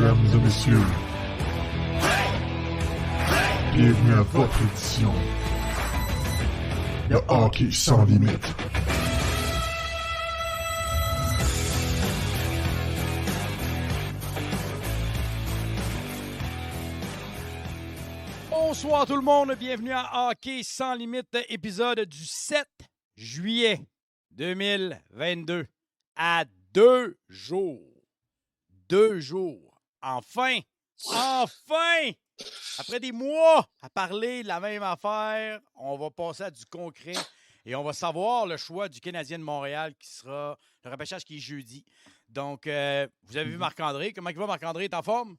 Mesdames et messieurs, bienvenue à votre édition de Hockey sans limite. Bonsoir tout le monde, bienvenue à Hockey sans limite, épisode du 7 juillet 2022. À 2 jours. 2 jours. Enfin! Après des mois à parler de la même affaire, on va passer à du concret et on va savoir le choix du Canadien de Montréal qui sera le repêchage qui est jeudi. Donc, vous avez vu Marc-André. Comment il va, Marc-André? Est en forme?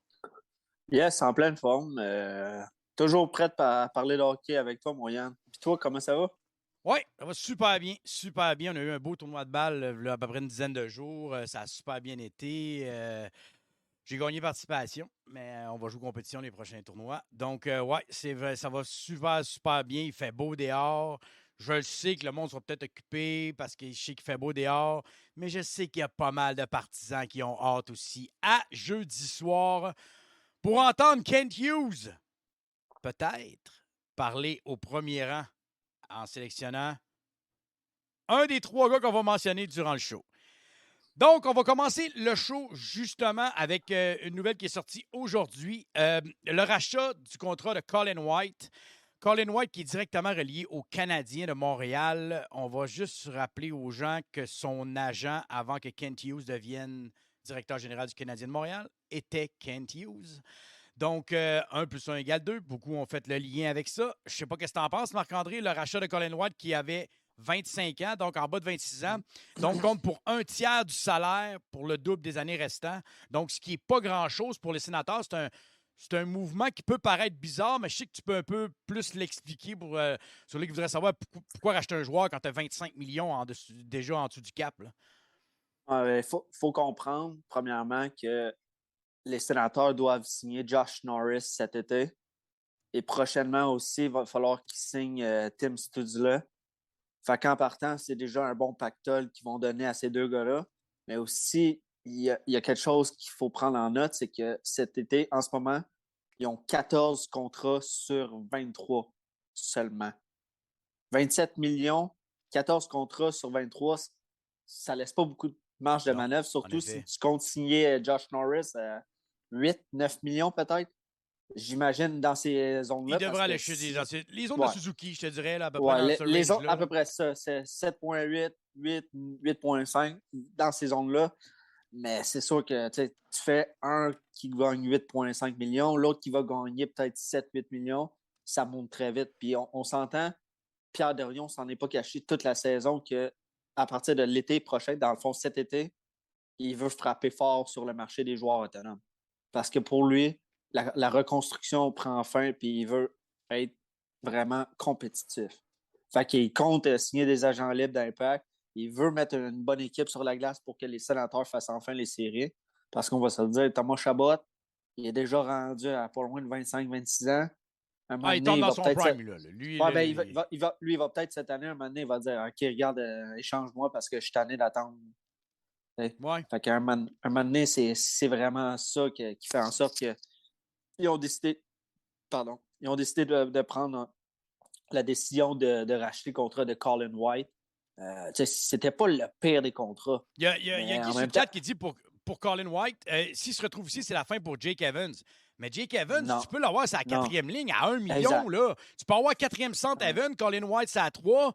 Yes, en pleine forme. Toujours prête à parler de hockey avec toi, mon Yann. Puis toi, comment ça va? Oui, ça va super bien, super bien. On a eu un beau tournoi de balle là, à peu près une dizaine de jours. Ça a super bien été. J'ai gagné participation, mais on va jouer compétition les prochains tournois. Donc, ouais, c'est vrai, ça va super, super bien. Il fait beau dehors. Je le sais que le monde sera peut-être occupé parce que je sais qu'il fait beau dehors, mais je sais qu'il y a pas mal de partisans qui ont hâte aussi à jeudi soir pour entendre Kent Hughes peut-être parler au premier rang en sélectionnant un des 3 gars qu'on va mentionner durant le show. Donc, on va commencer le show justement avec une nouvelle qui est sortie aujourd'hui. Le rachat du contrat de Colin White. Colin White qui est directement relié aux Canadiens de Montréal. On va juste rappeler aux gens que son agent, avant que Kent Hughes devienne directeur général du Canadien de Montréal, était Kent Hughes. Donc, 1 + 1 = 2. Beaucoup ont fait le lien avec ça. Je ne sais pas ce que tu en penses, Marc-André, le rachat de Colin White qui avait 25 ans, donc en bas de 26 ans. Donc, compte pour 1/3 du salaire pour le double des années restantes. Donc, ce qui n'est pas grand-chose pour les sénateurs. C'est un mouvement qui peut paraître bizarre, mais je sais que tu peux un peu plus l'expliquer pour ceux qui voudraient savoir pourquoi racheter un joueur quand tu as 25 millions déjà en dessous du cap. Il faut comprendre, premièrement, que les sénateurs doivent signer Josh Norris cet été. Et prochainement aussi, il va falloir qu'ils signent Tim Stützle. Fait qu'en partant, c'est déjà un bon pactole qu'ils vont donner à ces 2 gars-là. Mais aussi, il y a quelque chose qu'il faut prendre en note, c'est que cet été, en ce moment, ils ont 14 contrats sur 23 seulement. 27 millions, 14 contrats sur 23, ça laisse pas beaucoup de marge de manœuvre, surtout si tu comptes signer Josh Norris à 8, 9 millions peut-être. J'imagine dans ces zones-là. Il devrait aller chez les zones de Suzuki, je te dirais, là, à peu près dans ce range-là. Zones, à peu près ça. C'est 7,8, 8, 8,5 dans ces zones-là. Mais c'est sûr que tu fais un qui gagne 8,5 millions, l'autre qui va gagner peut-être 7-8 millions. Ça monte très vite. Puis on s'entend, Pierre Dorion s'en est pas caché toute la saison qu'à partir de l'été prochain, dans le fond cet été, il veut frapper fort sur le marché des joueurs autonomes. Parce que pour lui, la reconstruction prend fin puis il veut être vraiment compétitif. Fait qu'il compte signer des agents libres d'Impact. Il veut mettre une bonne équipe sur la glace pour que les sénateurs fassent enfin les séries. Parce qu'on va se le dire, Thomas Chabot, il est déjà rendu à pas loin de 25-26 ans. Il tombe dans son prime, là. Lui, il va peut-être cette année, un moment donné, il va dire « OK, regarde, échange-moi parce que je suis tanné d'attendre. » Ouais. Fait qu'un moment donné, c'est vraiment ça qui fait en sorte qu'ils ont décidé de prendre la décision de racheter le contrat de Colin White. C'était pas le pire des contrats. Il y a qui sur le chat qui dit pour Colin White, s'il se retrouve ici, c'est la fin pour Jake Evans. Mais Jake Evans, tu peux l'avoir sur la 4e ligne à 1 million. Là. Tu peux avoir 4e centre Evans, Colin White, c'est à 3.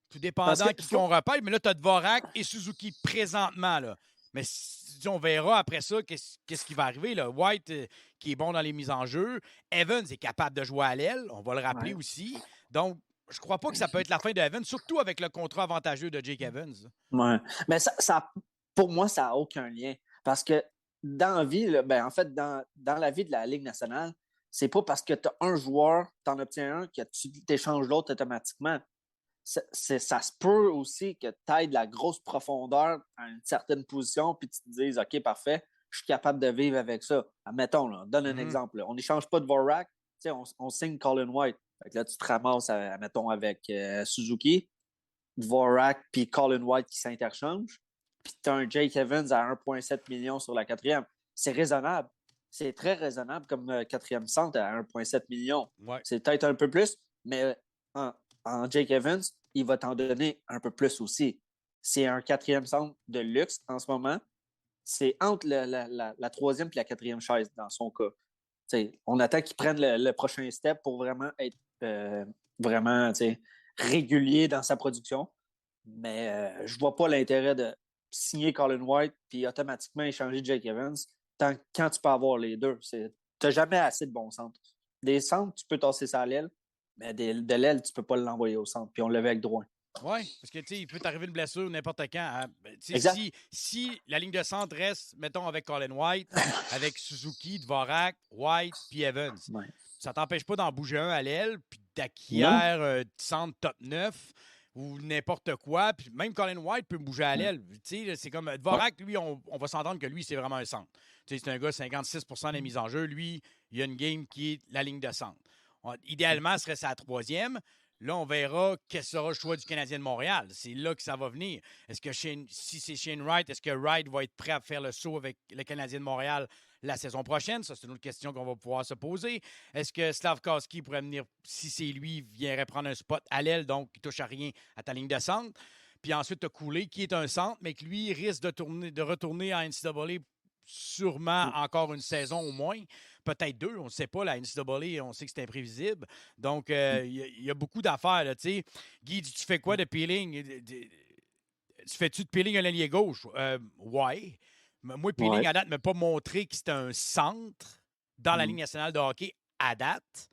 Tout dépendant qui on repère. Mais là, tu as Dvorak et Suzuki présentement. Là. Mais on verra après ça qu'est-ce qui va arriver. Là. White, qui est bon dans les mises en jeu. Evans est capable de jouer à l'aile. On va le rappeler aussi. Donc, je crois pas que ça peut être la fin de Evans, surtout avec le contrat avantageux de Jake Evans. Oui. Mais pour moi, ça n'a aucun lien. Parce que dans la vie, là, en fait, dans la vie de la Ligue nationale, c'est pas parce que tu as un joueur, tu en obtiens un, que tu t'échanges l'autre automatiquement. Ça se peut aussi que tu aies de la grosse profondeur à une certaine position, puis tu te dises, OK, parfait, je suis capable de vivre avec ça. Admettons, là, donne un exemple. Là. On n'échange pas de Dvorak, on signe Colin White. Fait que là, tu te ramasses, admettons, avec Suzuki, Dvorak puis Colin White qui s'interchangent, puis tu as un Jake Evans à 1,7 million sur la 4e. C'est raisonnable. c'est très raisonnable comme quatrième centre à 1,7 million. Ouais. C'est peut-être un peu plus, mais en Jake Evans, il va t'en donner un peu plus aussi. C'est un quatrième centre de luxe en ce moment. C'est entre la troisième et la quatrième chaise dans son cas. T'sais, on attend qu'il prenne le prochain step pour vraiment être vraiment régulier dans sa production. Mais je ne vois pas l'intérêt de signer Colin White puis automatiquement échanger Jake Evans quand tu peux avoir les deux. Tu n'as jamais assez de bons centres. Des centres, tu peux tasser ça à l'aile, mais de l'aile, tu ne peux pas l'envoyer au centre. Puis on le fait avec Drouin. Oui, parce que il peut t'arriver une blessure n'importe quand. Hein. Exact. Si la ligne de centre reste, mettons, avec Colin White, avec Suzuki, Dvorak, White, puis Evans, Ouais. ça t'empêche pas d'en bouger un à l'aile, puis d'acquérir un centre top 9 ou n'importe quoi. Puis même Colin White peut bouger à l'aile. C'est comme Dvorak, lui, on va s'entendre que lui, c'est vraiment un centre. C'est un gars 56% des mises en jeu. Lui, il y a une game qui est la ligne de centre. Idéalement, ce serait sa troisième. Là, on verra quel sera le choix du Canadien de Montréal. C'est là que ça va venir. Est-ce que si c'est Shane Wright, est-ce que Wright va être prêt à faire le saut avec le Canadien de Montréal la saison prochaine? Ça, c'est une autre question qu'on va pouvoir se poser. Est-ce que Slavkovski pourrait venir, si c'est lui, viendrait prendre un spot à l'aile, donc il ne touche à rien à ta ligne de centre? Puis ensuite, tu as Cooley, qui est un centre, mais qui lui risque de retourner en NCAA sûrement encore une saison au moins. Peut-être deux, on ne sait pas. La NCAA, on sait que c'est imprévisible. Donc, il y a beaucoup d'affaires. Là, Guy, tu fais quoi de peeling? Tu fais-tu de peeling à l'allié gauche? Ouais. Moi, peeling à date ne m'a pas montré que c'était un centre dans la Ligue nationale de hockey à date.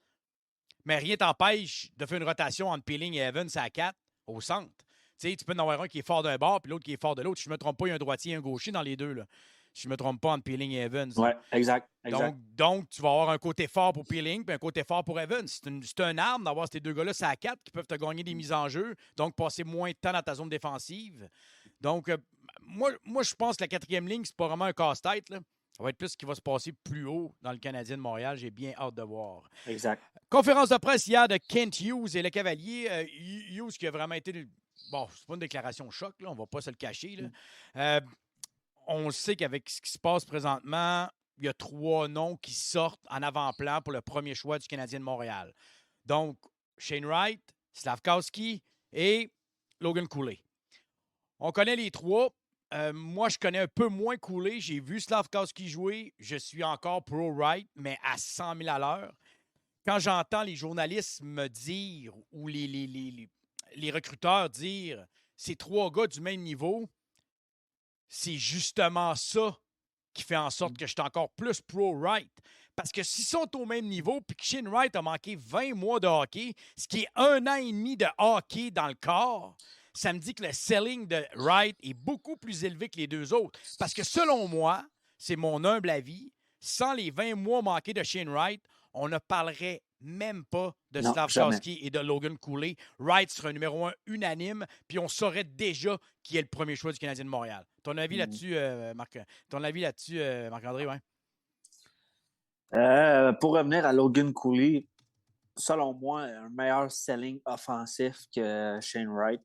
Mais rien t'empêche de faire une rotation entre Peeling et Evans à 4 au centre. Tu peux en avoir un qui est fort d'un bord puis l'autre qui est fort de l'autre. Si je ne me trompe pas, il y a un droitier et un gaucher dans les deux. Là. Si je ne me trompe pas entre Peeling et Evans. Oui, exact. Donc, tu vas avoir un côté fort pour Peeling et un côté fort pour Evans. C'est un arme d'avoir ces deux gars-là, c'est à 4 qui peuvent te gagner des mises en jeu, donc passer moins de temps dans ta zone défensive. Donc, moi je pense que la quatrième ligne, c'est pas vraiment un casse-tête. Là. Ça va être plus ce qui va se passer plus haut dans le Canadien de Montréal. J'ai bien hâte de voir. Exact. Conférence de presse hier de Kent Hughes et le Cavalier. Hughes qui a vraiment été... Bon, c'est pas une déclaration choc, là, on va pas se le cacher. Là. On sait qu'avec ce qui se passe présentement, il y a 3 noms qui sortent en avant-plan pour le premier choix du Canadien de Montréal. Donc, Shane Wright, Slavkovski et Logan Cooley. On connaît les 3. Moi, je connais un peu moins Cooley. J'ai vu Slavkovski jouer. Je suis encore pro-Wright, mais à 100 000 à l'heure. Quand j'entends les journalistes me dire ou les recruteurs dire ces 3 gars du même niveau, c'est justement ça qui fait en sorte que je suis encore plus pro-Wright. Parce que s'ils sont au même niveau puis que Shane Wright a manqué 20 mois de hockey, ce qui est 1 an et demi de hockey dans le corps, ça me dit que le selling de Wright est beaucoup plus élevé que les 2 autres. Parce que selon moi, c'est mon humble avis, sans les 20 mois manqués de Shane Wright, on ne parlerait même pas de Slavkovski et de Logan Cooley. Wright sera un numéro 1 unanime, puis on saurait déjà qui est le premier choix du Canadien de Montréal. Ton avis là-dessus, Marc-André, ouais? Pour revenir à Logan Cooley, selon moi, un meilleur selling offensif que Shane Wright.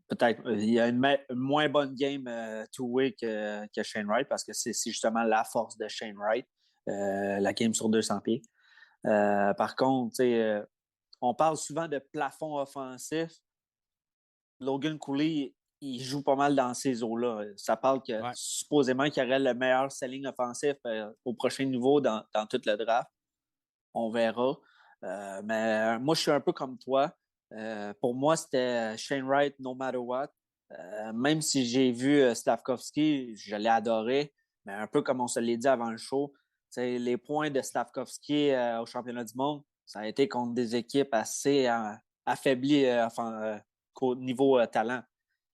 Peut-être il y a une moins bonne game two-way que Shane Wright parce que c'est justement la force de Shane Wright, la game sur 200 pieds. Par contre, on parle souvent de plafond offensif. Logan Cooley, il joue pas mal dans ces eaux-là. Ça parle que supposément qu'il y aurait le meilleur selling offensif au prochain niveau dans tout le draft. On verra. Mais moi, je suis un peu comme toi. Pour moi, c'était Shane Wright no matter what. Même si j'ai vu Slavkovski, je l'ai adoré. Mais un peu comme on se l'est dit avant le show, les points de Slavkovski au championnat du monde, ça a été contre des équipes assez affaiblies au niveau talent.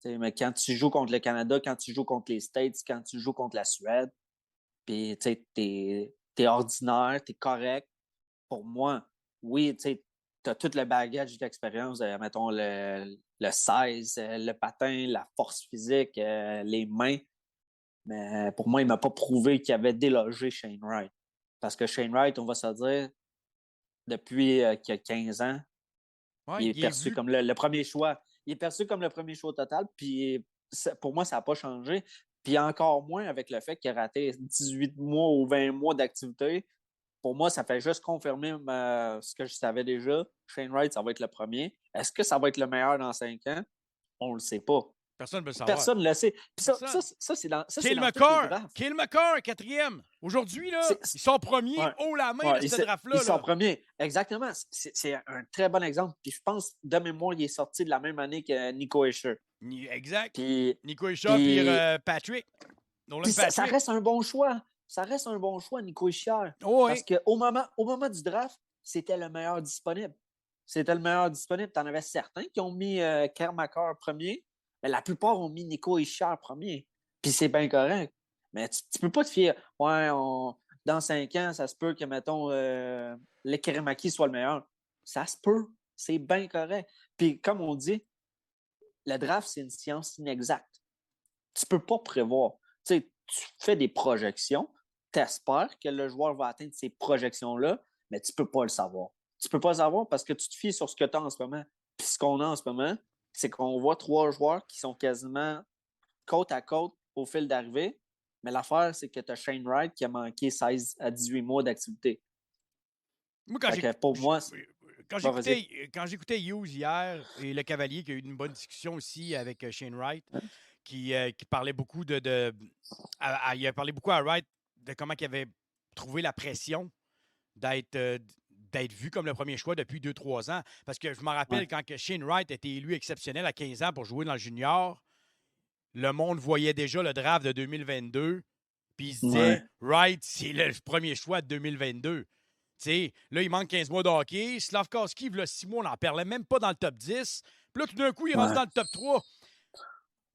Mais quand tu joues contre le Canada, quand tu joues contre les States, quand tu joues contre la Suède, puis t'es ordinaire, t'es correct. Pour moi, oui, tu as tout le bagage d'expérience, mettons le 16, le patin, la force physique, les mains. Mais pour moi, il ne m'a pas prouvé qu'il avait délogé Shane Wright. Parce que Shane Wright, on va se dire, depuis qu'il a 15 ans, il est perçu comme le premier choix. Il est perçu comme le premier choix total. Puis pour moi, ça n'a pas changé. Puis encore moins avec le fait qu'il a raté 18 mois ou 20 mois d'activité. Pour moi, ça fait juste confirmer ce que je savais déjà. Shane Wright, ça va être le premier. Est-ce que ça va être le meilleur dans 5 ans? On ne le sait pas. Personne ne veut le savoir. Personne ne le sait. Puis ça, Personne. c'est dans toutes Cale les McCarr, drafts. Cale McCarr, 4e. Aujourd'hui, là, ils sont premiers haut la main de ce draft-là. Ils sont premiers. Exactement. C'est un très bon exemple. Puis je pense, de mémoire, il est sorti de la même année que Nico Hischier. Exact. Puis, Nico Hischier et Patrick. Puis ça reste un bon choix. Ça reste un bon choix, Nico Hischier. Oh, parce qu'au moment du draft, c'était le meilleur disponible. C'était le meilleur disponible. Tu en avais certains qui ont mis Cale McCarr premier, mais la plupart ont mis Nico Hischier premier. Puis c'est bien correct. Mais tu ne peux pas te fier. Ouais, dans 5 ans, ça se peut que, mettons, Lekerimaki soit le meilleur. Ça se peut. C'est bien correct. Puis comme on dit, le draft, c'est une science inexacte. Tu ne peux pas prévoir. Tu fais des projections, tu espères que le joueur va atteindre ces projections-là, mais tu ne peux pas le savoir. Tu ne peux pas le savoir parce que tu te fies sur ce que tu as en ce moment. Puis ce qu'on a en ce moment, c'est qu'on voit 3 joueurs qui sont quasiment côte à côte au fil d'arrivée. Mais l'affaire, c'est que tu as Shane Wright qui a manqué 16 à 18 mois d'activité. Moi, quand j'écoutais Hughes hier et le Cavalier qui a eu une bonne discussion aussi avec Shane Wright, qui parlait beaucoup il a parlé beaucoup à Wright de comment il avait trouvé la pression d'être vu comme le premier choix depuis 2-3 ans. Parce que je me rappelle quand que Shane Wright était élu exceptionnel à 15 ans pour jouer dans le junior, le monde voyait déjà le draft de 2022, puis il se disait Wright, c'est le premier choix de 2022. T'sais, là, il manque 15 mois de hockey. Slavkovski, il y a 6 mois, on n'en parlait même pas dans le top 10. Puis là, tout d'un coup, il rentre dans le top 3.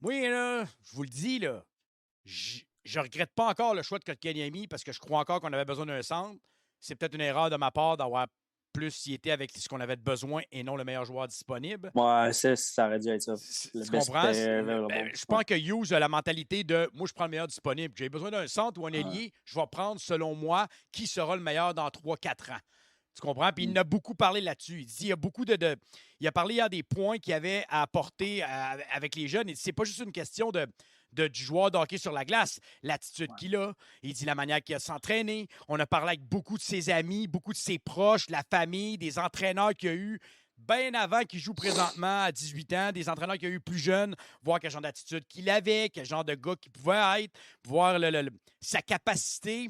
Moi, là, je vous le dis, là, je regrette pas encore le choix de Kotkaniemi parce que je crois encore qu'on avait besoin d'un centre. C'est peut-être une erreur de ma part d'avoir plus y été avec ce qu'on avait besoin et non le meilleur joueur disponible. Ouais, ça aurait dû être ça. Tu comprends? Je pense que Hughes a la mentalité de moi, je prends le meilleur disponible. J'ai besoin d'un centre ou un ailier. Je vais prendre, selon moi, qui sera le meilleur dans 3-4 ans. Tu comprends? Puis il en a beaucoup parlé là-dessus. Il dit il y a beaucoup il a parlé hier des points qu'il avait à apporter avec les jeunes. C'est pas juste une question du joueur de hockey sur la glace, l'attitude qu'il a. Il dit la manière qu'il a s'entraîner. On a parlé avec beaucoup de ses amis, beaucoup de ses proches, de la famille, des entraîneurs qu'il a eu bien avant qu'il joue présentement à 18 ans, des entraîneurs qu'il a eu plus jeunes, voir quel genre d'attitude qu'il avait, quel genre de gars qu'il pouvait être, voir sa capacité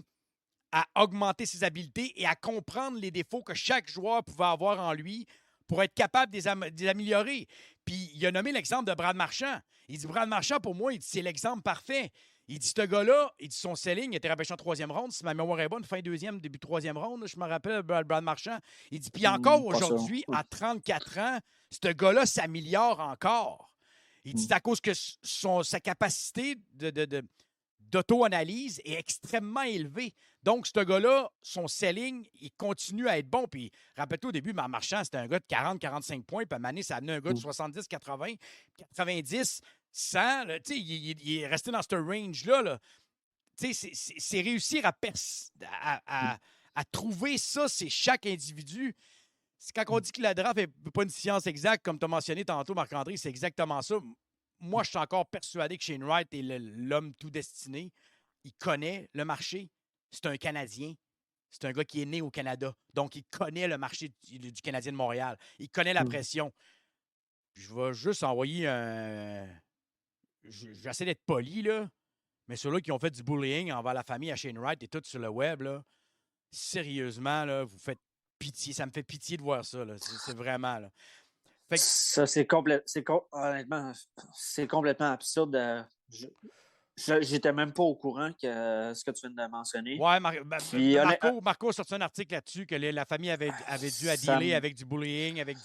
à augmenter ses habiletés et à comprendre les défauts que chaque joueur pouvait avoir en lui pour être capable de les améliorer. Puis il a nommé l'exemple de Brad Marchand. Il dit Brad Marchand, pour moi, c'est l'exemple parfait. Il dit ce gars-là, il dit son selling, il était repêché en 3e ronde. Si ma mémoire est bonne, fin 2e, début 3e ronde, je me rappelle Brad Marchand. Il dit, puis encore aujourd'hui, à 34 ans, ce gars-là s'améliore encore. Il dit c'est à cause que sa capacité d'auto-analyse est extrêmement élevée. Donc, ce gars-là, son selling, il continue à être bon. Puis, rappelle-toi, au début, Marchand, c'était un gars de 40-45 points. Puis, à Mané, ça a amené un gars de 70-80, 90, 100. Là, il est resté dans ce range-là. Là. C'est réussir à trouver ça, c'est chaque individu. C'est quand on dit que la draft n'est pas une science exacte, comme tu as mentionné tantôt, Marc-André, c'est exactement ça. Moi, je suis encore persuadé que Shane Wright est l'homme tout destiné. Il connaît le marché. C'est un Canadien. C'est un gars qui est né au Canada. Donc, il connaît le marché du Canadien de Montréal. Il connaît la pression. Je vais juste envoyer un... J'essaie d'être poli, là. Mais ceux-là qui ont fait du bullying envers la famille à Shane Wright et tout sur le web, là, sérieusement, là, vous faites pitié. Ça me fait pitié de voir ça. Là. C'est vraiment... Là. Ça, honnêtement, c'est complètement absurde. J'étais même pas au courant que ce que tu viens de mentionner. Ouais, Marco a sorti un article là-dessus que la famille avait dû dealer avec du bullying, avec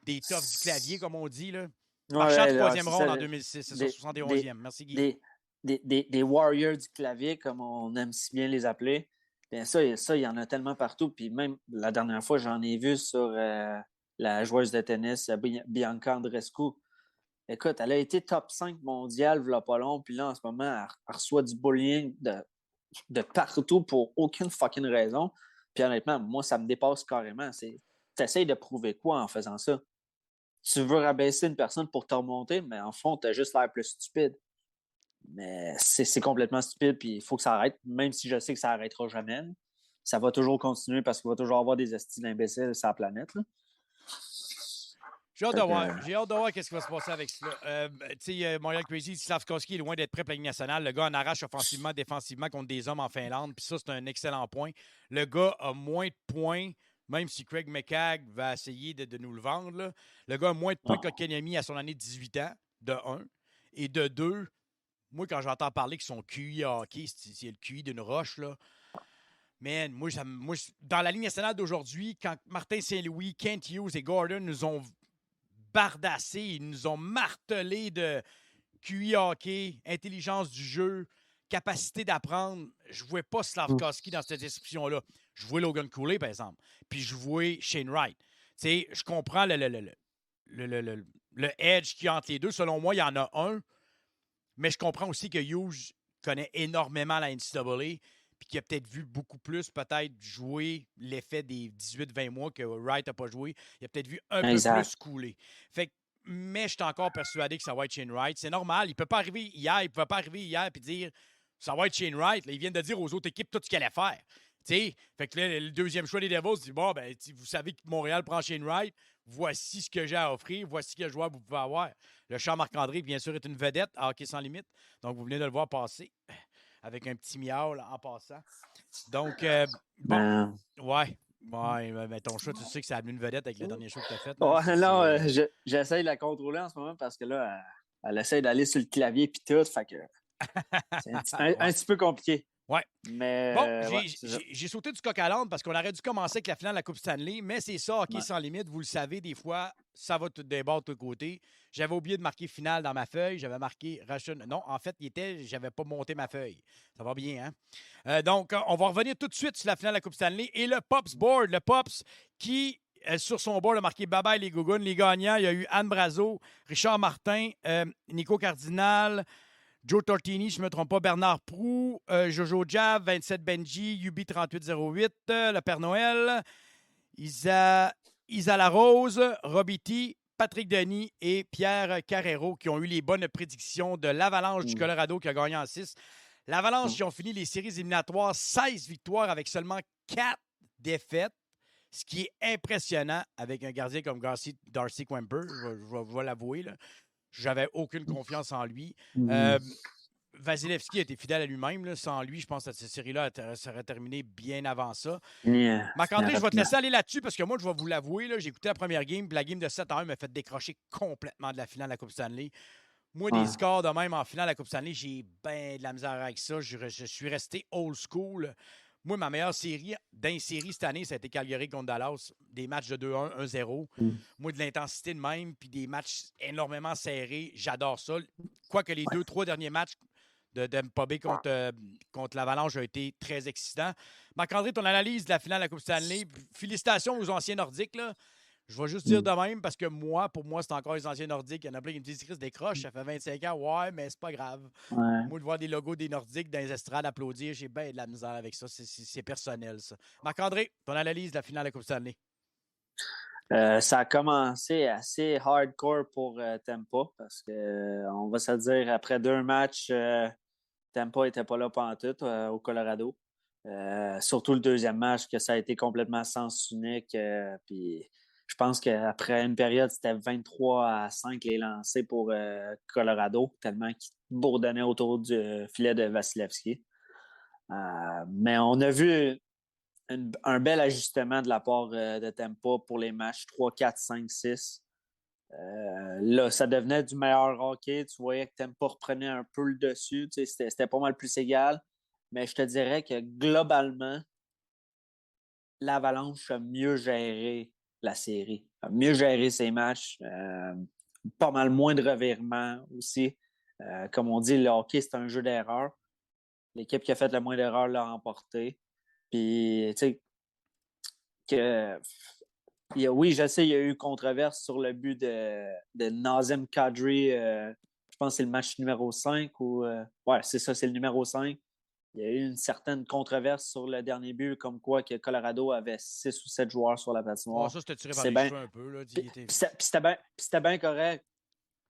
des toughs du clavier, comme on dit. Là. Marchand, 3e ronde en 2006, c'est ça, 71e. Merci, Guy. Des warriors du clavier, comme on aime si bien les appeler. Bien, ça, il y en a tellement partout. Puis même la dernière fois, j'en ai vu sur la joueuse de tennis, Bianca Andreescu. Écoute, elle a été top 5 mondial, il n'y a pas long, puis là, en ce moment, elle reçoit du bullying de partout pour aucune fucking raison. Puis honnêtement, moi, ça me dépasse carrément. Tu essaies de prouver quoi en faisant ça? Tu veux rabaisser une personne pour te remonter, mais en fond, tu as juste l'air plus stupide. Mais c'est complètement stupide, puis il faut que ça arrête, même si je sais que ça n'arrêtera jamais. Là. Ça va toujours continuer parce qu'il va toujours avoir des estis d'imbéciles sur la planète. Là. J'ai hâte Fait de que, voir. J'ai hâte de voir qu'est-ce qui va se passer avec cela. Tu sais, Montréal Crazy, Slavkovski est loin d'être prêt pour la Ligue nationale. Le gars en arrache offensivement, défensivement contre des hommes en Finlande. Puis ça, c'est un excellent point. Le gars a moins de points, même si Craig McCagg va essayer de nous le vendre. Là. Le gars a moins de points que Kotkaniemi à son année de 18 ans, de 1. Et de 2, moi, quand j'entends parler que son QI hockey, c'est le QI d'une roche, là. Man, dans la Ligue nationale d'aujourd'hui, quand Martin Saint-Louis, Kent Hughes et Gordon nous ont bardassé, ils nous ont martelé de QI hockey, intelligence du jeu, capacité d'apprendre. Je ne voyais pas Slavkovski dans cette description-là. Je vois Logan Cooley, par exemple. Puis je vois Shane Wright. Tu sais, je comprends le edge qu'il y a entre les deux. Selon moi, il y en a un. Mais je comprends aussi que Hughes connaît énormément la NCAA puis qu'il a peut-être vu beaucoup plus, peut-être jouer l'effet des 18-20 mois que Wright n'a pas joué. Il a peut-être vu un peu plus couler. Fait que, mais je suis encore persuadé que ça va être Shane Wright. C'est normal. Il ne peut pas arriver hier. Il ne pouvait pas arriver hier et dire ça va être Shane Wright. Là, ils viennent de dire aux autres équipes tout ce qu'elle allait faire. T'sais, fait que là, le deuxième choix des Devils dit bon, ben, vous savez que Montréal prend Shane Wright. Voici ce que j'ai à offrir. Voici quel joueur vous pouvez avoir. Le champ Marc-André, bien sûr, est une vedette à hockey sans limite. Donc, vous venez de le voir passer avec un petit miaule en passant. Donc, bon, ouais, mais ton choix, tu sais que ça a amené une vedette avec le dernier show que tu as fait. Ouais, non, j'essaie de la contrôler en ce moment parce que là, elle essaie d'aller sur le clavier et tout. Fait que c'est un petit peu compliqué. Ouais. Mais, bon, j'ai sauté du coq à l'âne parce qu'on aurait dû commencer avec la finale de la Coupe Stanley, mais c'est ça, hockey sans limite. Vous le savez, des fois, ça va tout débattre de tous côtés. J'avais oublié de marquer finale dans ma feuille. J'avais marqué Russian. Non, en fait, j'avais pas monté ma feuille. Ça va bien, hein? Donc, on va revenir tout de suite sur la finale de la Coupe Stanley et le Pops Board. Le Pops qui, sur son board, a marqué bye-bye les Gougounes. Les gagnants, il y a eu Anne Brazo, Richard Martin, Nico Cardinal, Joe Tortini, je ne me trompe pas, Bernard Proux, Jojo Jav, 27 Benji, Yubi 3808, le Père Noël, Isa Larose, Robiti, Patrick Denis et Pierre Carrero qui ont eu les bonnes prédictions de l'Avalanche du Colorado qui a gagné en 6. L'Avalanche qui ont fini les séries éliminatoires 16 victoires avec seulement 4 défaites, ce qui est impressionnant avec un gardien comme Darcy Kuemper, je vais l'avouer, là. J'avais aucune confiance en lui. Vasilevski a été fidèle à lui-même. Là. Sans lui, je pense que cette série-là serait terminée bien avant ça. Marc-André, je vais te laisser aller là-dessus parce que moi, je vais vous l'avouer, j'ai écouté la première game, puis la game de 7-1 m'a fait décrocher complètement de la finale de la Coupe Stanley. Moi, des scores de même en finale de la Coupe Stanley, j'ai bien de la misère avec ça. Je suis resté old school. Moi, ma meilleure série d'une série cette année, ça a été Calgary contre Dallas. Des matchs de 2-1, 1-0. Moi, de l'intensité de même, puis des matchs énormément serrés. J'adore ça. Quoique les 2-3 derniers matchs de Mpobé contre l'Avalanche ont été très excitants. Marc-André, ton analyse de la finale de la Coupe Stanley. Félicitations aux anciens Nordiques, là. Je vais juste dire de même parce que pour moi, c'est encore les anciens Nordiques. Il y en a plein qui me disent Chris décroche, ça fait 25 ans. Ouais, mais c'est pas grave. Moi, de voir des logos des Nordiques dans les estrades applaudir, j'ai bien de la misère avec ça. C'est personnel, ça. Marc-André, ton analyse de la finale de la Coupe Stanley. Ça a commencé assez hardcore pour Tampa parce que on va se dire, après 2 matchs, Tampa n'était pas là pantoute au Colorado. Surtout le deuxième match, que ça a été complètement sens unique. Puis je pense qu'après une période, c'était 23-5 les lancers pour Colorado, tellement qu'ils bourdonnaient autour du filet de Vasilevski. Mais on a vu un bel ajustement de la part de Tampa pour les matchs 3, 4, 5, 6. Là, ça devenait du meilleur hockey. Tu voyais que Tampa reprenait un peu le dessus. Tu sais, c'était pas mal plus égal. Mais je te dirais que globalement, l'Avalanche a mieux géré la série, a mieux géré ses matchs, pas mal moins de revirements aussi. Comme on dit, le hockey, c'est un jeu d'erreur. L'équipe qui a fait le moins d'erreurs l'a remporté. Puis, tu sais, oui, je sais, il y a eu controverse sur le but de Nazem Kadri. Je pense que c'est le match numéro 5. Ouais, c'est ça, c'est le numéro 5. Il y a eu une certaine controverse sur le dernier but, comme quoi que Colorado avait 6 ou 7 joueurs sur la patinoire. Ça, c'était tiré par les cheveux un peu. Là, puis c'était bien correct.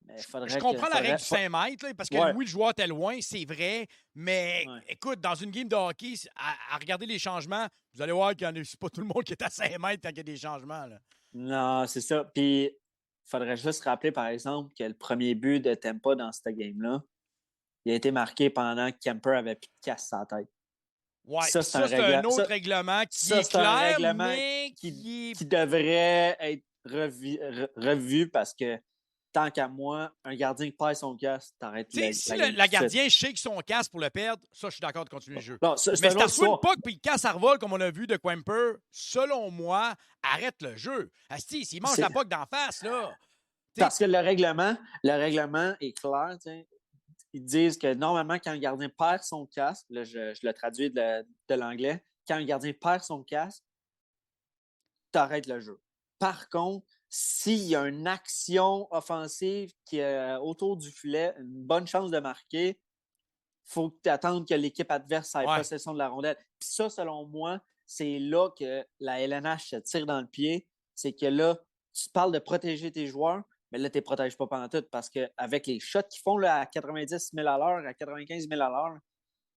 Mais Je comprends la règle du 5 mètres, là, parce que Ouais. oui, le joueur était loin, c'est vrai. Mais Ouais. écoute, dans une game de hockey, à regarder les changements, vous allez voir qu'il y en a c'est pas tout le monde qui est à 5 mètres quand il y a des changements. Là. Non, c'est ça. Puis, il faudrait juste rappeler, par exemple, que le premier but de Tampa dans cette game-là, il a été marqué pendant que Kemper avait plus de casse sur la tête. Ouais, Ça, ça, c'est un autre règlement qui ça, est c'est un clair, règlement mais qui est... qui devrait être revu parce que, tant qu'à moi, un gardien qui perd son casque, t'arrêtes Tu sais, si game la tout de suite. gardien shake son casque pour le perdre, ça, je suis d'accord de continuer le jeu. Non, c'est Mais une si autre t'as reçu une histoire. puck puis le casque à revol, comme on a vu de Quimper, selon moi, arrête le jeu. Asti, s'il mange C'est- la puck d'en face, là... Parce que le règlement est clair. T'sais. Ils disent que normalement, quand un gardien perd son casque, là, je le traduis de l'anglais, quand un gardien perd son casque, tu arrêtes le jeu. Par contre, s'il y a une action offensive qui est autour du filet, une bonne chance de marquer, il faut que tu attendes que l'équipe adverse ait Ouais. possession de la rondelle. Puis ça, selon moi, c'est là que la LNH se tire dans le pied. C'est que là, tu parles de protéger tes joueurs, mais là, tu ne les protèges pas pendant tout parce qu'avec les shots qu'ils font là, à 90 000 à l'heure, à 95 000 à l'heure,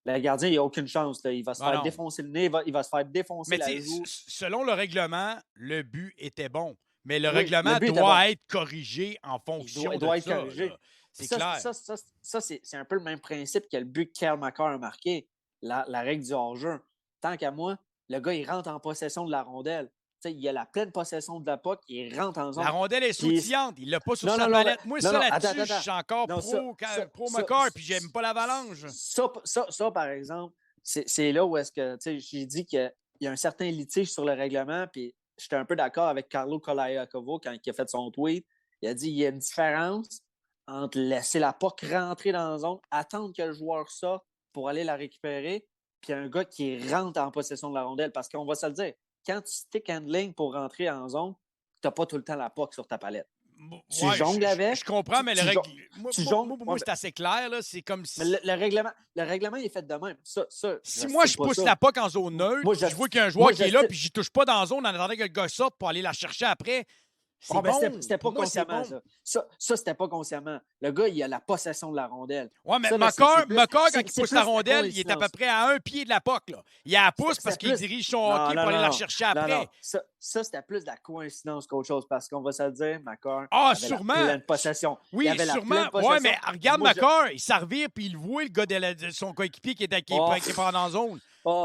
le gardien, il n'a aucune chance. Là. Il va se faire défoncer le nez, il va se faire défoncer la joue. Selon le règlement, le but était bon. Mais le règlement doit être corrigé en fonction il doit de être ça. corrigé. C'est clair. Ça c'est un peu le même principe que le but que Kyle McCarr a marqué, la règle du hors-jeu. Tant qu'à moi, le gars, il rentre en possession de la rondelle. T'sais, il a la pleine possession de la puck, il rentre en zone. La rondelle est sautillante, il l'a pas sur sa palette. Moi, là-dessus, je suis encore pro McCarr, puis j'aime pas l'avalanche. Ça, par exemple, c'est là où est-ce que j'ai dit qu'il y a un certain litige sur le règlement, puis j'étais un peu d'accord avec Carlo Colaiacovo quand il a fait son tweet. Il a dit qu'il y a une différence entre laisser la puck rentrer dans la zone, attendre que le joueur sorte pour aller la récupérer, puis un gars qui rentre en possession de la rondelle. Parce qu'on va se le dire, quand tu stick handling pour rentrer en zone, tu n'as pas tout le temps la puck sur ta palette. Tu jongles avec. Je comprends, mais le règlement, moi, mais... c'est assez clair. Là, c'est comme si... Mais le règlement, il est fait de même. Si moi, je pousse la puck en zone neutre, je vois qu'il y a un joueur qui est là, puis je touche pas dans la zone en attendant que le gars sorte pour aller la chercher après, c'est bon. C'était pas consciemment, ça. Ça, c'était pas consciemment. Le gars, il a la possession de la rondelle. Ouais, mais McCarr, quand il pousse la rondelle, il est à peu près à un pied de la puck. Là. Il la pousse parce qu'il dirige son hockey pour aller la chercher après. Non. Ça, c'était plus de la coïncidence qu'autre chose, parce qu'on va se le dire, McCarr avait sûrement. la pleine possession. Oui, sûrement. Ouais, mais regarde McCarr, il s'arrive puis il voit le gars de son coéquipier qui est pas dans la zone.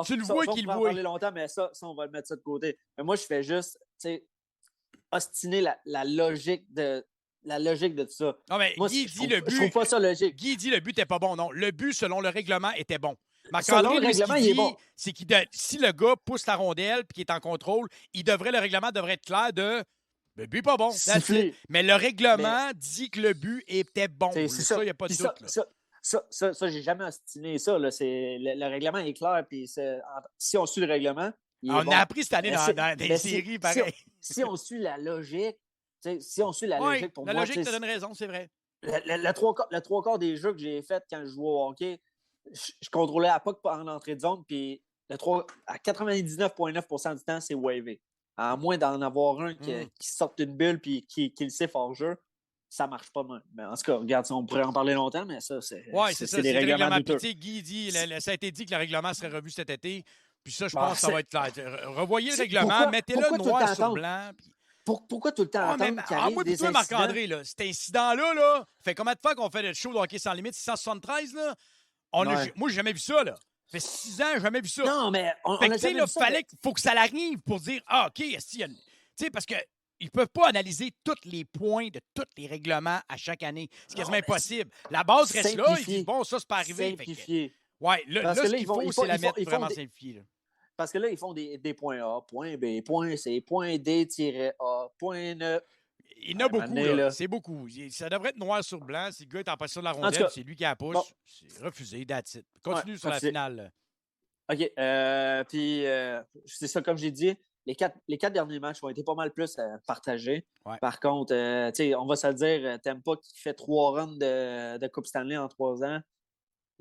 Tu le vois qu'il le voit. On va en parler longtemps, mais ça, on va le mettre ça de côté. Mais moi, je fais juste, tu sais, ostiner la logique de tout ça. Non, mais moi, Guy dit le but. Je trouve pas ça logique. Guy dit le but n'était pas bon. Non, le but, selon le règlement, était bon. Selon le règlement, il est bon. C'est que si le gars pousse la rondelle et qu'il est en contrôle, le règlement devrait être clair de le but n'est pas bon. Mais le règlement dit que le but était bon. Ça, il n'y a pas de doute. Ça, j'ai jamais ostiné ça. Là. Le règlement est clair. Puis si on suit le règlement, on a appris cette année dans des séries, pareil. Si on suit la logique, logique pour moi. La logique te donne raison, c'est vrai. Le trois quarts des jeux que j'ai fait quand je jouais au hockey, je contrôlais la puck en entrée de zone, puis à 99,9% du temps, c'est wavé. À moins d'en avoir un qui sorte d'une bulle puis qui le siffle hors jeu, ça marche pas même. Mais en tout cas, regarde, on pourrait en parler longtemps, mais ça, c'est des règlements douteux. Guy dit, ça a été dit que le règlement serait revu cet été. Puis ça, je pense que ça va être clair. Revoyez le règlement, mettez-le noir sur blanc. Puis... Pourquoi tout le temps attendre qu'il arrive des incidents? Marc-André, là, cet incident-là, fait combien de fois qu'on fait le show de hockey sans limite? 673, là? Moi, j'ai jamais vu ça, là. Ça fait 6 ans, j'ai jamais vu ça. Non, mais faut que ça l'arrive pour dire, OK, tu sais, parce que ils peuvent pas analyser tous les points de tous les règlements à chaque année. C'est quasiment impossible. La base reste là, ils disent, bon, ça, c'est pas arrivé. Simplifié. Ouais, là, ce qu'il faut, c'est la mettre vraiment simplifiée. Parce que là, ils font des points A, point B, point C, point D-A, point E. Il y en a beaucoup, là. C'est beaucoup. Ça devrait être noir sur blanc. Si le gars est en possession de la rondelle, c'est lui qui la pousse. Bon. C'est refusé, that's it. Continue sur la finale. OK. Puis, c'est ça, comme j'ai dit, les quatre derniers matchs ont été pas mal plus partagés. Ouais. Par contre, on va se le dire, Tampa qui fait 3 runs de Coupe Stanley en 3 ans,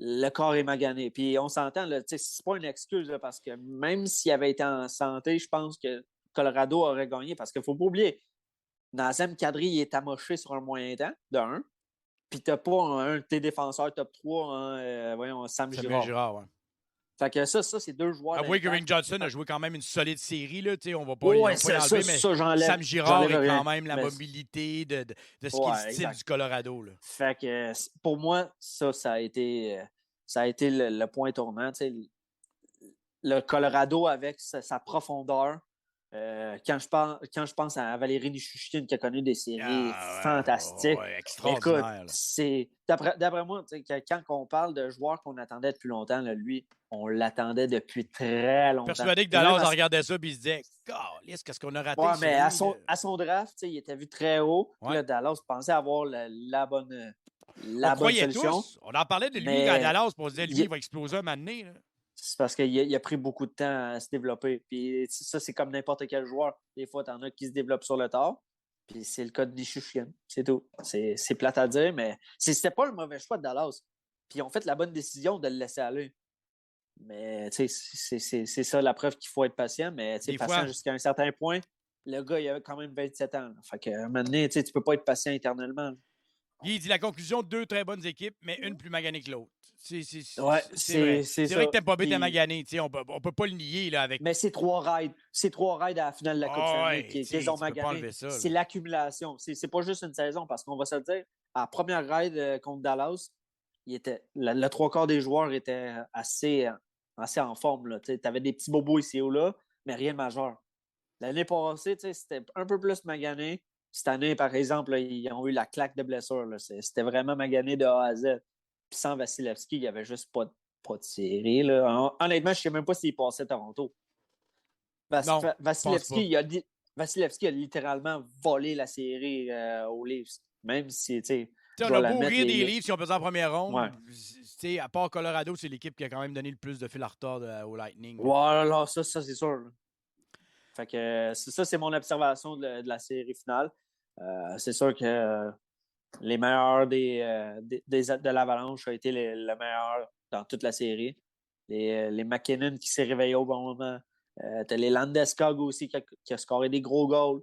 le corps est magané. Puis on s'entend, c'est pas une excuse là, parce que même s'il avait été en santé, je pense que Colorado aurait gagné parce qu'il ne faut pas oublier, Nazem Kadri il est amoché sur un moyen temps, de 1. Puis t'as pas un de tes défenseurs top 3, hein, voyons, Sam Samuel Girard. Girard, ouais. Fait que ça, c'est deux joueurs. Avouez que Ring d'impact. Johnson a joué quand même une solide série. Là, on va pas, Ouais, on va pas ça, l'enlever, mais j'enlève. Sam Girard J'enlève est rien. quand même la Mais- mobilité de ce qui est Ouais, le style exact. du Colorado. Là. Fait que pour moi, ça a été le point tournant. Tu sais, le Colorado avec sa profondeur. Quand je pense à Valérie Nichushkin qui a connu des séries fantastiques. Ouais, Écoute, extraordinaire. là. c'est d'après moi, tu sais, quand on parle de joueurs qu'on attendait depuis longtemps, là, lui, on l'attendait depuis très longtemps. Persuadé que Et même Dallas à- regardait ça et il se disait qu'est-ce qu'on a raté Ouais, sur mais lui, à son draft, tu sais, il était vu très haut. Puis Ouais. là, Dallas pensait avoir la bonne on croyait solution. tous. On en parlait de lui Mais- à Dallas pour se dire lui, il- il va exploser un moment donné. Là. C'est parce qu'il a pris beaucoup de temps à se développer. Puis ça, c'est comme n'importe quel joueur. Des fois, tu en as qui se développent sur le tard. Puis c'est le cas de Nichushkin. C'est tout. C'est plate à dire, mais c'était pas un mauvais choix de Dallas. Puis ils ont fait la bonne décision de le laisser aller. Mais tu sais, c'est ça la preuve qu'il faut être patient. Mais tu sais, Des patient fois- jusqu'à un certain point. Le gars, il a quand même 27 ans. Là. Fait que, à un moment donné, tu sais, tu peux pas être patient éternellement. là. Il dit la conclusion, 2 très bonnes équipes, mais une plus maganée que l'autre. Ouais, vrai. c'est C'est ça. vrai que Tampa Bay était Puis- magané. On peut pas le nier là, avec. Mais c'est 3 raids. C'est 3 raids à la finale de la Coupe Ah Stanley ouais, qu'ils ont tu peux pas magané. enlever ça, là. C'est l'accumulation. C'est pas juste une saison, parce qu'on va se le dire, à la première raid contre Dallas, le 3/4 des joueurs étaient assez en forme. Tu avais des petits bobos ici ou là, mais rien de majeur. L'année passée, c'était un peu plus magané. Cette année, par exemple, là, ils ont eu la claque de blessure. Là. C'était vraiment magané de A à Z. Puis sans Vasilevski, il n'y avait juste pas de série. Là. Honnêtement, je ne sais même pas s'il passait Toronto. Non, Vasilevski, Vasilevski a littéralement volé la série aux Leafs. Même si, tu sais, On je vais a la beau mettre, rire des les- livres si on faisait en première ronde. Ouais. À part Colorado, c'est l'équipe qui a quand même donné le plus de fil à retard au Lightning. Voilà, ça c'est sûr. là. Fait que ça, c'est mon observation de la série finale. C'est sûr que les meilleurs de l'Avalanche ont été le meilleur dans toute la série. Les McKinnon qui s'est réveillé au bon moment. T'as les Landeskog aussi qui a scoré des gros goals.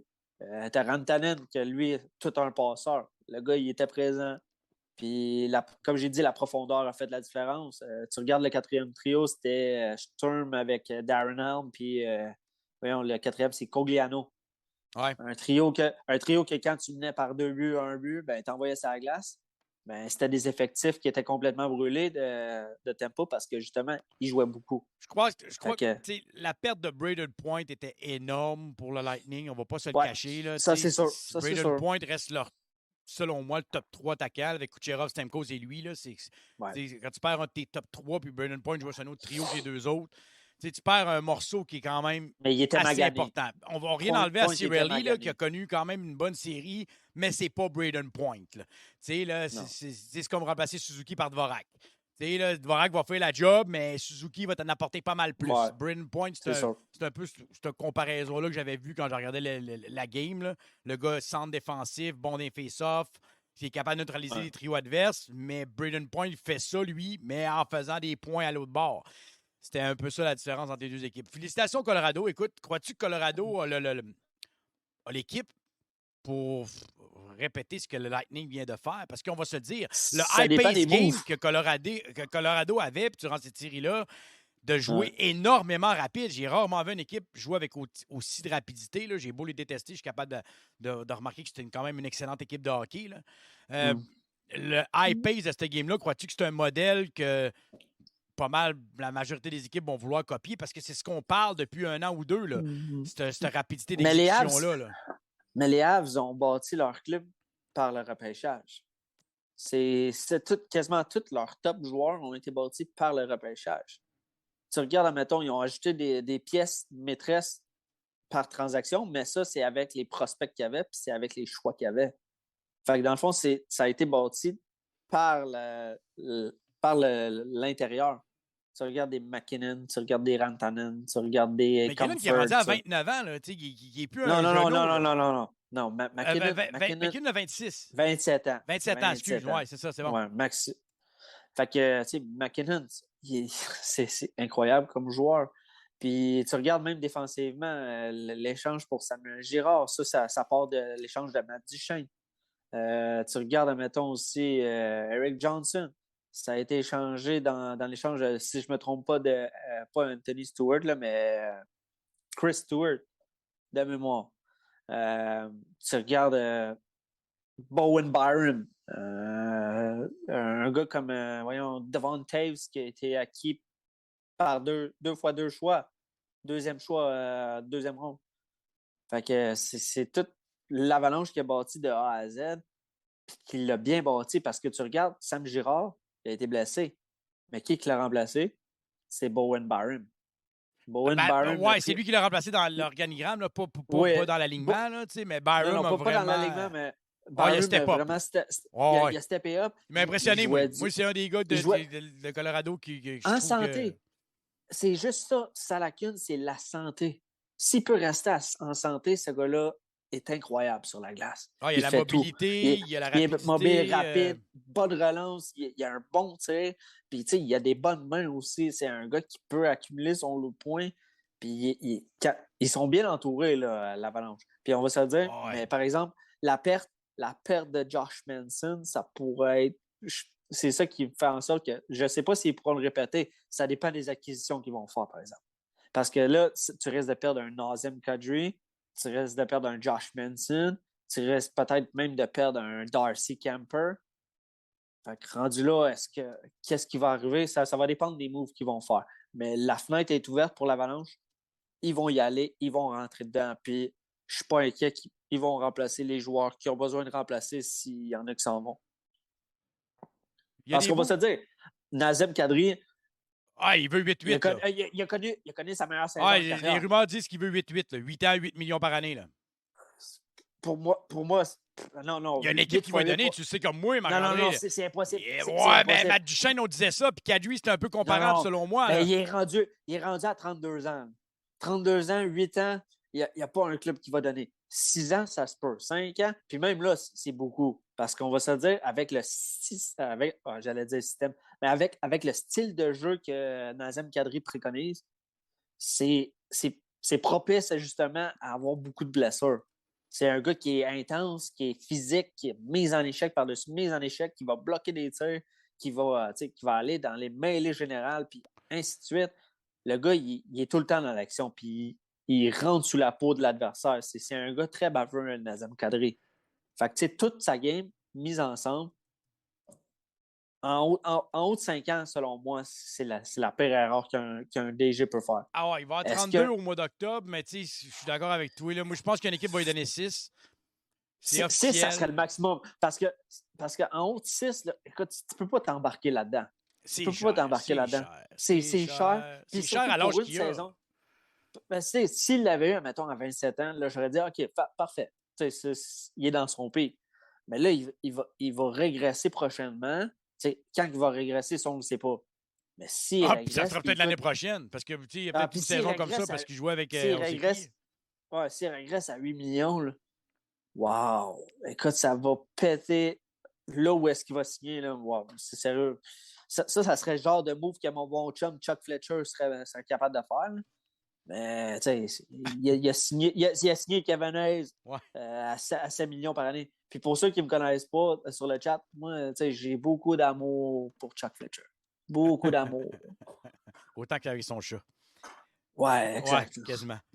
T'as Rantanen qui, lui, est tout un passeur. Le gars, il était présent. Puis, comme j'ai dit, la profondeur a fait la différence. Tu regardes le quatrième trio, c'était Sturm avec Darren Helm, puis voyons, le quatrième, c'est Cogliano. Ouais. Un trio que quand tu menais par 2 buts, 1 but, ben, t'envoyais ça à la glace. Ben, c'était des effectifs qui étaient complètement brûlés de tempo parce que, justement, ils jouaient beaucoup. Je crois que que- tu sais, la perte de Braden Point était énorme pour le Lightning. On va pas se le Ouais, cacher. Là, ça, tu sais. c'est sûr. Ça, c'est Braden sûr. Point reste selon moi, le top 3 attaquant avec Kucherov, Stamkos et lui. Là, Ouais. quand tu perds un de tes top 3 puis Braden Point joue sur un autre trio que les deux autres, tu perds un morceau qui est quand même Mais il était assez magané. important. On va rien Point- enlever à Point était Cirelli, magané. qui a connu quand même une bonne série, mais c'est pas Braden Point. Là. Là, Non. c'est comme remplacer Suzuki par Dvorak. Là, Dvorak va faire la job, mais Suzuki va t'en apporter pas mal plus. Ouais. Braden Point, C'est sûr. c'est un peu cette comparaison-là que j'avais vue quand je regardais la game. Là. Le gars, centre défensif, bon des face-off, qui est capable de neutraliser Ouais. les trios adverses, mais Braden Point, il fait ça, lui, mais en faisant des points à l'autre bord. C'était un peu ça la différence entre les deux équipes. Félicitations, Colorado. Écoute, crois-tu que Colorado a l'équipe pour répéter ce que le Lightning vient de faire? Parce qu'on va se dire, le Ça dépend high-pace des game moves. que Colorado avait, puis durant cette série-là, de jouer énormément rapide. J'ai rarement vu une équipe jouer avec aussi de rapidité. Là. J'ai beau les détester, je suis capable de remarquer que c'était quand même une excellente équipe de hockey. Là. Le high pace de cette game-là, crois-tu que c'est un modèle que pas mal la majorité des équipes vont vouloir copier? Parce que c'est ce qu'on parle depuis 1 an ou 2, là. Cette rapidité Mais les d'exécution-là. Là. Mais les Habs ont bâti leur club par le repêchage. Quasiment tous leurs top joueurs ont été bâtis par le repêchage. Tu regardes, admettons, ils ont ajouté des pièces maîtresses par transaction, mais ça, c'est avec les prospects qu'il y avait, puis c'est avec les choix qu'il y avait. Fait que dans le fond, ça a été bâti par l'intérieur. Tu regardes des McKinnon, tu regardes des Rantanen, tu regardes des Mais Kellen qui est rendu à 29 ans, là, il n'est plus un non, genou, là. non. McKinnon a 26. 27 ans. 27 ans, excuse. Oui, c'est ça, c'est bon. Ouais, Fait que, tu sais, McKinnon, c'est incroyable comme joueur. Puis tu regardes même défensivement l'échange pour Samuel Girard. Ça part de l'échange de Matt Duchesne. Tu regardes, admettons aussi Eric Johnson. Ça a été échangé dans l'échange, si je ne me trompe pas, de pas Anthony Stewart, là, mais Chris Stewart, de mémoire. Tu regardes Bowen Byron, un gars comme voyons, Devon Taves qui a été acquis par deux fois deux choix. Deuxième choix, deuxième ronde. Fait que c'est toute l'Avalanche qui a bâti de A à Z, puis qui l'a bien bâti parce que tu regardes Sam Girard, il a été blessé. Mais qui l'a remplacé? C'est Bowen Byron. Ouais, c'est lui qui l'a remplacé dans l'organigramme, là, pas dans l'alignement, là, mais Byron non, a pas dans l'alignement, mais Byron il a step up. Il a steppé up. Il m'a impressionné, moi. Moi, c'est un des gars de Colorado qui en santé. C'est juste ça. Sa lacune, c'est la santé. S'il peut rester en santé, ce gars-là est incroyable sur la glace. Il a la mobilité, il a la rapidité. Il est mobile, rapide, bonne relance, il a un bon tir. Puis, tu sais, il a des bonnes mains aussi. C'est un gars qui peut accumuler son lot de points. Puis, ils sont bien entourés, là, à l'Avalanche. Puis, on va se le dire, mais par exemple, la perte de Josh Manson, ça pourrait être... C'est ça qui fait en sorte que je ne sais pas s'ils pourront le répéter. Ça dépend des acquisitions qu'ils vont faire, par exemple. Parce que là, tu risques de perdre un Nazem Kadri, tu risques de perdre un Josh Manson, tu risques peut-être même de perdre un Darcy Kemper. Fait que rendu là, qu'est-ce qui va arriver? Ça va dépendre des moves qu'ils vont faire. Mais la fenêtre est ouverte pour l'Avalanche. Ils vont y aller, ils vont rentrer dedans. Puis je ne suis pas inquiet qu'ils vont remplacer les joueurs qui ont besoin de remplacer s'il y en a qui s'en vont. Parce qu'on va se dire, Nazem Kadri. Il veut 8-8. Il a connu sa meilleure saison. Les rumeurs disent qu'il veut 8-8. 8 ans, 8 millions par année. Là. Pour moi, non. Il y a une équipe qui va donner, tu sais, comme moi. Non, c'est impossible. Mais Matt Duchesne, on disait ça, puis Kadri, c'était un peu comparable selon moi. Mais il est rendu à 32 ans. 32 ans, 8 ans, il n'y a pas un club qui va donner. 6 ans, ça se peut. 5 ans, puis même là, c'est beaucoup. Parce qu'on va se dire, avec le style de jeu que Nazem Kadri préconise, c'est propice justement à avoir beaucoup de blessures. C'est un gars qui est intense, qui est physique, qui est mis en échec par-dessus mise en échec, qui va bloquer des tirs, qui va aller dans les mêlées générales, puis ainsi de suite. Le gars, il est tout le temps dans l'action, puis il rentre sous la peau de l'adversaire. C'est un gars très baveux, Nazem Kadri. Fait que, tu sais, toute sa game mise ensemble, en haut de 5 ans, selon moi, c'est la pire erreur qu'un DG peut faire. Il va avoir 32 au mois d'octobre, mais tu sais, je suis d'accord avec toi. Là. Moi, je pense qu'une équipe va lui donner 6. 6, ça serait le maximum. Parce qu'en haut de 6, là, écoute, tu ne peux pas t'embarquer là-dedans. Tu peux pas t'embarquer là-dedans. C'est cher. C'est cher à l'âge qu'il a. Saison. Ben, s'il l'avait eu, mettons, à 27 ans, là, j'aurais dit, OK, parfait. Il est dans son pied. Mais là, il va régresser prochainement. Quand il va régresser, ça, on ne le sait pas. Mais si puis ça sera peut-être l'année prochaine. Parce que il y a peut-être une saison comme ça parce qu'il jouait avec. S'il régresse à 8 millions, là, wow! Écoute, ça va péter là où est-ce qu'il va signer. Là. Wow, c'est sérieux. Ça serait le genre de move que mon bon chum Chuck Fletcher serait capable de faire. Là. Mais, tu sais, il a signé Kevin Hayes à 7 millions par année. Puis pour ceux qui ne me connaissent pas sur le chat, moi, tu sais, j'ai beaucoup d'amour pour Chuck Fletcher. Beaucoup d'amour. Autant qu'avec son chat. Ouais, exact. Ouais,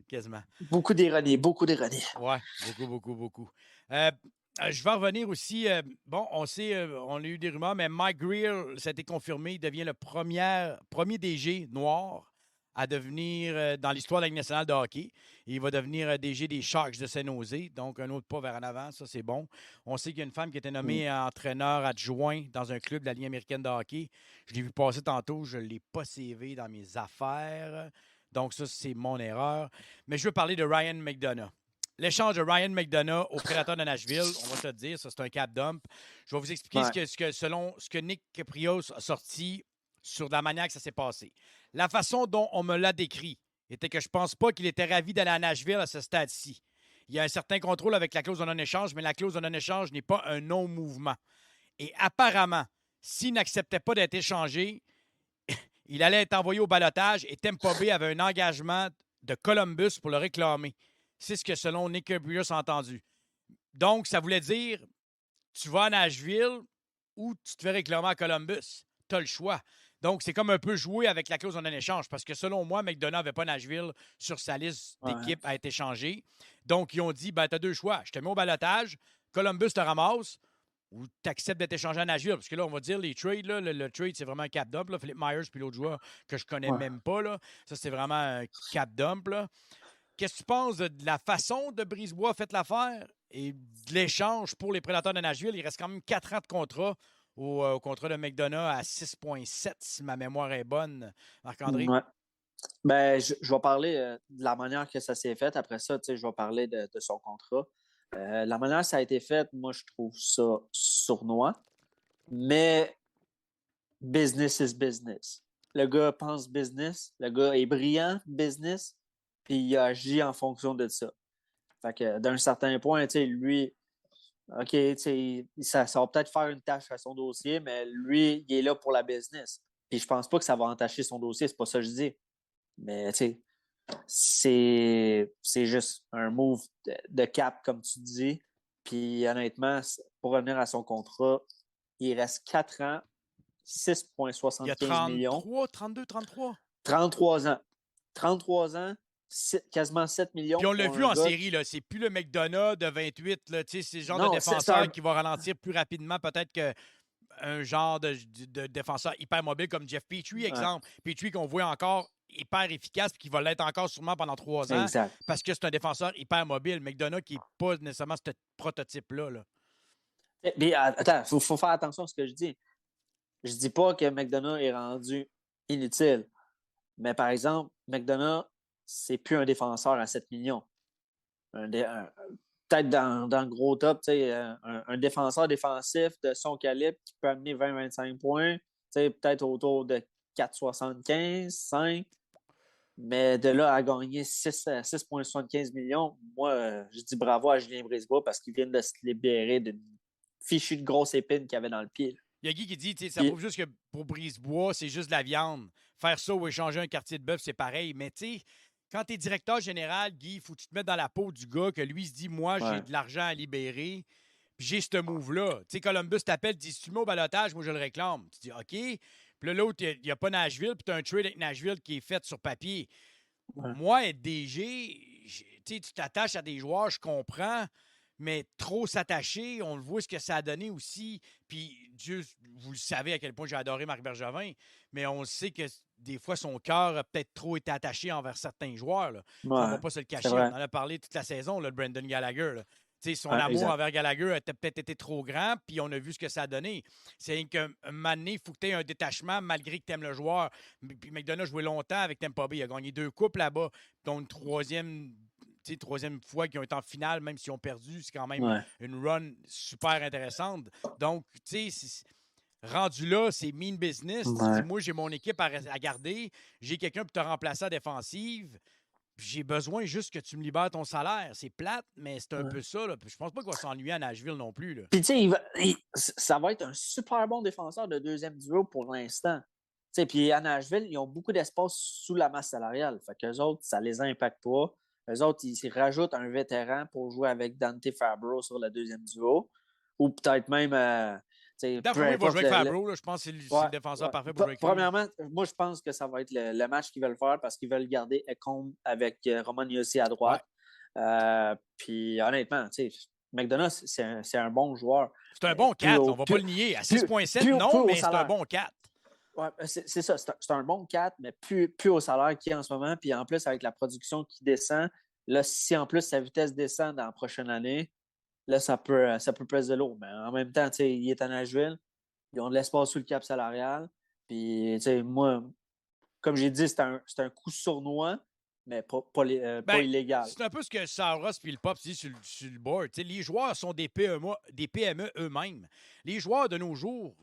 quasiment. Beaucoup d'ironie. Ouais, beaucoup. Je vais revenir aussi. On sait, on a eu des rumeurs, mais Mike Greer, ça a été confirmé, il devient le premier DG noir à devenir dans l'histoire de la Ligue nationale de hockey. Il va devenir DG des Sharks de San Jose, donc un autre pas vers en avant, ça c'est bon. On sait qu'il y a une femme qui a été nommée entraîneur adjoint dans un club de la Ligue américaine de hockey. Je l'ai vu passer tantôt, je ne l'ai pas CV dans mes affaires, donc ça c'est mon erreur. Mais je veux parler de Ryan McDonough. L'échange de Ryan McDonough au Prédateur de Nashville, on va se le dire, ça c'est un cap dump. Je vais vous expliquer selon ce que Nick Caprios a sorti sur la manière que ça s'est passé. La façon dont on me l'a décrit était que je ne pense pas qu'il était ravi d'aller à Nashville à ce stade-ci. Il y a un certain contrôle avec la clause de non-échange, mais la clause de non-échange n'est pas un non-mouvement. Et apparemment, s'il n'acceptait pas d'être échangé, il allait être envoyé au ballottage et Tampa Bay avait un engagement de Columbus pour le réclamer. C'est ce que, selon Nick Caprios, a entendu. Donc, ça voulait dire tu vas à Nashville ou tu te fais réclamer à Columbus. Tu as le choix. Donc, c'est comme un peu jouer avec la clause en échange parce que selon moi, McDonough n'avait pas Nashville sur sa liste d'équipes à être échangée. Donc, ils ont dit, ben, tu as deux choix. Je te mets au balotage, Columbus te ramasse ou tu acceptes d'être échangé à Nashville. Parce que là, on va dire les trades, là, le trade, c'est vraiment un cap dump. Là. Philippe Myers puis l'autre joueur que je connais même pas. Là. Ça, c'est vraiment un cap dump. Là. Qu'est-ce que tu penses de la façon de Brisebois a fait l'affaire et de l'échange pour les Prédateurs de Nashville? Il reste quand même 4 ans de contrat au contrat de McDonough à 6,7 si ma mémoire est bonne, Marc-André. Ouais. Ben, je vais parler de la manière que ça s'est fait. Après ça, je vais parler de son contrat. La manière que ça a été fait, moi, je trouve ça sournois. Mais business is business. Le gars pense business. Le gars est brillant, business. Puis il agit en fonction de ça. Fait que d'un certain point, lui, OK, ça va peut-être faire une tâche à son dossier, mais lui, il est là pour la business. Puis je pense pas que ça va entacher son dossier, c'est pas ça que je dis. Mais c'est juste un move de cap, comme tu dis. Puis honnêtement, pour revenir à son contrat, il reste 4 ans, 6,75 millions. 32, 33? 33 ans. 33 ans, quasiment 7 millions. Puis on l'a vu en série, là, c'est plus le McDonough de 28. Là, c'est le genre de défenseur qui va ralentir plus rapidement peut-être qu'un genre de défenseur hyper mobile comme Jeff Petrie, exemple. Petrie qu'on voit encore hyper efficace et qui va l'être encore sûrement pendant 3 ans. Exact. Parce que c'est un défenseur hyper mobile. McDonough qui n'est pas nécessairement ce prototype-là. Là. Mais attends, il faut faire attention à ce que je dis. Je dis pas que McDonough est rendu inutile. Mais par exemple, McDonough, c'est plus un défenseur à 7 millions. Peut-être dans le gros top, un défenseur défensif de son calibre qui peut amener 20-25 points, peut-être autour de 4,75, 5. Mais de là à gagner 6,75 millions, moi, je dis bravo à Julien Brisebois parce qu'il vient de se libérer d'une fichue de grosse épine qu'il avait dans le pied. Il y a Guy qui dit, ça prouve juste que pour Brisebois, c'est juste de la viande. Faire ça ou échanger un quartier de bœuf, c'est pareil. Mais tu sais, quand tu es directeur général, Guy, il faut que tu te mettes dans la peau du gars que lui se dit, moi, j'ai de l'argent à libérer, puis j'ai ce move-là. Tu sais, Columbus t'appelle, dit, si tu le mets au balotage, moi, je le réclame. Tu dis, OK. Puis là, l'autre, il n'y a pas Nashville, puis tu as un trade avec Nashville qui est fait sur papier. Moi, être DG, tu t'attaches à des joueurs, je comprends, mais trop s'attacher, on le voit ce que ça a donné aussi. Puis Dieu, vous le savez à quel point j'ai adoré Marc Bergevin, mais on sait que des fois, son cœur a peut-être trop été attaché envers certains joueurs. Là. On ne va pas se le cacher. On en a parlé toute la saison, là, le Brendan Gallagher. Là. Son amour envers Gallagher a peut-être été trop grand, puis on a vu ce que ça a donné. C'est qu'un moment donné, il faut que tu aies un détachement malgré que tu aimes le joueur. Puis McDonough a joué longtemps avec Tampa Bay. Il a gagné 2 coupes là-bas, dont une troisième fois qu'ils ont été en finale, même s'ils ont perdu. C'est quand même une run super intéressante. Donc, tu sais, rendu là, c'est mean business. Moi, j'ai mon équipe à garder. J'ai quelqu'un pour te remplacer à défensive. J'ai besoin juste que tu me libères ton salaire. C'est plate, mais c'est un peu ça. Là. Je pense pas qu'il va s'ennuyer à Nashville non plus. Là. Puis, tu sais, ça va être un super bon défenseur de deuxième duo pour l'instant. Puis à Nashville, ils ont beaucoup d'espace sous la masse salariale. Fait qu'eux autres, ça les impacte pas. Eux autres, ils rajoutent un vétéran pour jouer avec Dante Fabro sur le deuxième duo. Ou peut-être même. D'après moi, il va jouer avec Fabro. Là, je pense que c'est le défenseur parfait pour jouer. Premièrement, moi, je pense que ça va être le match qu'ils veulent faire parce qu'ils veulent garder Ekholm avec Roman Josi à droite. Puis honnêtement, McDonough, c'est un bon joueur. C'est un bon 4, on ne va pas le nier. À 6,7, non, mais c'est un bon 4. Oui, c'est ça. C'est un bon 4, mais plus au salaire qu'il y a en ce moment. Puis en plus, avec la production qui descend, là, si en plus sa vitesse descend dans la prochaine année, là, ça peut peser lourd. Mais en même temps, il est à Nashville. Ils ont de l'espace sous le cap salarial. Puis, moi, comme j'ai dit, c'est un coup sournois, mais pas illégal. C'est un peu ce que Saros et le Pop dit sur le board. Les joueurs sont des PME eux-mêmes. Les joueurs de nos jours,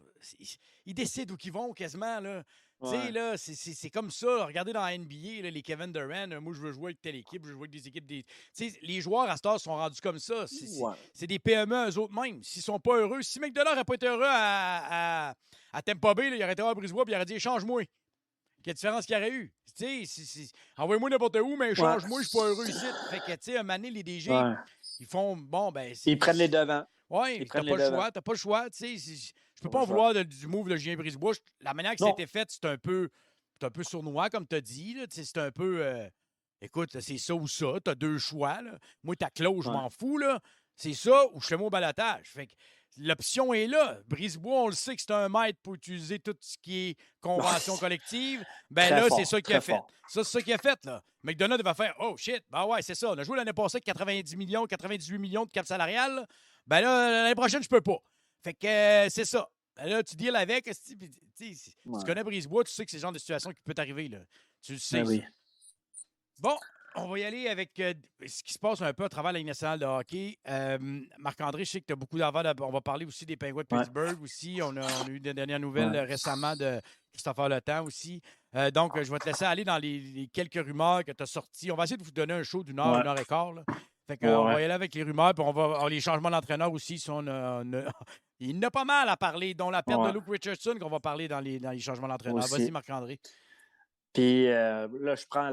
ils décident où ils vont quasiment. Là. Là, c'est comme ça. Là. Regardez dans la NBA, là, les Kevin Durant, moi, je veux jouer avec telle équipe, je veux jouer avec des équipes. Les joueurs à cette heure sont rendus comme ça. C'est des PME eux-mêmes. S'ils ne sont pas heureux, si McDonough n'aurait pas été heureux à Tampa Bay, là, il aurait été à Brisebois et il aurait dit « Change-moi ». Quelle différence qu'il y aurait eu? Envoie-moi n'importe où, mais change-moi, je ne suis pas heureux ici. Fait que, un moment donné, les DG, ils font, bon, ben... Ils prennent les devants. Oui, Ils tu prennent n'as pas les le devants. choix. Tu n'as pas le choix. Tu sais, je peux Pas pas le en choix. vouloir du move de Julien Brisebois. La manière que ça a Non. été fait, c'est un peu sournois, comme tu as dit. Là. Tu sais, c'est un peu. Écoute, c'est ça ou ça. Tu as deux choix. Là. Moi, ta clause, je Ouais. m'en fous. Là. C'est ça ou je fais mon balotage. Fait que l'option est là. Brisebois, on le sait que c'est un maître pour utiliser tout ce qui est convention collective. Ben Très là, fort, c'est ça qu'il a très fait. fort. Ça, c'est ça qu'il a fait. Là. McDonough va faire oh shit, ben ouais, c'est ça. On a joué l'année passée avec 90 millions, 98 millions de cap salarial. Là. Ben là, l'année prochaine, je peux pas. Fait que c'est ça. Ben là, tu deals avec. Tu Ouais. connais Brisebois, tu sais que c'est le genre de situation qui peut t'arriver. Là. Tu le sais. Ben oui. Ça. Bon, on va y aller avec ce qui se passe un peu à travers la Ligue nationale de hockey. Marc-André, je sais que tu as beaucoup d'avant. On va parler aussi des Penguins de Ouais. Pittsburgh aussi. On a eu des dernières nouvelles Ouais. récemment de Christopher Le Temps aussi. Donc, je vais te laisser aller dans les quelques rumeurs que tu as sorties. On va essayer de vous donner un show d'une heure, Ouais. une heure et quart. Là. Fait que, Ouais. on va y aller avec les rumeurs, puis on va avoir les changements d'entraîneur aussi. Si il y en a pas mal à parler, dont la perte de Ouais. Luke Richardson qu'on va parler dans les changements d'entraîneur. Aussi. Vas-y, Marc-André. Puis là, je prends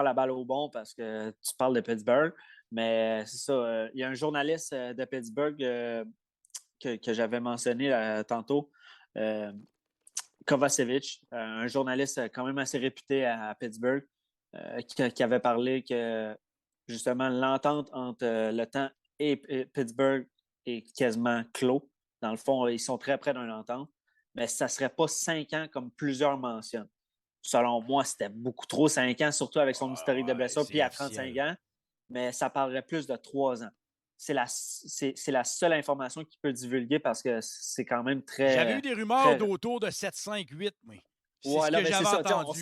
la balle au bon parce que tu parles de Pittsburgh. Mais c'est ça. Il y a un journaliste de Pittsburgh que j'avais mentionné tantôt, Kovacevic, un journaliste quand même assez réputé à Pittsburgh, qui avait parlé que justement l'entente entre Le Temps et Pittsburgh est quasiment clos. Dans le fond, ils sont très près d'une entente, mais ça ne serait pas 5 ans comme plusieurs mentionnent. Selon moi, c'était beaucoup trop, 5 ans, surtout avec son historique de blessure, puis à 35 ans, mais ça parlerait plus de 3 ans. C'est la seule information qu'il peut divulguer parce que c'est quand même très... J'avais eu des rumeurs d'autour de 7-5-8, mais c'est ce que j'avais entendu.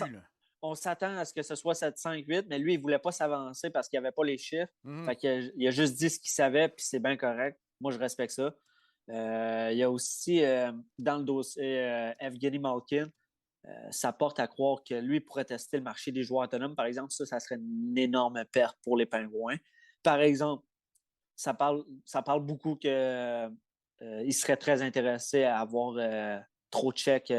On s'attend à ce que ce soit 7-5-8, mais lui, il ne voulait pas s'avancer parce qu'il n'y avait pas les chiffres. Fait qu'il a juste dit ce qu'il savait, puis c'est bien correct. Moi, je respecte ça. Il y a aussi, dans le dossier, Evgeny Malkin, ça porte à croire que lui pourrait tester le marché des joueurs autonomes. Par exemple, ça serait une énorme perte pour les Pingouins. Par exemple, ça parle beaucoup qu'il serait très intéressé à avoir Trocheck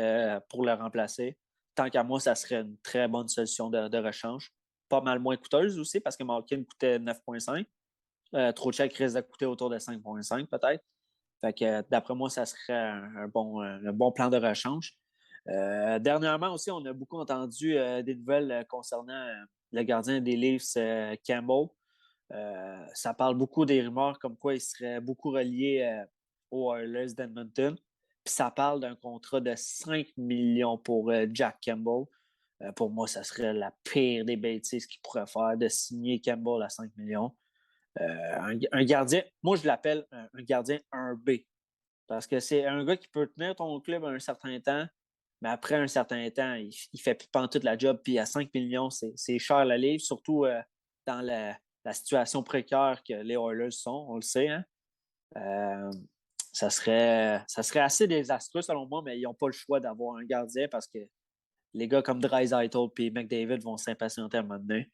pour le remplacer. Tant qu'à moi, ça serait une très bonne solution de rechange. Pas mal moins coûteuse aussi parce que Malkin coûtait 9,5. Trocheck risque de coûter autour de 5,5 peut-être. Fait que d'après moi, ça serait un bon plan de rechange. Dernièrement aussi, on a beaucoup entendu des nouvelles concernant le gardien des Leafs, Campbell. Ça parle beaucoup des rumeurs comme quoi il serait beaucoup relié aux Oilers d'Edmonton. Puis ça parle d'un contrat de 5 millions pour Jack Campbell. Pour moi, ça serait la pire des bêtises qu'il pourrait faire de signer Campbell à 5 millions. Un gardien, moi je l'appelle un gardien 1B. Parce que c'est un gars qui peut tenir ton club un certain temps, mais après un certain temps, il ne fait plus pantoute la job. Puis à 5 millions, c'est cher la livre, surtout dans la situation précaire que les Oilers sont, on le sait. Hein? Ça serait assez désastreux selon moi, mais ils n'ont pas le choix d'avoir un gardien parce que les gars comme Draisaitl et McDavid vont s'impatienter à un moment donné.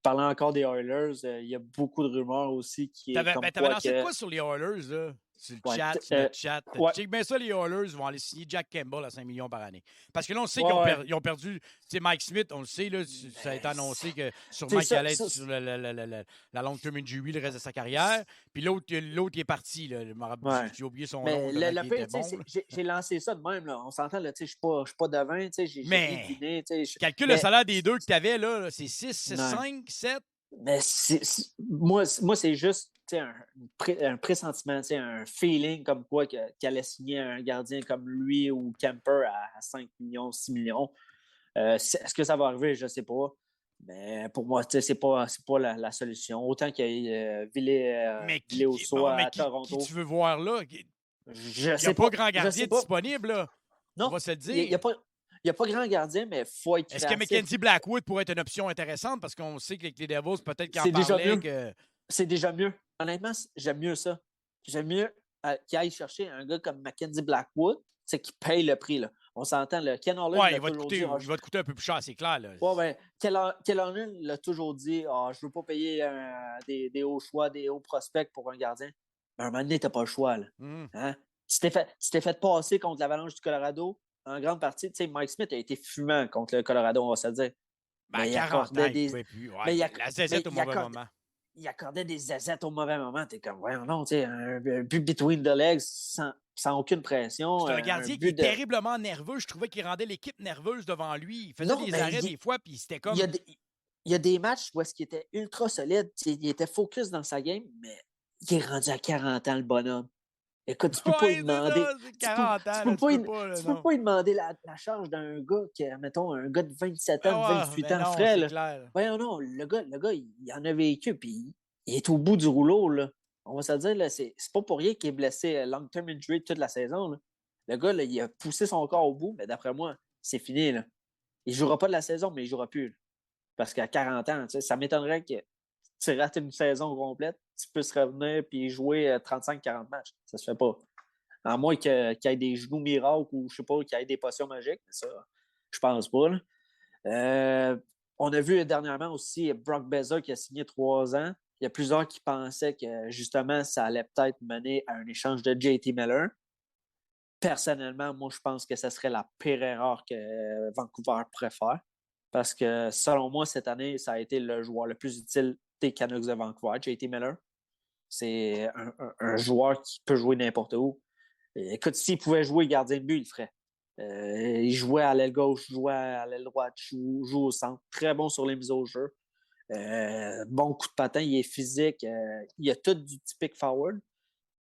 Parlant encore des Oilers, il y a beaucoup de rumeurs aussi qui est comme t'avais lancé quoi sur les Oilers, là? Sur le chat, sur le chat. Check bien ça, les Oilers vont aller signer Jack Campbell à 5 millions par année. Parce que là, on sait qu'ils ont perdu. Tu sais, Mike Smith, on le sait, là, ça a été annoncé que sûrement qu'il allait être sur la long-term injury le reste de sa carrière. Puis l'autre, il est parti. Là. J'ai oublié son nom. Le pire, j'ai lancé ça de même. Là. On s'entend, je ne suis pas devin. J'ai deviné. Calcule le salaire des deux que tu avais, là, c'est 6, 5, 7. Mais moi, c'est juste un pressentiment, un feeling comme quoi qu'il allait signer un gardien comme lui ou Kemper à 5 millions, 6 millions. Est-ce que ça va arriver? Je ne sais pas. Mais pour moi, ce n'est pas la solution. Autant qu'il y ait Ville-aux-Soix à Toronto. Qui tu veux voir là? Il n'y a pas grand gardien disponible. Là. Non, on va se le dire. Il n'y a pas grand gardien, mais il faut être créatif. Est-ce que Mackenzie Blackwood pourrait être une option intéressante? Parce qu'on sait que les Devils, peut-être qu'ils en parlaient. C'est déjà mieux. Honnêtement, j'aime mieux ça. J'aime mieux qu'il aille chercher un gars comme Mackenzie Blackwood, qui paye le prix. Là. On s'entend, le Ken Holland il va te coûter un peu plus cher, c'est clair. Ken Holland l'a toujours dit, je ne veux pas payer des hauts choix, des hauts prospects pour un gardien. Mais à un moment donné, tu n'as pas le choix. Là. Hein? Tu t'es fait passer contre l'Avalanche du Colorado. En grande partie, Mike Smith a été fumant contre le Colorado, on va se le dire. Ben, 40 ans, il ne pouvait plus. La 16 au mauvais moment. il accordait des assets au mauvais moment. T'es comme, ouais, non, tu sais, un but between the legs sans aucune pression. C'est un Un gardien qui but est terriblement nerveux. Je trouvais qu'il rendait l'équipe nerveuse devant lui. Il faisait Non, des mais arrêts des fois, puis c'était il comme. y a il y a des matchs où est-ce qu'il était ultra solide. Il était focus dans sa game, mais il est rendu à 40 ans, le bonhomme. Écoute, tu peux pas lui Ouais, c'est demander. ça, c'est 40 ans, là, tu peux pas, là, Tu peux non. pas lui demander la charge d'un gars qui, mettons, un gars de 27 ans, Ah ouais, 28 ben ans non, frais. c'est Là. clair. Voyons, non, le gars, il en a vécu, puis il est au bout du rouleau. Là. On va se dire, là, c'est pas pour rien qu'il est blessé long-term injury toute la saison. Là. Le gars, là, il a poussé son corps au bout, mais d'après moi, c'est fini. Là. Il ne jouera pas de la saison, mais il ne jouera plus. Là. Parce qu'à 40 ans, ça m'étonnerait que tu rates une saison complète, tu puisses revenir et jouer 35-40 matchs. Ça se fait pas. À moins qu'il y ait des genoux miracles ou je sais pas, qu'il y ait des potions magiques. Mais ça, je pense pas. On a vu dernièrement aussi Brock Besser qui a signé 3 ans. Il y a plusieurs qui pensaient que justement, ça allait peut-être mener à un échange de JT Miller. Personnellement, moi, je pense que ce serait la pire erreur que Vancouver pourrait faire. Parce que selon moi, cette année, ça a été le joueur le plus utile des Canucks de Vancouver, JT Miller. C'est un joueur qui peut jouer n'importe où. Écoute, s'il pouvait jouer gardien de but, il le ferait. Il jouait à l'aile gauche, jouait à l'aile droite, joue au centre. Très bon sur les mises au jeu. Bon coup de patin, il est physique. Il a tout du typique forward.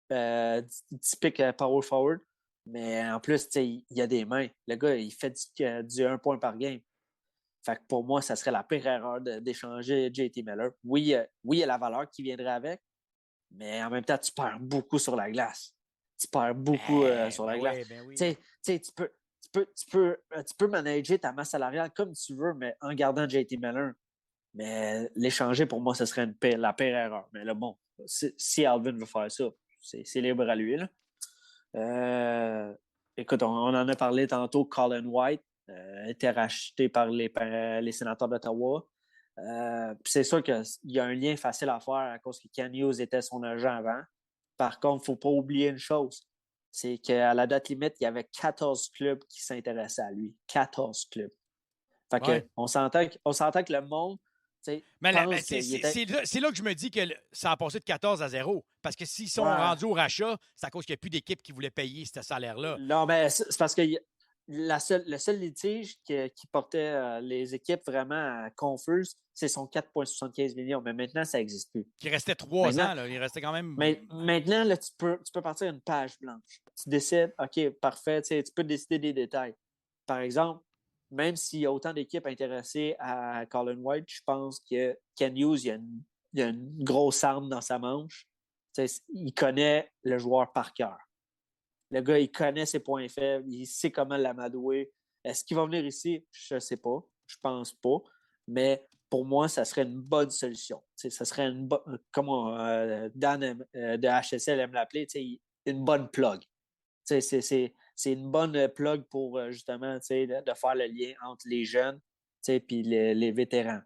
Du typique power forward. Mais en plus, il y a des mains. Le gars, il fait du 1 point par game. Fait que pour moi, ça serait la pire erreur d'échanger JT Miller. Oui, il y a la valeur qui viendrait avec, mais en même temps, tu perds beaucoup sur la glace. Tu perds beaucoup sur la glace. Ben oui. Tu peux manager ta masse salariale comme tu veux, mais en gardant JT Miller. Mais l'échanger, pour moi, ce serait la pire erreur. Mais là, bon, si Alvin veut faire ça, c'est libre à lui. Écoute, on en a parlé tantôt, Colin White a été racheté par les sénateurs d'Ottawa. C'est sûr qu'il y a un lien facile à faire à cause que Ken Hughes était son agent avant. Par contre, il ne faut pas oublier une chose, c'est qu'à la date limite, il y avait 14 clubs qui s'intéressaient à lui. 14 clubs. Fait que, on s'entend que le monde. Mais c'est là que je me dis que ça a passé de 14 à 0. Parce que s'ils sont rendus au rachat, c'est à cause qu'il n'y a plus d'équipe qui voulait payer ce salaire-là. Non, mais c'est parce que le seul litige qui portait les équipes vraiment confuses, c'est son 4,75 millions. Mais maintenant, ça n'existe plus. Qui restait 3 ans. Là. Il restait quand même. Mais maintenant, là, tu peux partir une page blanche. Tu décides, OK, parfait, tu peux décider des détails. Par exemple, même s'il y a autant d'équipes intéressées à Colin White, je pense que Ken Hughes, il y a une grosse arme dans sa manche. Il connaît le joueur par cœur. Le gars, il connaît ses points faibles, il sait comment l'amadouer. Est-ce qu'il va venir ici? Je ne sais pas. Je pense pas. Mais pour moi, ça serait une bonne solution. Ça serait une bonne, comment Dan de HSL aime l'appeler, une bonne plug. C'est une bonne plug pour justement de faire le lien entre les jeunes et les vétérans.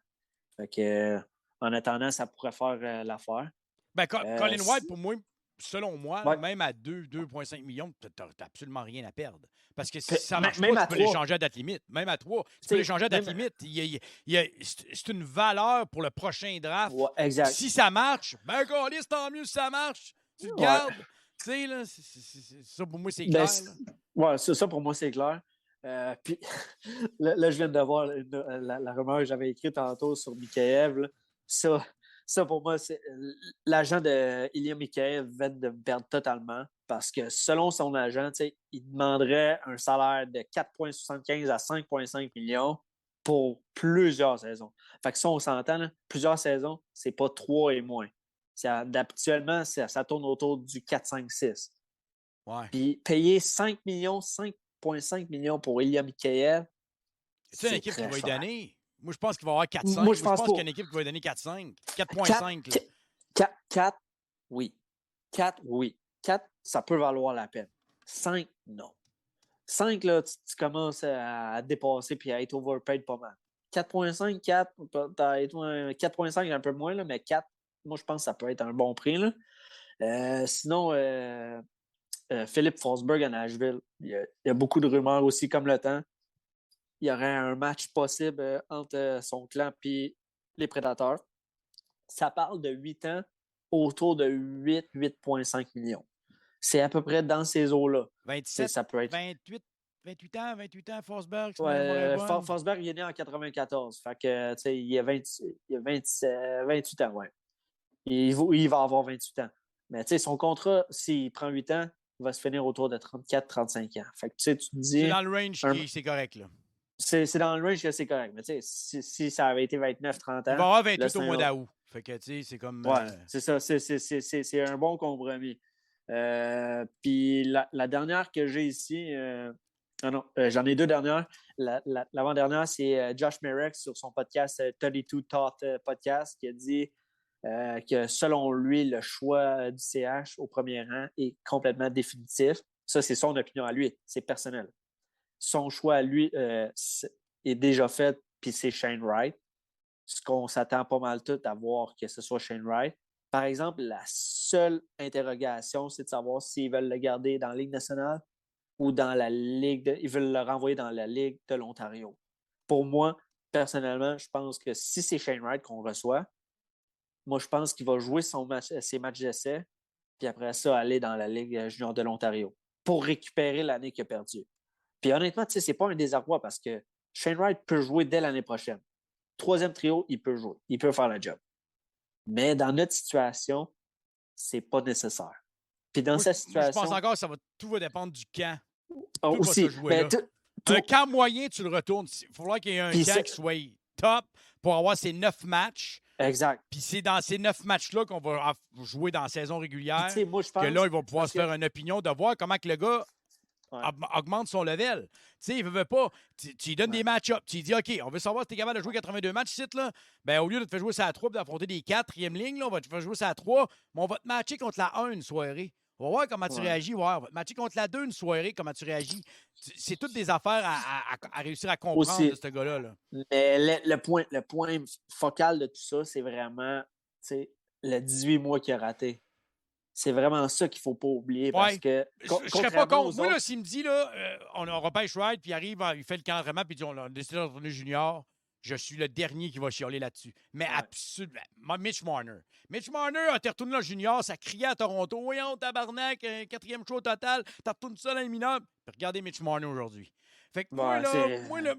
Fait que, en attendant, ça pourrait faire l'affaire. Ben, Colin White, pour moi, selon moi, ouais. même à 2,5 millions, tu n'as absolument rien à perdre. Parce que si ça ne marche même pas, tu peux 3. l'échanger à date limite. Même à 3, tu peux l'échanger à date limite. C'est une valeur pour le prochain draft. Ouais, exact. Si ça marche, ben, Carlis, tant mieux si ça marche. Tu le gardes. Tu sais, là, ça pour moi, c'est clair. Ouais, ça pour moi, c'est clair. Puis là, je viens de voir la rumeur que j'avais écrite tantôt sur Mikheyev. Ça, pour moi, c'est l'agent de Ilya Mikheyev vient de me perdre totalement parce que selon son agent, il demanderait un salaire de 4,75 à 5,5 millions pour plusieurs saisons. Fait que ça, on s'entend, là, plusieurs saisons, c'est pas 3 et moins. Habituellement, ça tourne autour du 4-5-6. Ouais. Puis payer 5 millions, 5,5 millions pour Ilya Mikheyev, c'est une équipe qui va lui donner. Moi, je pense qu'il va y avoir 4-5. Moi, je pense qu'il y a une équipe qui va lui donner 4-5. 4,5. 4, oui. 4, oui. 4, ça peut valoir la peine. 5, non. 5, là, tu commences à dépasser et à être overpaid pas mal. 4,5, 4, 4,5 un peu moins, là, mais 4, moi, je pense que ça peut être un bon prix. Là. Sinon, Philippe Forsberg à Nashville, il y a beaucoup de rumeurs aussi, comme le temps. Il y aurait un match possible entre son clan et les Prédateurs. ça parle de 8 ans autour de 8,5 millions. C'est à peu près dans ces eaux-là. 27, ça peut être... 28 ans, Forsberg. Forsberg, il est né en 94. Fait que, tu sais, il a 28 ans, ouais. Il va avoir 28 ans. Mais, tu sais, son contrat, s'il prend 8 ans, il va se finir autour de 34-35 ans. Fait que, tu sais, tu te dis... C'est dans le range c'est correct, là. C'est dans le range que c'est correct. Mais, tu sais, si ça avait été 29-30 ans... Il va avoir 28 au mois d'août. Fait que, tu sais, c'est comme... Ouais, c'est ça. C'est un bon compromis. Puis la dernière que j'ai ici... j'en ai deux dernières. L'avant-dernière, c'est Josh Merrick sur son podcast 32 Thought Podcast qui a dit que selon lui, le choix du CH au premier rang est complètement définitif. Ça, c'est son opinion à lui. C'est personnel. Son choix à lui est déjà fait, puis c'est Shane Wright. Ce qu'on s'attend pas mal tout à voir que ce soit Shane Wright. Par exemple, la seule interrogation, c'est de savoir s'ils veulent le garder dans la Ligue nationale ou dans la Ligue ils veulent le renvoyer dans la Ligue de l'Ontario. Pour moi, personnellement, je pense que si c'est Shane Wright qu'on reçoit, moi, je pense qu'il va jouer ses matchs d'essai, puis après ça, aller dans la Ligue junior de l'Ontario pour récupérer l'année qu'il a perdue. Puis honnêtement, tu sais, c'est pas un désarroi parce que Shane Wright peut jouer dès l'année prochaine. Troisième trio, il peut jouer. Il peut faire le job. Mais dans notre situation, c'est pas nécessaire. Puis dans sa situation... Je pense encore que tout va dépendre du camp. Aussi, un camp moyen, tu le retournes. Il faudra qu'il y ait un camp qui soit top pour avoir ces 9 matchs. Exact. Puis c'est dans ces 9 matchs-là qu'on va jouer dans la saison régulière moi, je pense que là, il va pouvoir se faire une opinion de voir comment que le gars augmente son level. Tu sais, il veut pas. Tu lui donnes des match-ups. Tu lui dis, OK, on veut savoir si tu es capable de jouer 82 matchs ici, là. Ben, au lieu de te faire jouer ça à 3 et d'affronter des 4e lignes, là, on va te faire jouer ça à 3, mais on va te matcher contre la 1 une soirée. On va voir comment tu réagis. On va te matcher contre la 2 une soirée, comment tu réagis. C'est toutes des affaires à réussir à comprendre de ce gars-là. Là. Mais le point focal de tout ça, c'est vraiment le 18 mois qu'il a raté. C'est vraiment ça qu'il ne faut pas oublier. Parce que, je ne serais pas contre. Moi, s'il me dit, là, on repêche Wright, puis il arrive, il fait le camp d'entraînement, puis il dit, on a décidé de retourner junior. Je suis le dernier qui va chialer là-dessus. Mais absolument. Mitch Marner. Mitch Marner a été retourné dans le junior, ça criait à Toronto. Voyons, tabarnak, un 4e show au total. T'as retourné ça dans les mineurs. Regardez Mitch Marner aujourd'hui. Fait que moi, là,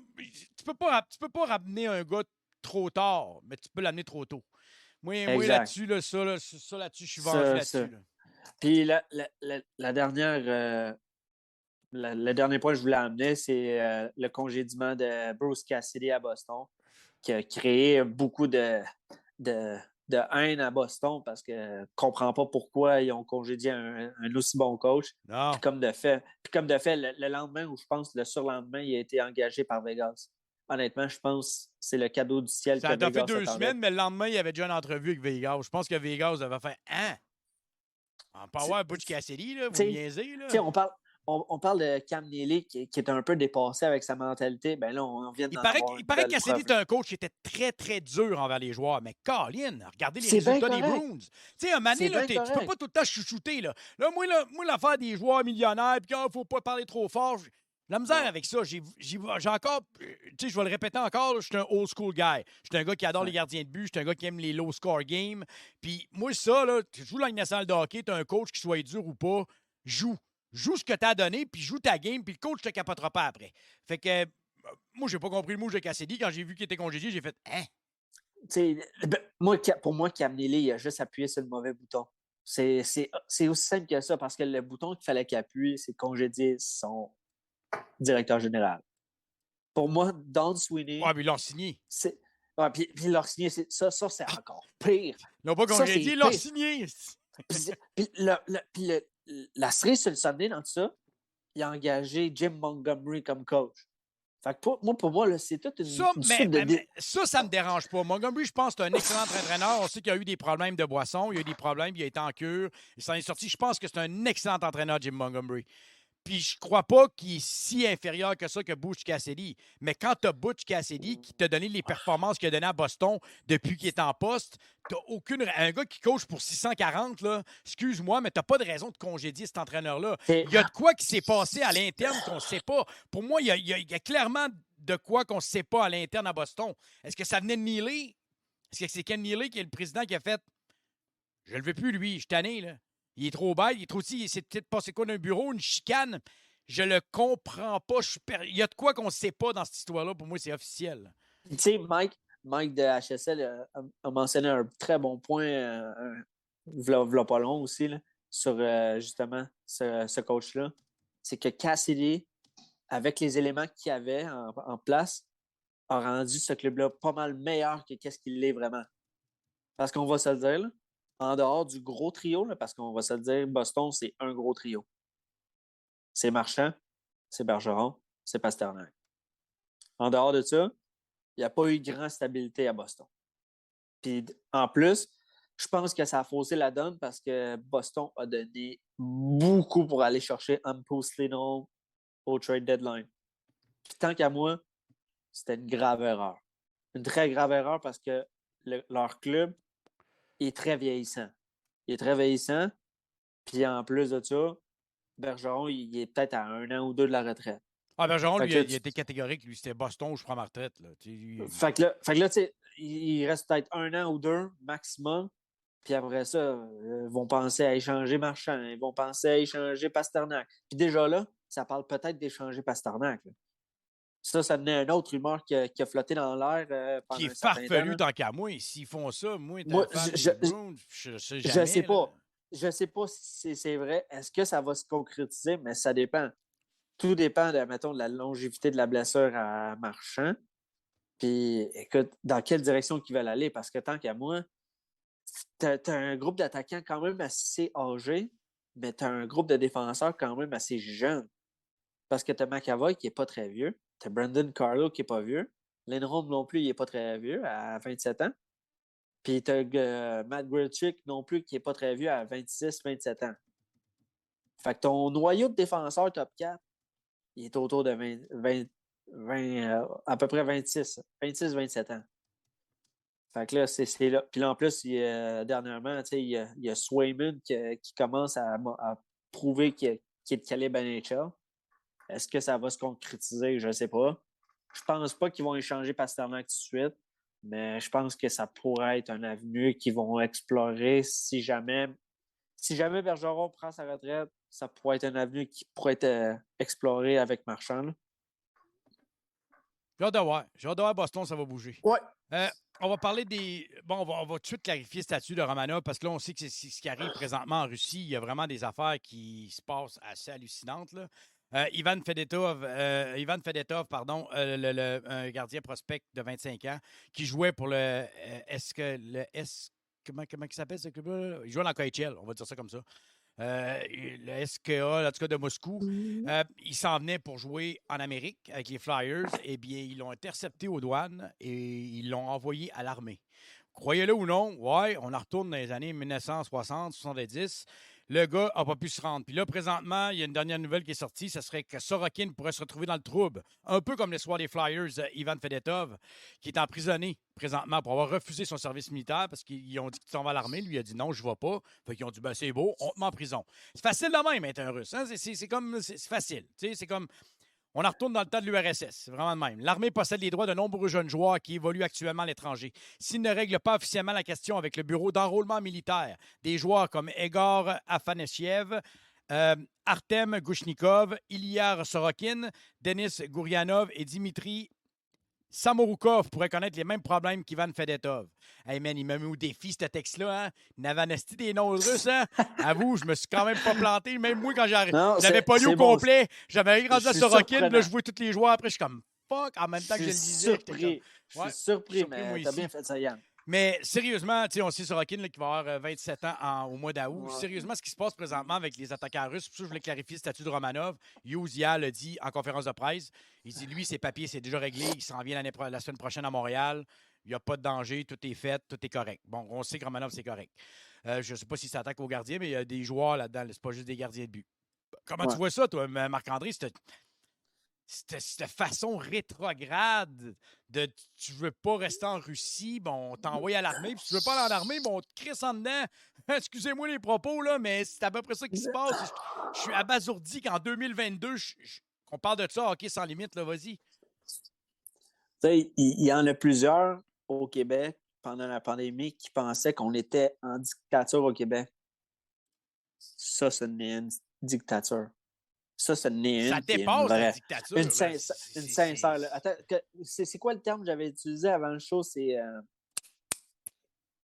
tu peux pas ramener un gars trop tard, mais tu peux l'amener trop tôt. Moi là-dessus, là-dessus, je suis vendu là-dessus. Là. Puis la dernière... Le dernier point que je voulais amener, c'est le congédiement de Bruce Cassidy à Boston, qui a créé beaucoup de haine à Boston parce que ne comprend pas pourquoi ils ont congédié un aussi bon coach. Puis comme de fait, le lendemain, ou je pense le surlendemain, il a été engagé par Vegas. Honnêtement, je pense que c'est le cadeau du ciel que Vegas attendait. Ça a fait 2 semaines, mais le lendemain, il y avait déjà une entrevue avec Vegas. Je pense que Vegas avait fait « Hein? On peut avoir Butch Cassidy, là, vous niaisez, là? » On parle de Cam Neely qui est un peu dépassé avec sa mentalité. Ben là, on vient de Il paraît que Cassidy est un coach qui était très, très dur envers les joueurs. Mais Colin, regardez les résultats des Bruins. Tu sais, un mané, là, tu peux pas tout le temps chouchouter. Là, moi l'affaire des joueurs millionnaires, puis qu'il ne faut pas parler trop fort, la misère avec ça, j'ai encore, tu sais, je vais le répéter encore, je suis un old school guy. Je suis un gars qui adore les gardiens de but, je suis un gars qui aime les low score games. Puis moi, ça, là, tu joues dans la nationale de hockey, tu as un coach qui soit dur ou pas, joue ce que tu as donné, puis joue ta game, puis le coach ne te capotera pas après. Fait que, moi, j'ai pas compris le move de Cassidy. Quand j'ai vu qu'il était congédié, j'ai fait « Hein? » Pour moi, Cam Neely, il a juste appuyé sur le mauvais bouton. C'est aussi simple que ça, parce que le bouton qu'il fallait qu'il appuie, c'est congédier son directeur général. Pour moi, Don Sweeney... Ouais, mais ils l'ont signé. Puis ils l'ont signé, ça c'est encore pire. Ils l'ont pas congédié, ils l'ont signé. Puis la cerise sur le Sunday dans tout ça, il a engagé Jim Montgomery comme coach. Fait que pour moi, là, c'est toute une ça me dérange pas. Montgomery, je pense que c'est un excellent entraîneur. On sait qu'il a eu des problèmes de boisson, il a eu des problèmes, il a été en cure, il s'en est sorti. Je pense que c'est un excellent entraîneur, Jim Montgomery. Puis je crois pas qu'il est si inférieur que ça que Butch Cassidy. Mais quand tu as Butch Cassidy qui t'a donné les performances qu'il a données à Boston depuis qu'il est en poste, t'as aucune... Un gars qui coach pour 640, là, excuse-moi, mais t'as pas de raison de congédier cet entraîneur-là. Il y a de quoi qui s'est passé à l'interne qu'on ne sait pas. Pour moi, il y a clairement de quoi qu'on ne sait pas à l'interne à Boston. Est-ce que ça venait de Neely? Est-ce que c'est Ken Neely qui est le président qui a fait « Je le veux plus, lui, je suis tanné, là. Il est trop bête, il est trop petit, il s'est peut-être passé quoi d'un bureau, une chicane. Je le comprends pas. Il y a de quoi qu'on ne sait pas dans cette histoire-là. Pour moi, c'est officiel. » Tu sais, Mike de HSL a mentionné un très bon point, v'là pas long aussi, là, sur justement ce coach-là. C'est que Cassidy, avec les éléments qu'il y avait en place, a rendu ce club-là pas mal meilleur que qu'est-ce qu'il est vraiment. Parce qu'on va se le dire, là, en dehors du gros trio, là, parce qu'on va se le dire, Boston, c'est un gros trio. C'est Marchand, c'est Bergeron, c'est Pasternak. En dehors de ça, il n'y a pas eu grande stabilité à Boston. Puis en plus, je pense que ça a faussé la donne parce que Boston a donné beaucoup pour aller chercher Hampus Lindholm au trade deadline. Puis tant qu'à moi, c'était une grave erreur. Une très grave erreur parce que leur club est très vieillissant. Il est très vieillissant. Puis en plus de ça, Bergeron, il est peut-être à 1 an ou 2 de la retraite. Ah, Bergeron, lui, Fait que il a été catégorique. Lui, c'était Boston où je prends ma retraite. Là. Fait que là, tu sais, il reste peut-être 1 an ou 2 maximum. Puis après ça, ils vont penser à échanger Marchand. Ils vont penser à échanger Pasternak. Puis déjà là, ça parle peut-être d'échanger Pasternak. Là. Ça venait une autre rumeur qui a flotté dans l'air pendant qui un est certain farfelu temps. tant qu'à moi. S'ils font ça, moi, Moi, je sais jamais. Je sais pas. Là. Je sais pas si c'est vrai. Est-ce que ça va se concrétiser? Mais ça dépend. Tout dépend, mettons, de la longévité de la blessure à Marchand. Puis, écoute, dans quelle direction ils veulent aller? Parce que tant qu'à moi, t'as un groupe d'attaquants quand même assez âgé, mais t'as un groupe de défenseurs quand même assez jeune. Parce que t'as McAvoy qui n'est pas très vieux. T'as Brandon Carlo qui n'est pas vieux. Lindholm non plus, il n'est pas très vieux, à 27 ans. Puis t'as Matt Grechik non plus qui n'est pas très vieux, à 26-27 ans. Fait que ton noyau de défenseurs top 4, il est autour de 20 à peu près 26-27 ans. Fait que là, c'est là. Puis là, en plus, dernièrement, il y a Swayman qui commence à prouver qu'il est de calibre NHL. Est-ce que ça va se concrétiser? Je ne sais pas. Je pense pas qu'ils vont échanger Pasternak tout de suite, mais je pense que ça pourrait être un avenue qu'ils vont explorer si jamais Bergeron prend sa retraite. Ça pourrait être un avenue qui pourrait être exploré avec Marchand. Là. J'ai hâte de voir. J'ai hâte de voir Boston, ça va bouger. Ouais. On va parler des. Bon, on va tout de suite clarifier le statut de Romanov parce que là, on sait que c'est ce qui arrive présentement en Russie. Il y a vraiment des affaires qui se passent assez hallucinantes. Là. Ivan Fedotov, un gardien prospect de 25 ans qui jouait pour le comment il s'appelle ce club-là? Il jouait dans KHL, on va dire ça comme ça. Le SKA, en tout cas de Moscou, il s'en venait pour jouer en Amérique avec les Flyers. Eh bien, ils l'ont intercepté aux douanes et ils l'ont envoyé à l'armée. Croyez-le ou non, ouais, on en retourne dans les années 1960-70. Le gars n'a pas pu se rendre. Puis là, présentement, il y a une dernière nouvelle qui est sortie. Ce serait que Sorokin pourrait se retrouver dans le trouble. Un peu comme l'espoir des Flyers, Ivan Fedotov, qui est emprisonné présentement pour avoir refusé son service militaire parce qu'ils ont dit qu'il s'en va à l'armée. Lui, il a dit non, je ne vais pas. Fait qu'ils ont dit, ben c'est beau, on te met en prison. C'est facile de même être un Russe. Hein? C'est facile. C'est comme... On en retourne dans le temps de l'URSS. C'est vraiment de même. L'armée possède les droits de nombreux jeunes joueurs qui évoluent actuellement à l'étranger. S'il ne règle pas officiellement la question avec le bureau d'enrôlement militaire, des joueurs comme Egor Afanasiev, Artem Gouchnikov, Ilyar Sorokin, Denis Gourianov et Dimitri Samorukov pourraient connaître les mêmes problèmes qu'Ivan Fedotov. Hey man, il m'a mis au défi, ce texte-là. Hein? Navanesti des noms russes. Hein? Avoue, je me suis quand même pas planté. Même moi, quand j'avais pas lu au complet, j'avais rendu à Sorokin, là, je vois tous les joueurs. Après, je suis comme fuck, en même temps que je le disais. Je suis surpris, mais t'as bien fait ça, Yann. Mais sérieusement, on sait Sorokin là, qui va avoir 27 ans au mois d'août. Ouais. Sérieusement, ce qui se passe présentement avec les attaquants russes, pour ça je voulais clarifier le statut de Romanov. Yuzia l'a dit en conférence de presse. Il dit, lui, ses papiers, c'est déjà réglé. Il s'en vient la semaine prochaine à Montréal. Il n'y a pas de danger. Tout est fait. Tout est correct. Bon, on sait que Romanov, c'est correct. Je ne sais pas s'il s'attaque aux gardiens, mais il y a des joueurs là-dedans. C'est pas juste des gardiens de but. Comment tu vois ça, toi, Marc-André? Cette façon rétrograde de tu veux pas rester en Russie, bon, on t'envoie à l'armée, puis tu veux pas aller en armée, bon, on te crisse en dedans. Excusez-moi les propos, là, mais c'est à peu près ça qui se passe. Je suis abasourdi qu'en 2022, qu'on parle de ça, hockey sans limite, là, vas-y. Tu sais, il y en a plusieurs au Québec pendant la pandémie qui pensaient qu'on était en dictature au Québec. Ça, ce n'est une dictature. Ça, ce n'est Ça une qui est une dépasse la vraie. dictature. Une, là. sincère. Là. Attends, c'est quoi le terme que j'avais utilisé avant le show?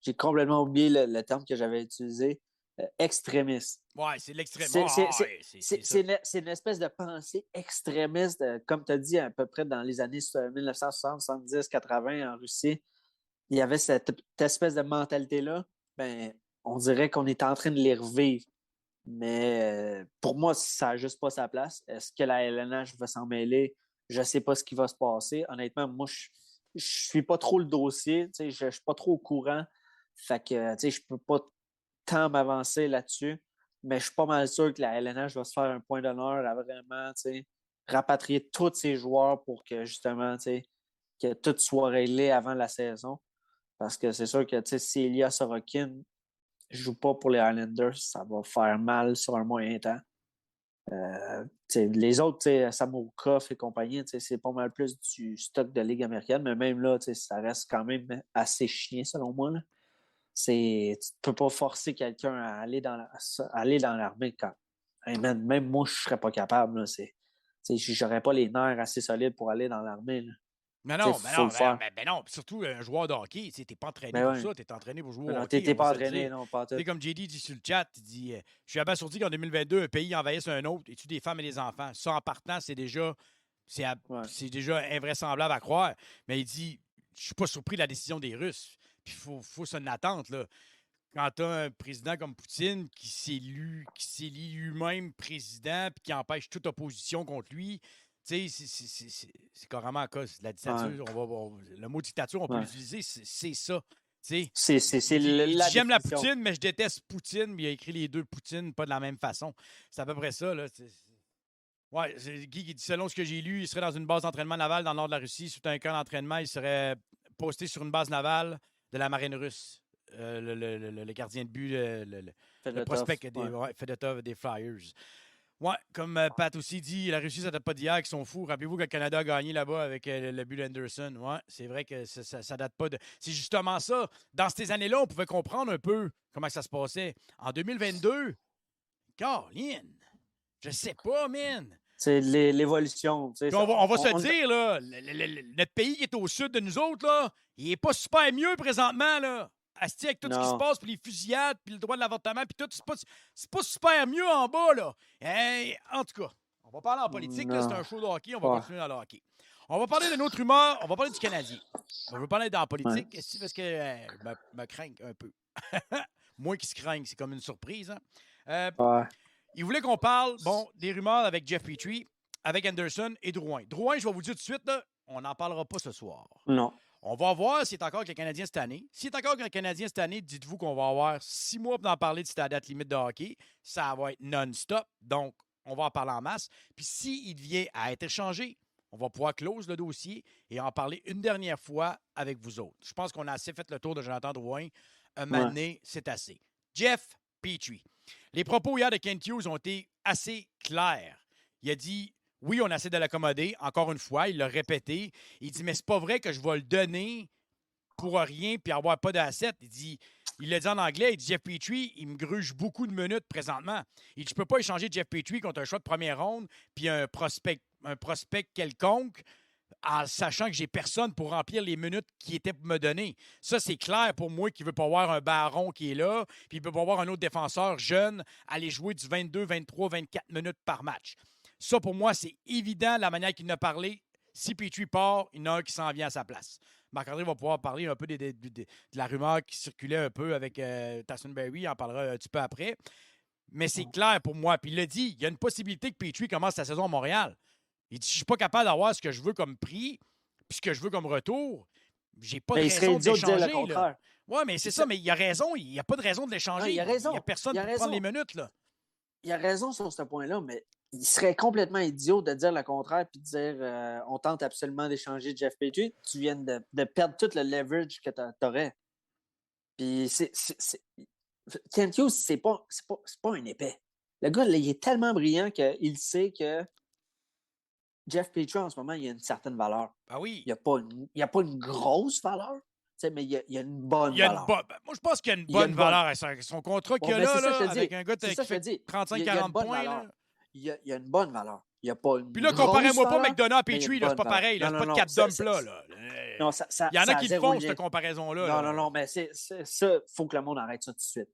J'ai complètement oublié le terme que j'avais utilisé. Extrémiste. Ouais, c'est l'extrême. C'est une espèce de pensée extrémiste, comme tu as dit, à peu près dans les années 1960, 70, 80 en Russie. Il y avait cette espèce de mentalité-là. Ben, on dirait qu'on est en train de les revivre. Mais pour moi, ça n'a juste pas sa place. Est-ce que la LNH va s'en mêler? Je ne sais pas ce qui va se passer. Honnêtement, moi, je ne suis pas trop le dossier. Je ne suis pas trop au courant. Fait que je ne peux pas tant m'avancer là-dessus. Mais je suis pas mal sûr que la LNH va se faire un point d'honneur à vraiment rapatrier tous ses joueurs pour que justement que tout soit réglé avant la saison. Parce que c'est sûr que si Ilya Sorokin ne joue pas pour les Islanders, ça va faire mal sur un moyen temps. Les autres, Samokov et compagnie, c'est pas mal plus du stock de Ligue américaine, mais même là, ça reste quand même assez chien selon moi. Là. Tu ne peux pas forcer quelqu'un à aller dans l'armée quand. Hey man, même moi, je ne serais pas capable. Je n'aurais pas les nerfs assez solides pour aller dans l'armée. Là. Mais non, surtout un joueur de hockey, tu n'es pas entraîné pour ça, tu es entraîné pour jouer au hockey. Tu n'es pas entraîné, non, pas tout. Comme JD dit sur le chat, il dit je suis abasourdi qu'en 2022, un pays envahisse un autre et tue des femmes et des enfants. Ça, en partant, c'est déjà invraisemblable à croire. Mais il dit je suis pas surpris de la décision des Russes. Puis il faut ça une attente, là. Quand tu as un président comme Poutine qui s'élit lui-même président puis qui empêche toute opposition contre lui, tu sais, c'est carrément à cause de la dictature. Le mot dictature, on peut l'utiliser, c'est ça. J'aime la Poutine, mais je déteste Poutine. Il a écrit les deux Poutine, pas de la même façon. C'est à peu près ça, là. Ouais, Guy qui dit selon ce que j'ai lu, il serait dans une base d'entraînement navale dans le nord de la Russie. Sous un camp d'entraînement, il serait posté sur une base navale de la marine russe. Le gardien de but, le prospect Fedotov des Flyers. Ouais, comme Pat aussi dit, la Russie, ça date pas d'hier, qui sont fous. Rappelez-vous que le Canada a gagné là-bas avec le but d'Anderson. Ouais, c'est vrai que ça date pas de. C'est justement ça. Dans ces années-là, on pouvait comprendre un peu comment ça se passait. En 2022, Caroline, je sais pas, man. C'est l'évolution. On va se dire, là, notre pays qui est au sud de nous autres, là, il est pas super mieux présentement, là. Asti, avec tout ce qui se passe, puis les fusillades, puis le droit de l'avortement, puis tout, c'est pas super mieux en bas, là. Hey, en tout cas, on va parler en politique, là, c'est un show de hockey, on va continuer dans le hockey. On va parler d'une autre rumeur, on va parler du Canadien. On veut parler dans la politique, parce que me craigne un peu. Moi qui se craigne, c'est comme une surprise. Hein? Il voulait qu'on parle, des rumeurs avec Jeff Petrie, avec Anderson et Drouin. Drouin, je vais vous dire tout de suite, là, on n'en parlera pas ce soir. Non. On va voir s'il est encore avec le Canadien cette année. S'il est encore avec le Canadien cette année, dites-vous qu'on va avoir 6 mois pour en parler de cette date limite de hockey. Ça va être non-stop, donc on va en parler en masse. Puis s'il vient à être échangé, on va pouvoir close le dossier et en parler une dernière fois avec vous autres. Je pense qu'on a assez fait le tour de Jonathan Drouin. Un moment donné, c'est assez. Jeff Petrie. Les propos hier de Kent Hughes ont été assez clairs. Il a dit... Oui, on essaie de l'accommoder. Encore une fois, il l'a répété. Il dit, mais c'est pas vrai que je vais le donner pour rien puis avoir pas d'asset. Il l'a dit en anglais, il dit, Jeff Petrie, il me gruge beaucoup de minutes présentement. Il dit, je peux pas échanger Jeff Petrie contre un choix de première ronde puis un prospect quelconque en sachant que j'ai personne pour remplir les minutes qui étaient pour me donner. Ça, c'est clair pour moi qu'il veut pas avoir un baron qui est là puis il veut pas avoir un autre défenseur jeune aller jouer du 22, 23, 24 minutes par match. Ça, pour moi, c'est évident, la manière qu'il en a parlé. Si Petrie part, il y en a un qui s'en vient à sa place. Marc-André va pouvoir parler un peu de la rumeur qui circulait un peu avec Tyson Barrie. Il en parlera un petit peu après. Mais c'est clair pour moi. Puis il l'a dit, il y a une possibilité que Petrie commence sa saison à Montréal. Il dit, je ne suis pas capable d'avoir ce que je veux comme prix puis ce que je veux comme retour. J'ai pas de raison de l'échanger. Oui, mais c'est ça. Mais il a raison. Il n'y a pas de raison de l'échanger. Il a raison. Il n'y a personne pour prendre les minutes. Là. Il a raison sur ce point-là, mais il serait complètement idiot de dire le contraire puis de dire on tente absolument d'échanger Jeff Petrie. Tu viens de perdre tout le leverage que tu aurais. Puis Kent Hughes, c'est pas un épais. Le gars, là, il est tellement brillant qu'il sait que Jeff Petrie, en ce moment, il a une certaine valeur. Ah oui. Il n'y a pas une grosse valeur, mais il y a une bonne Il y a une valeur. moi, je pense qu'il y a une Il y a bonne une bonne- valeur à son contrat qu'il y a mais c'est là, ça que je te là, dis. avec un gars C'est qui ça que je fait te dis. Il y a 35-40 une bonne points. valeur. Là. Il y a une bonne valeur. Il n'y a pas une Puis là, grosse comparez-moi pas valeur, McDonough mais il y a Petrie, une là, c'est bonne pas valeur. pareil. Là, Non, c'est non, pas de non, cap dump là. Non, ça, Il y en ça a qui le zéro font, lien. cette comparaison-là. Non, là. non, mais ça, il faut que le monde arrête ça tout de suite.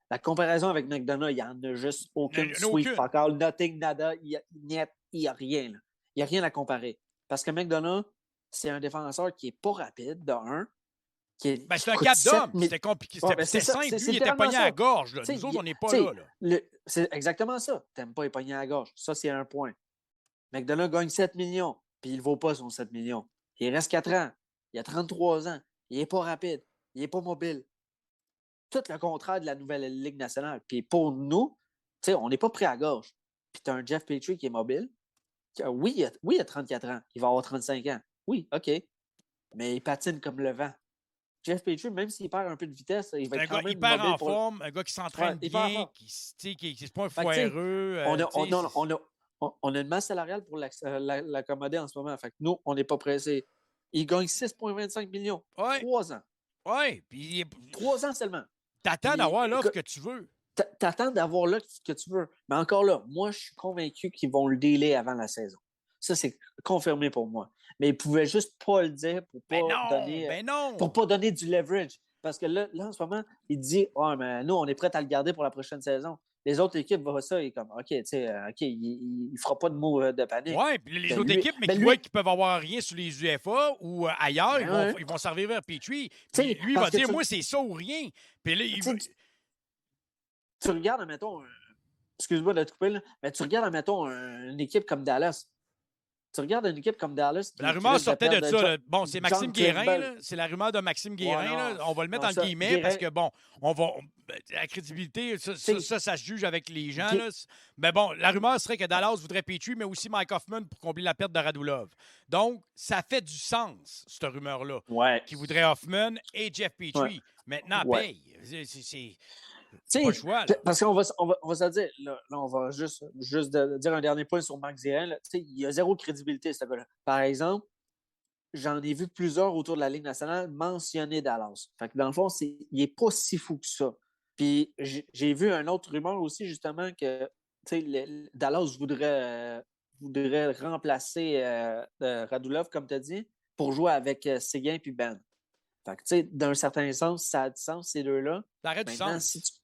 La comparaison avec McDonough, il n'y en a juste aucune. Il y en a Sweet aucune. fuck all, nothing, nada. Il n'y a rien. Là. Il n'y a rien à comparer. Parce que McDonough, c'est un défenseur qui n'est pas rapide, de un. Ben, c'est un cap d'homme. C'était compliqué. C'était simple. Lui, il était pogné à la gorge. Là. Nous autres, on n'est pas là. C'est exactement ça. Tu n'aimes pas les pognés à la gorge. Ça, c'est un point. McDonough gagne 7 millions, puis il ne vaut pas son 7 millions. Il reste 4 ans. Il a 33 ans. Il n'est pas rapide. Il n'est pas mobile. Tout le contraire de la nouvelle Ligue nationale. Puis pour nous, on n'est pas prêt à gorge. Puis tu as un Jeff Petrie qui est mobile. Oui, il a 34 ans. Il va avoir 35 ans. Oui, OK. Mais il patine comme le vent. Jeff Petrie, même s'il perd un peu de vitesse, il va être quand même hyper mobile en forme, un gars qui s'entraîne bien, qui n'est pas un foireux. On a une masse salariale pour l'accommoder en ce moment. Fait que nous, on n'est pas pressés. Il gagne 6,25 millions. 3 ans. Oui, puis 3 ans seulement. T'attends d'avoir l'offre que tu veux. T'attends d'avoir l'offre que tu veux. Mais encore là, moi, je suis convaincu qu'ils vont le dealer avant la saison. Ça, c'est confirmé pour moi. Mais ils ne pouvaient juste pas le dire pour pas donner du leverage. Parce que là, en ce moment, il dit mais nous, on est prêts à le garder pour la prochaine saison. Les autres équipes voient ça et comme OK, il ne fera pas de mots de panique. Oui, puis les autres équipes, mais qui voient qu'ils peuvent avoir rien sur les UFA ou ailleurs, ils vont servir vers Petrie. Puis lui, il va dire moi, c'est ça ou rien. Puis là, tu regardes, admettons, excuse-moi de te couper, là, mais tu regardes, admettons, une équipe comme Dallas. Tu regardes une équipe comme Dallas. La rumeur sortait de ça. Bon, c'est Maxime Guérin. C'est la rumeur de Maxime Guérin. On va le mettre en guillemets parce que, bon, la crédibilité, ça se juge avec les gens. Là. Mais bon, la rumeur serait que Dallas voudrait Petrie, mais aussi Mike Hoffman pour combler la perte de Radulov. Donc, ça fait du sens, cette rumeur-là. Ouais. Qui voudrait Hoffman et Jeff Petrie. Ouais. Maintenant, paye. C'est pas le choix. Là. Parce qu'on va se dire, là, on va juste dire un dernier point sur Max Guérin. Il y a zéro crédibilité, ce gars-là. Par exemple, j'en ai vu plusieurs autour de la Ligue nationale mentionner Dallas. Fait que dans le fond, il n'est pas si fou que ça. Puis j'ai vu une autre rumeur aussi, justement, que Dallas voudrait remplacer Radulov, comme tu as dit, pour jouer avec Seguin puis Ben. Fait que, d'un certain sens, ça a du sens, ces deux-là. Ça aurait du sens.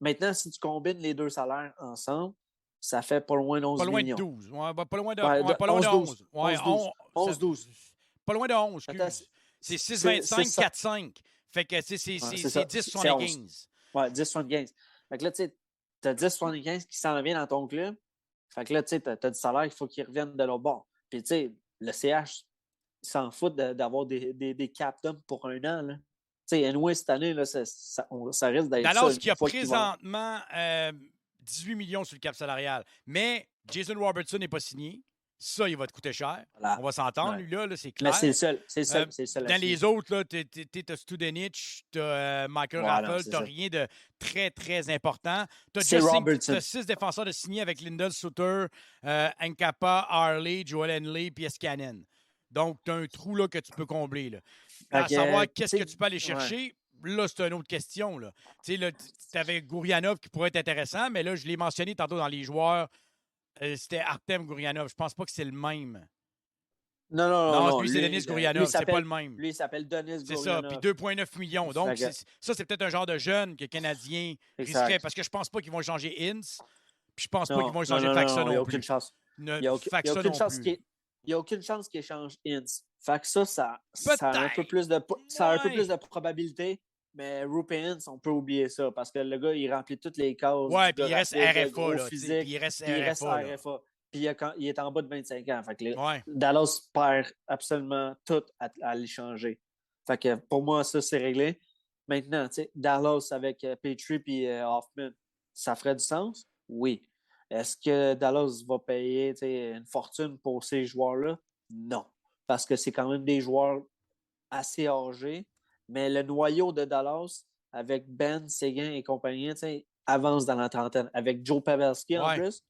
Maintenant, si tu combines les deux salaires ensemble, ça fait pas loin de 11 millions. Pas loin millions. de 12. Pas loin de 11. 11-12. Pas loin de 11, excuse. C'est 6,25, 4,5. Fait que c'est 10,75. Ouais, 10,75. Fait que là, tu sais, tu as 10,75 qui s'en vient dans ton club. Fait que là, tu sais, tu as du salaire, il faut qu'il revienne de l'autre bord. Puis, tu sais, le CH, il s'en fout d'avoir des cap-dumps pour un an, là. Tu sais, anyway, cette année, là, ça risque d'être Dallas ça. Qui a présentement 18 millions sur le cap salarial. Mais Jason Robertson n'est pas signé. Ça, il va te coûter cher. Voilà. On va s'entendre, lui, là, c'est clair. Mais c'est le seul. Dans les autres, tu as Studenic, tu as Michael Raffel, tu n'as rien de très, très important. Tu as 6 défenseurs de signés avec Lyndon Sutter, Nkapa, Harley, Joel Henley, puis Escanen. Donc, tu as un trou là, que tu peux combler. Là. À savoir qu'est-ce que tu peux aller chercher, là, c'est une autre question. Tu avais Gourianov qui pourrait être intéressant, mais là, je l'ai mentionné tantôt dans les joueurs. C'était Artem Gourianov. Je pense pas que c'est le même. Non. Lui, c'est Denis Gourianov. C'est pas le même. Lui, il s'appelle Denis Gourianov. C'est ça. Puis 2,9 millions. Donc, ça, c'est peut-être un genre de jeune que les Canadiens risqueraient. Parce que je pense pas qu'ils vont changer Ince. Puis je pense pas qu'ils vont changer Faxon non plus. Il n'y a aucune chance. Il n'y a aucune chance qu'ils échangent Ince. Fait que ça a un peu plus de probabilité. Mais Roope Hintz, on peut oublier ça parce que le gars, il remplit toutes les cases. Ouais, puis il reste RFA. Là, physique, il reste RFA. Puis il est en bas de 25 ans. Fait que Dallas perd absolument tout à l'échanger. Fait que pour moi, ça, c'est réglé. Maintenant, Dallas avec Petrie et Hoffman, ça ferait du sens? Oui. Est-ce que Dallas va payer une fortune pour ces joueurs-là? Non. Parce que c'est quand même des joueurs assez âgés. Mais le noyau de Dallas, avec Ben, Seguin et compagnie, avance dans la trentaine. Avec Joe Pavelski en plus.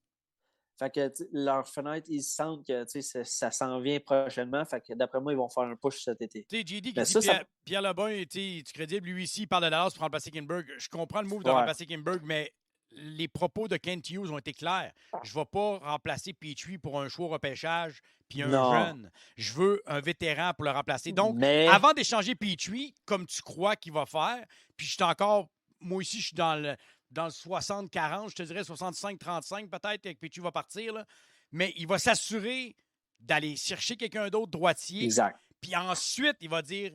Fait que leur fenêtre, ils sentent que ça s'en vient prochainement. Fait que d'après moi, ils vont faire un push cet été. Tu sais, JD qui Mais dit ça, Pierre Lebrun, tu crédible, lui ici, il parle de Dallas pour remplacer Kimberg. Je comprends le move de Ouais. remplacer Kimberg, mais les propos de Kent Hughes ont été clairs. Je ne vais pas remplacer Petrie pour un choix au repêchage puis un Non. jeune. Je veux un vétéran pour le remplacer. Donc, Mais avant d'échanger Petrie, comme tu crois qu'il va faire, puis je suis encore, moi aussi, je suis dans le 60-40, je te dirais 65-35 peut-être, que Petrie va partir, là. Mais il va s'assurer d'aller chercher quelqu'un d'autre droitier. exact. Puis ensuite, il va dire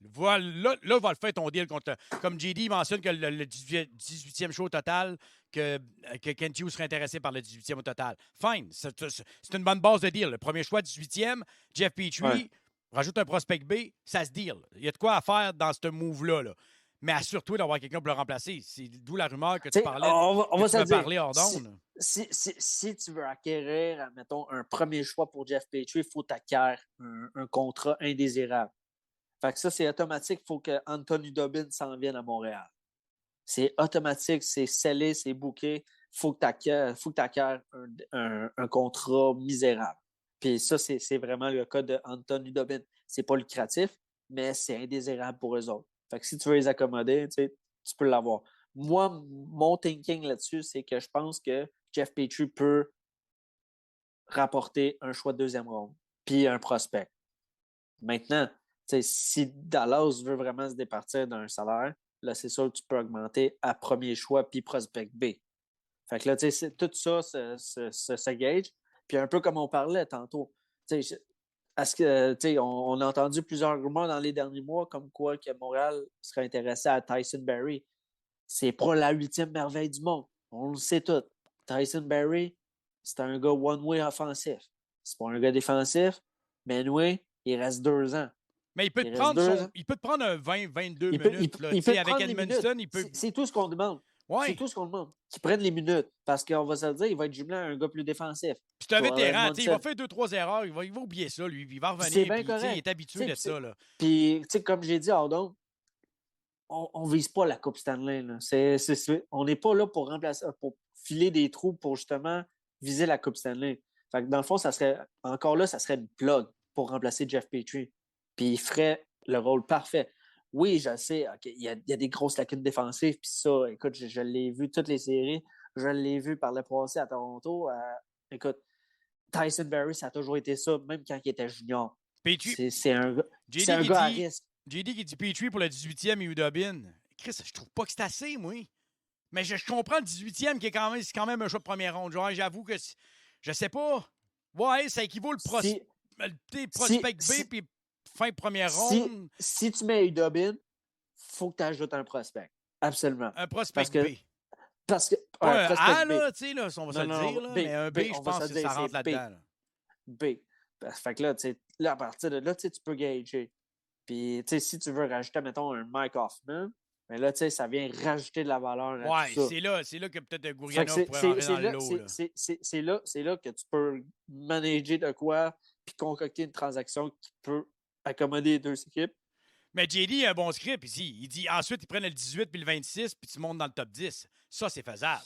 voilà, là, il va le faire ton deal contre. Comme JD mentionne que le 18e show au total, que Kent Hughes serait intéressé par le 18e au total. Fine, c'est une bonne base de deal. Le premier choix, 18e, Jeff Petrie, rajoute un prospect B, ça se deal. Il y a de quoi à faire dans ce move-là. Là. Mais assure-toi d'avoir quelqu'un pour le remplacer. C'est d'où la rumeur que tu parlais. On va se dire. Parler hors d'onde. Si tu veux acquérir, mettons, un premier choix pour Jeff Petrie, il faut t'acquérir un contrat indésirable. Fait que ça, c'est automatique. Il faut que Anthony Dobbin s'en vienne à Montréal. C'est automatique, c'est scellé, c'est booké. Il faut que tu acquières un contrat misérable. Puis ça, c'est vraiment le cas de Anthony Dobbin. C'est pas lucratif, mais c'est indésirable pour eux autres. Fait que si tu veux les accommoder, tu peux l'avoir. Moi, mon thinking là-dessus, c'est que je pense que Jeff Petrie peut rapporter un choix de deuxième ronde, puis un prospect. Maintenant, si Dallas veut vraiment se départir d'un salaire, là, c'est sûr que tu peux augmenter à premier choix puis prospect B. Fait que là, tout ça se gage. Puis un peu comme on parlait tantôt, est-ce que, on a entendu plusieurs rumeurs dans les derniers mois comme quoi que Montréal serait intéressé à Tyson Barrie. C'est pas la 8e merveille du monde. On le sait tout. Tyson Barrie, c'est un gars one-way offensif. C'est pas un gars défensif, mais anyway, il reste 2 ans. Mais il peut te prendre un 20-22 minutes. Avec Edmondson, il peut. C'est tout ce qu'on demande. Ouais. C'est tout ce qu'on demande. Qu'il prenne les minutes. Parce qu'on va se le dire, il va être jumelé à un gars plus défensif. Puis c'est un vétéran. Il va faire 2-3 erreurs. Il va oublier ça, lui. Il va revenir. C'est bien correct. Il est habitué de ça. Là. Puis, comme j'ai dit, Ardon, on ne vise pas la Coupe Stanley. Là. On n'est pas là pour remplacer, pour filer des trous pour justement viser la Coupe Stanley. Fait que dans le fond, ça serait une plug pour remplacer Jeff Petrie. Puis il ferait le rôle parfait. Oui, je sais, il y a des grosses lacunes défensives, puis ça, écoute, je l'ai vu toutes les séries, je l'ai vu par le passé à Toronto. Écoute, Tyson Barrie, ça a toujours été ça, même quand il était junior. Petrie, c'est un gars à risque. JD qui dit Petrie pour le 18e et Udobin. Chris, je trouve pas que c'est assez, moi. Mais je comprends le 18e qui est quand même un choix de première ronde. Genre, j'avoue que je sais pas. Ouais, ça équivaut le prospect B puis fin première ronde. Si tu mets Udobin, il faut que tu ajoutes un prospect. Absolument. Un prospect B. Parce que. Pas un A, B. là, tu sais, là, on va se le dire, là, mais un B, je pense que ça rentre là-dedans. Là. B. Fait que là, à partir de là, tu peux gager. Puis, si tu veux rajouter, mettons, un Mike Hoffman, mais là, ça vient rajouter de la valeur à tout ça. C'est là que peut-être Gourianov pourrait rentrer dans le lot. C'est là que tu peux manager de quoi puis concocter une transaction qui peut accommoder les deux équipes. Mais JD a un bon script ici. Il dit ensuite, ils prennent le 18 puis le 26 puis tu montes dans le top 10. Ça, c'est faisable.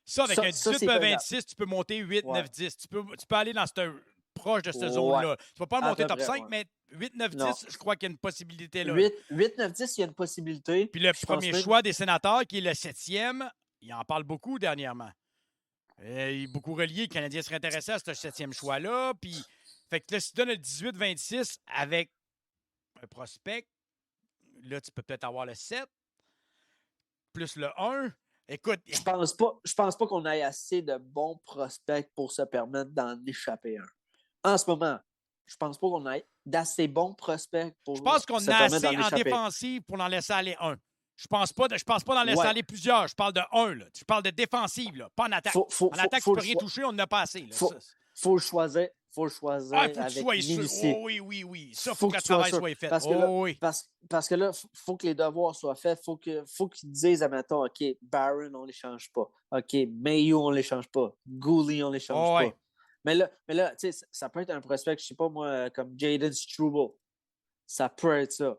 Ça, avec un 18 puis un 26, tu peux monter 8, 9, 10. Tu peux aller dans proche de cette zone-là. Tu ne vas pas le monter top 5, mais 8, 9, 10, je crois qu'il y a une possibilité là. 8, 9, 10, il y a une possibilité. Puis le premier choix des sénateurs, qui est le 7e, il en parle beaucoup dernièrement. Il est beaucoup relié. Le Canadien serait intéressé à ce 7e choix-là. Puis, fait que là, si tu donnes le 18-26 avec un prospect, là, tu peux peut-être avoir le 7 plus le 1. Écoute. Je pense pas qu'on ait assez de bons prospects pour se permettre d'en échapper un. En ce moment, je pense pas qu'on ait d'assez bons prospects pour se permettre d'en échapper. Je pense qu'on a assez en défensive pour en laisser aller un. Je pense pas d'en laisser aller plusieurs. Je parle de un. Là. Je parle de défensive, là, pas en attaque. en attaque, tu peux rien toucher, on n'en a pas assez. Là. Faut le choisir. Faut le choisir avec minutie. Oui. Ça, faut que le travail soit fait. Parce que là, faut que les devoirs soient faits. Faut qu'ils disent, admettons, OK, Barron, on ne les change pas. OK, Mayo, on ne les change pas. Gouli, on ne les change pas. Mais là, tu sais, ça peut être un prospect, je sais pas moi, comme Jaden Struble. Ça peut être ça.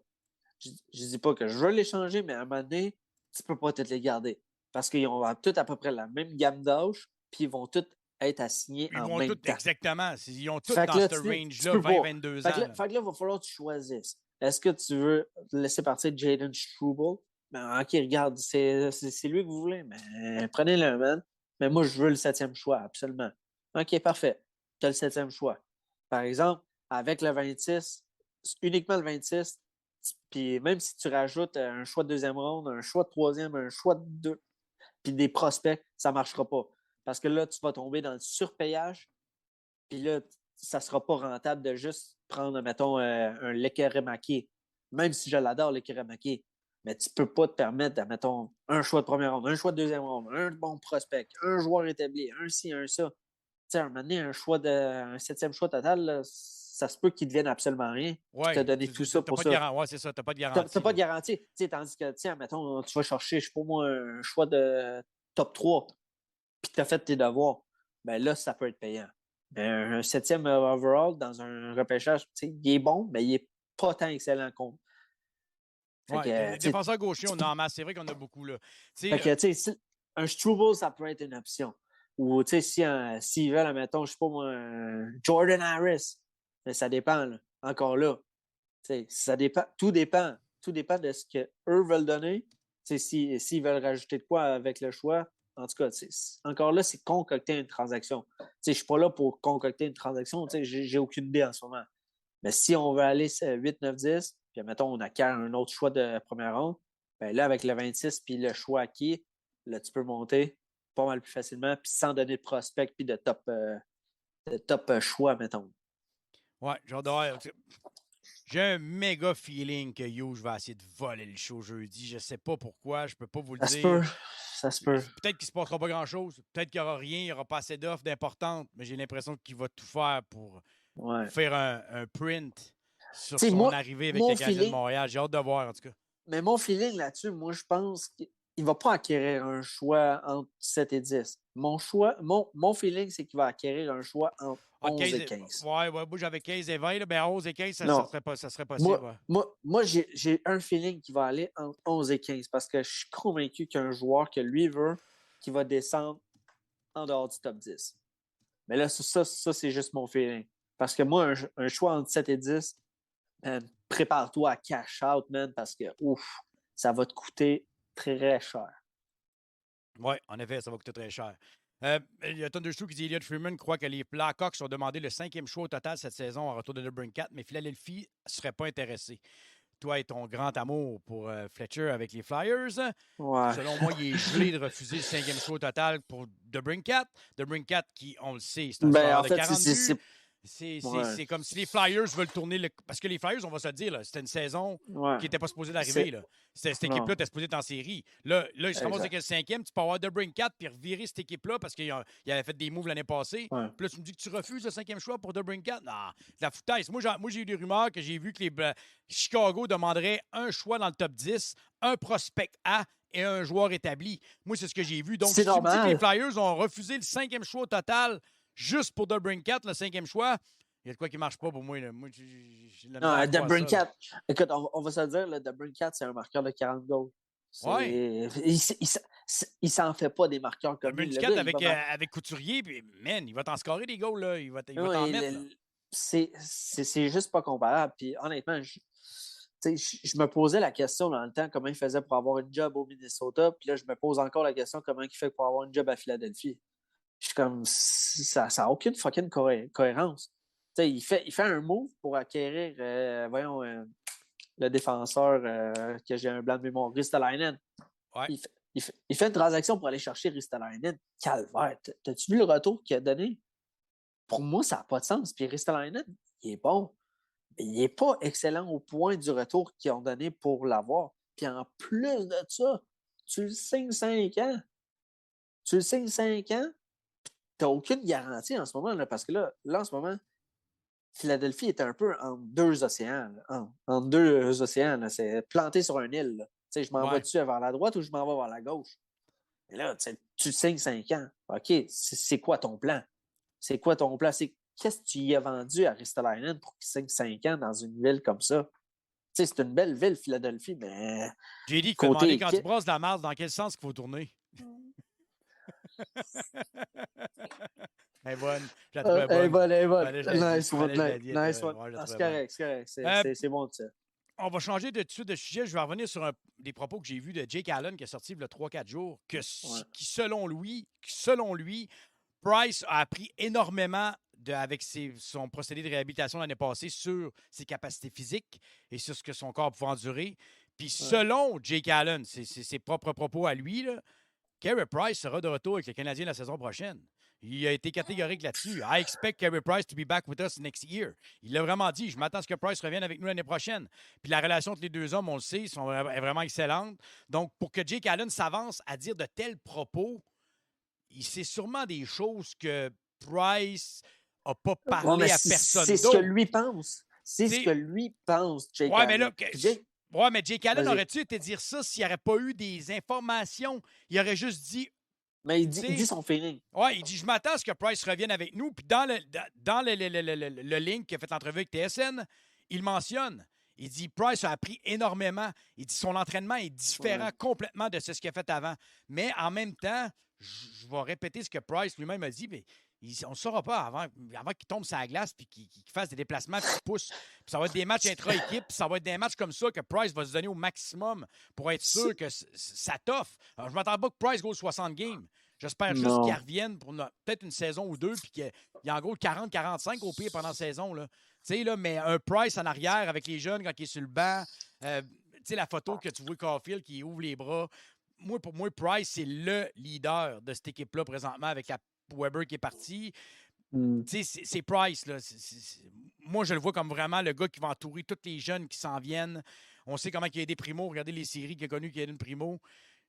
Je dis pas que je veux les changer, mais à un moment donné, tu peux pas toutes les garder. Parce qu'ils ont tous à peu près la même gamme d'âge, puis ils vont tous être assignés Ils en vont même tous, temps. exactement. Ils ont tous Fait que dans là, ce tu range-là, peux pas. 20-22 ans. Fait que là, il va falloir que tu choisisses. Est-ce que tu veux laisser partir Jaden Struble? Ben, OK, regarde, c'est lui que vous voulez, mais prenez-le, man. Mais moi, je veux le 7e choix, absolument. OK, parfait. Tu as le 7e choix. Par exemple, avec le 26, uniquement le 26, puis même si tu rajoutes un choix de deuxième ronde, un choix de troisième, un choix de deux, puis des prospects, ça ne marchera pas. Parce que là, tu vas tomber dans le surpayage, puis là, ça ne sera pas rentable de juste prendre, mettons, un Lekeremaki. Même si je l'adore, Lekeremaki. Mais tu ne peux pas te permettre, mettons, un choix de première ronde, un choix de deuxième ronde, un bon prospect, un joueur établi, un ci, un ça. Tu sais, à un moment donné, un 7e choix total, là, ça se peut qu'il devienne absolument rien. Oui, Tu as donné tout ça pour ça. Oui, c'est ça, tu n'as pas de Tu n'as garantie. pas de garantie. Tandis que, mettons, tu vas chercher, je ne sais pas moi, un choix de top 3, puis tu as fait tes devoirs. Ben là, ça peut être payant. Un 7e overall dans un repêchage, il est bon, mais il n'est pas tant excellent contre. Oui, défenseur gaucher, on a en masse. C'est vrai qu'on a beaucoup. Là. Fait que, un Struble, ça peut être une option. Ou s'ils veulent, mettons, je sais pas moi, un Jordan Harris, mais ça dépend. Là. Encore là. Ça dépend. Tout dépend. Tout dépend de ce qu'eux veulent donner. S'ils veulent rajouter de quoi avec le choix. En tout cas, encore là, c'est concocter une transaction. Je ne suis pas là pour concocter une transaction. J'ai aucune idée en ce moment. Mais si on veut aller 8, 9, 10, puis mettons, on acquiert un autre choix de première ronde, ben là, avec le 26 puis le choix acquis, là, tu peux monter pas mal plus facilement, puis sans donner de prospect puis de top choix, mettons. Ouais, j'adore. J'ai un méga feeling que Hughes va essayer de voler le show jeudi. Je sais pas pourquoi, je peux pas vous le dire. Ça se peut. Peut-être qu'il se passera pas grand-chose. Peut-être qu'il n'y aura rien, il n'y aura pas assez d'offres d'importantes, mais j'ai l'impression qu'il va tout faire pour faire un print sur son arrivée avec les Canadiens de Montréal. J'ai hâte de voir, en tout cas. Mais mon feeling là-dessus, moi, je pense qu'il ne va pas acquérir un choix entre 7 et 10. Mon feeling, c'est qu'il va acquérir un choix entre 11 et 15. Ouais, moi, j'avais 15 et 20, là, ben 11 et 15, ça serait possible. Moi j'ai un feeling qu'il va aller entre 11 et 15 parce que je suis convaincu qu'il y a un joueur que lui veut qui va descendre en dehors du top 10. Mais là, ça c'est juste mon feeling. Parce que moi, un choix entre 7 et 10, man, prépare-toi à cash out, man, parce que ça va te coûter très cher. Oui, en effet, ça va coûter très cher. Il y a Thunderstruck qui dit Elliott Freeman croit que les Blackhawks ont demandé le 5e choix au total cette saison en retour de DeBrincat, mais Philadelphie ne serait pas intéressé. Toi et ton grand amour pour Fletcher avec les Flyers. Ouais. Selon moi, il est gelé de refuser le 5e choix au total pour DeBrincat. DeBrincat, qui, on le sait, c'est un joueur de 40 buts. C'est comme si les Flyers veulent tourner parce que les Flyers, on va se le dire, c'était une saison qui n'était pas supposée d'arriver. Cette équipe-là était supposée être en série. Là ils se ramassent avec le 5e. Tu peux avoir DeBrincat puis revirer cette équipe-là parce qu'il avait fait des moves l'année passée. Puis là, tu me dis que tu refuses le 5e choix pour DeBrincat. Non, c'est la foutaise. Moi, j'ai eu des rumeurs que j'ai vu que Chicago demanderait un choix dans le top 10, un prospect A et un joueur établi. Moi, c'est ce que j'ai vu. Donc, si tu me dis que les Flyers ont refusé le 5e choix au total juste pour DeBrincat, le 5e choix, il y a de quoi qui ne marche pas pour moi. Moi non, DeBrincat, écoute, on va se le dire, DeBrincat, c'est un marqueur de 40 goals. Ouais. Il s'en fait pas des marqueurs comme lui. DeBrincat avec Couturier, puis man, il va t'en scorer des goals. Là. Il va t'en mettre. C'est juste pas comparable. Puis honnêtement, je me posais la question dans le temps, comment il faisait pour avoir une job au Minnesota. Puis là, je me pose encore la question, comment il fait pour avoir une job à Philadelphie. Je suis comme, ça n'a aucune fucking cohérence. Il fait un move pour acquérir, le défenseur, que j'ai un blanc de mémoire, Ristolainen. Ouais. Il fait une transaction pour aller chercher Ristolainen. Calvaire, t'as-tu vu le retour qu'il a donné? Pour moi, ça n'a pas de sens. Puis Ristolainen, il est bon. Mais il n'est pas excellent au point du retour qu'ils ont donné pour l'avoir. Puis en plus de ça, tu le signes 5 ans. Tu le signes 5 ans, tu n'as aucune garantie en ce moment, là, parce que là, en ce moment, Philadelphie est un peu entre deux océans. Entre deux océans. Là, c'est planté sur une île. Je m'en vais-tu vers la droite ou je m'en vais vers la gauche? Et là, tu signes 5 ans. OK, c'est quoi ton plan? C'est quoi ton plan? Qu'est-ce que tu y as vendu à Ristolainen pour qu'il signe 5 ans dans une ville comme ça? C'est une belle ville, Philadelphie, mais. J'ai dit qu'il faut demander quand tu brasses de la marde, dans quel sens il faut tourner? Elle est bonne. Je la trouvais Elle est bonne. bonne, elle est bonne. Fallait que je la dise, Nice one, fallait que je la dise, nice one. ouais, je la Ah, c'est trouvais bonne. correct, c'est correct. C'est bon, ça. On va changer de suite de sujet. Je vais revenir sur des propos que j'ai vus de Jake Allen qui est sorti il y a 3-4 jours, qui, selon lui, Price a appris énormément avec son procédé de réhabilitation l'année passée sur ses capacités physiques et sur ce que son corps pouvait endurer. Puis selon Jake Allen, c'est ses propres propos à lui, là, Carey Price sera de retour avec les Canadiens la saison prochaine. Il a été catégorique là-dessus. I expect Carey Price to be back with us next year. Il l'a vraiment dit. Je m'attends à ce que Price revienne avec nous l'année prochaine. Puis la relation entre les deux hommes, on le sait, est vraiment excellente. Donc, pour que Jake Allen s'avance à dire de tels propos, c'est sûrement des choses que Price n'a pas parlé à personne C'est ce que lui pense. C'est ce que lui pense, Jake Allen. Mais là, mais Jake Allen aurait-tu été dire ça s'il n'y aurait pas eu des informations? Il aurait juste dit. Mais il dit son feeling. Oui, il dit je m'attends à ce que Price revienne avec nous. Puis dans le link qu'il a fait l'entrevue avec TSN, il mentionne. Il dit Price a appris énormément. Il dit son entraînement est différent complètement de ce qu'il a fait avant. Mais en même temps, je vais répéter ce que Price lui-même a dit. Mais on ne saura pas avant qu'il tombe sur la glace puis qu'il fasse des déplacements puis qu'il pousse. Puis ça va être des matchs intra-équipe. Puis ça va être des matchs comme ça que Price va se donner au maximum pour être sûr que ça t'offre. Je ne m'attends pas que Price go 60 games. J'espère juste qu'il revienne pour peut-être une saison ou deux puis qu'il y a en gros 40-45 au pire pendant la saison. Là. Là, mais un Price en arrière avec les jeunes quand il est sur le banc. La photo que tu vois Caulfield qui ouvre les bras. Pour moi, Price, c'est le leader de cette équipe-là présentement avec Weber qui est parti. C'est Price. Là. Moi, je le vois comme vraiment le gars qui va entourer tous les jeunes qui s'en viennent. On sait comment il y a des primos. Regardez les séries qu'il a connues, qu'il y a une primo.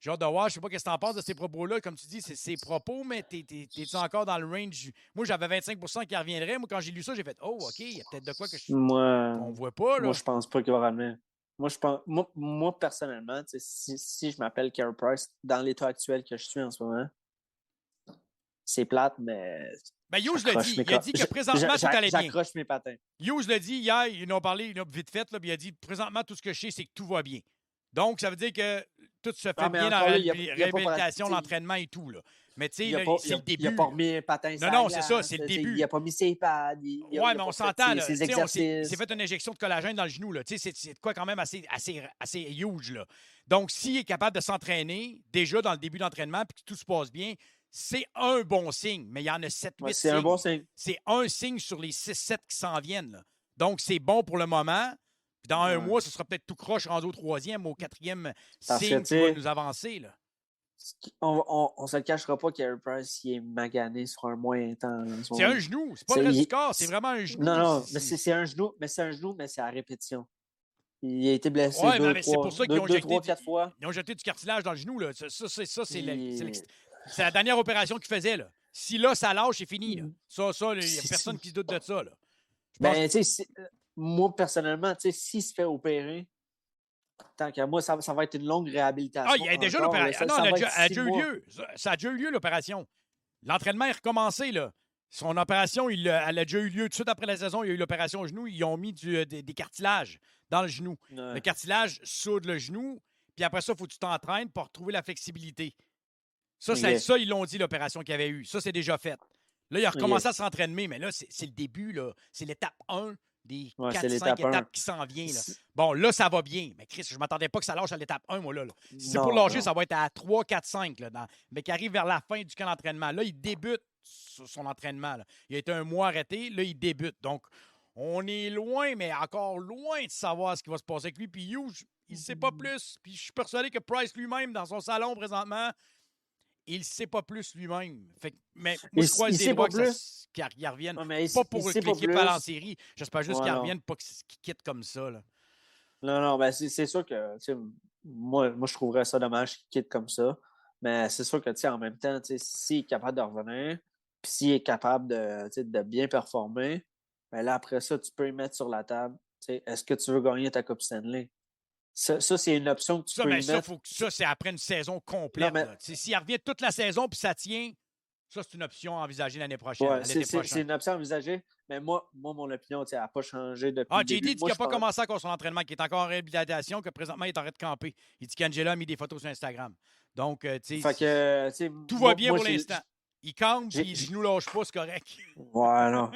J'ai hâte de voir. Je ne sais pas ce que tu en penses de ces propos-là. Comme tu dis, c'est ses propos, mais t'es-tu encore dans le range? Moi, j'avais 25 qui reviendrait. Moi, quand j'ai lu ça, j'ai fait « Oh, OK, il y a peut-être de quoi que on voit pas. » Moi, je pense pas qu'il va ramener. Moi, personnellement, si je m'appelle Carey Price, dans l'état actuel que je suis en ce moment, c'est plate, mais... Ben, Hughes l'a dit. Il a dit que présentement, tout allait bien. J'accroche mes patins. Hughes l'a dit hier, ils en ont parlé vite fait, là, puis il a dit présentement, tout ce que je sais, c'est que tout va bien. Donc, ça veut dire que tout se fait bien dans la réhabilitation, l'entraînement et tout. Là. Mais tu sais, c'est le début. Il n'a pas remis un patin. Non, c'est ça, c'est le début. Il n'a pas mis ses pads. Oui, mais on s'entend. Il s'est fait une injection de collagène dans le genou. C'est de quoi quand même assez huge. Là. Donc, s'il est capable de s'entraîner déjà dans le début d'entraînement puis que tout se passe bien, c'est un bon signe. Mais il y en a 7-8 signes. C'est un bon signe. C'est un signe sur les 6-7 qui s'en viennent. Là. Donc, c'est bon pour le moment. Puis dans un mois, ce sera peut-être tout croche rendu au 3e, au 4e signe qui va nous avancer. Là. On ne se le cachera pas qu'Harry Price il est magané sur un moyen temps. C'est un genou. C'est pas le reste du corps. C'est vraiment un genou. Non, mais c'est un genou. Mais c'est un genou, mais c'est à répétition. Il a été blessé c'est pour ça qu'ils ont jeté 4 fois. Ils ont jeté du cartilage dans le genou. Là. C'est la dernière opération qu'il faisait. Là. Si là, ça lâche, c'est fini. Là. Ça, il n'y a personne qui se doute de ça. Là. Ben, moi, personnellement, s'il se fait opérer, tant qu'à moi, ça va être une longue réhabilitation. Il y a déjà l'opération. Non, elle a déjà eu lieu. Ça a déjà eu lieu, l'opération. L'entraînement est recommencé. Là. Son opération, elle a déjà eu lieu tout de suite après la saison. Il y a eu l'opération au genou. Ils ont mis des cartilages dans le genou. Ouais. Le cartilage soude le genou. Puis après ça, il faut que tu t'entraînes pour retrouver la flexibilité. Ça, ils l'ont dit, l'opération qu'il y avait eu. Ça, c'est déjà fait. Là, il a recommencé à s'entraîner, mais là, c'est le début. Là. C'est l'étape 1 des 4-5 étapes qui s'en vient. Là. Bon, là, ça va bien. Mais Chris, je ne m'attendais pas que ça lâche à l'étape 1, moi. Là. Si c'est pour lâcher, ça va être à 3, 4, 5. Là, mais qui arrive vers la fin du camp d'entraînement. Là, il débute son entraînement. Là. Il a été un mois arrêté. Là, il débute. Donc, on est loin, mais encore loin de savoir ce qui va se passer avec lui. Puis Hughes, il ne sait pas plus. Puis je suis persuadé que Price lui-même, dans son salon présentement, il ne sait pas plus lui-même. Mais moi, je crois qu'il doit qu'il revienne. Pas pour que l'équipe aille en série. J'espère juste qu'il revienne, pas qu'il quitte comme ça. Là. Non, ben c'est sûr que moi, je trouverais ça dommage qu'il quitte comme ça. Mais c'est sûr que en même temps, s'il est capable de revenir, puis s'il est capable de bien performer, ben là, après ça, tu peux y mettre sur la table. Est-ce que tu veux gagner ta Coupe Stanley? Ça, c'est une option que tu peux y mettre. Ça, c'est après une saison complète. S'il revient toute la saison puis ça tient, ça, c'est une option envisagée l'année prochaine. Ouais, c'est une option envisagée. Mais moi mon opinion, elle n'a pas changé depuis le début. JD dit qu'il n'a pas commencé encore son entraînement, qu'il est encore en réhabilitation, que présentement, il est en train de camper. Il dit qu'Angela a mis des photos sur Instagram. Donc, tout va bien pour l'instant. Il campe J'ai- puis les genoux lâchent pas, c'est correct. Ouais, non.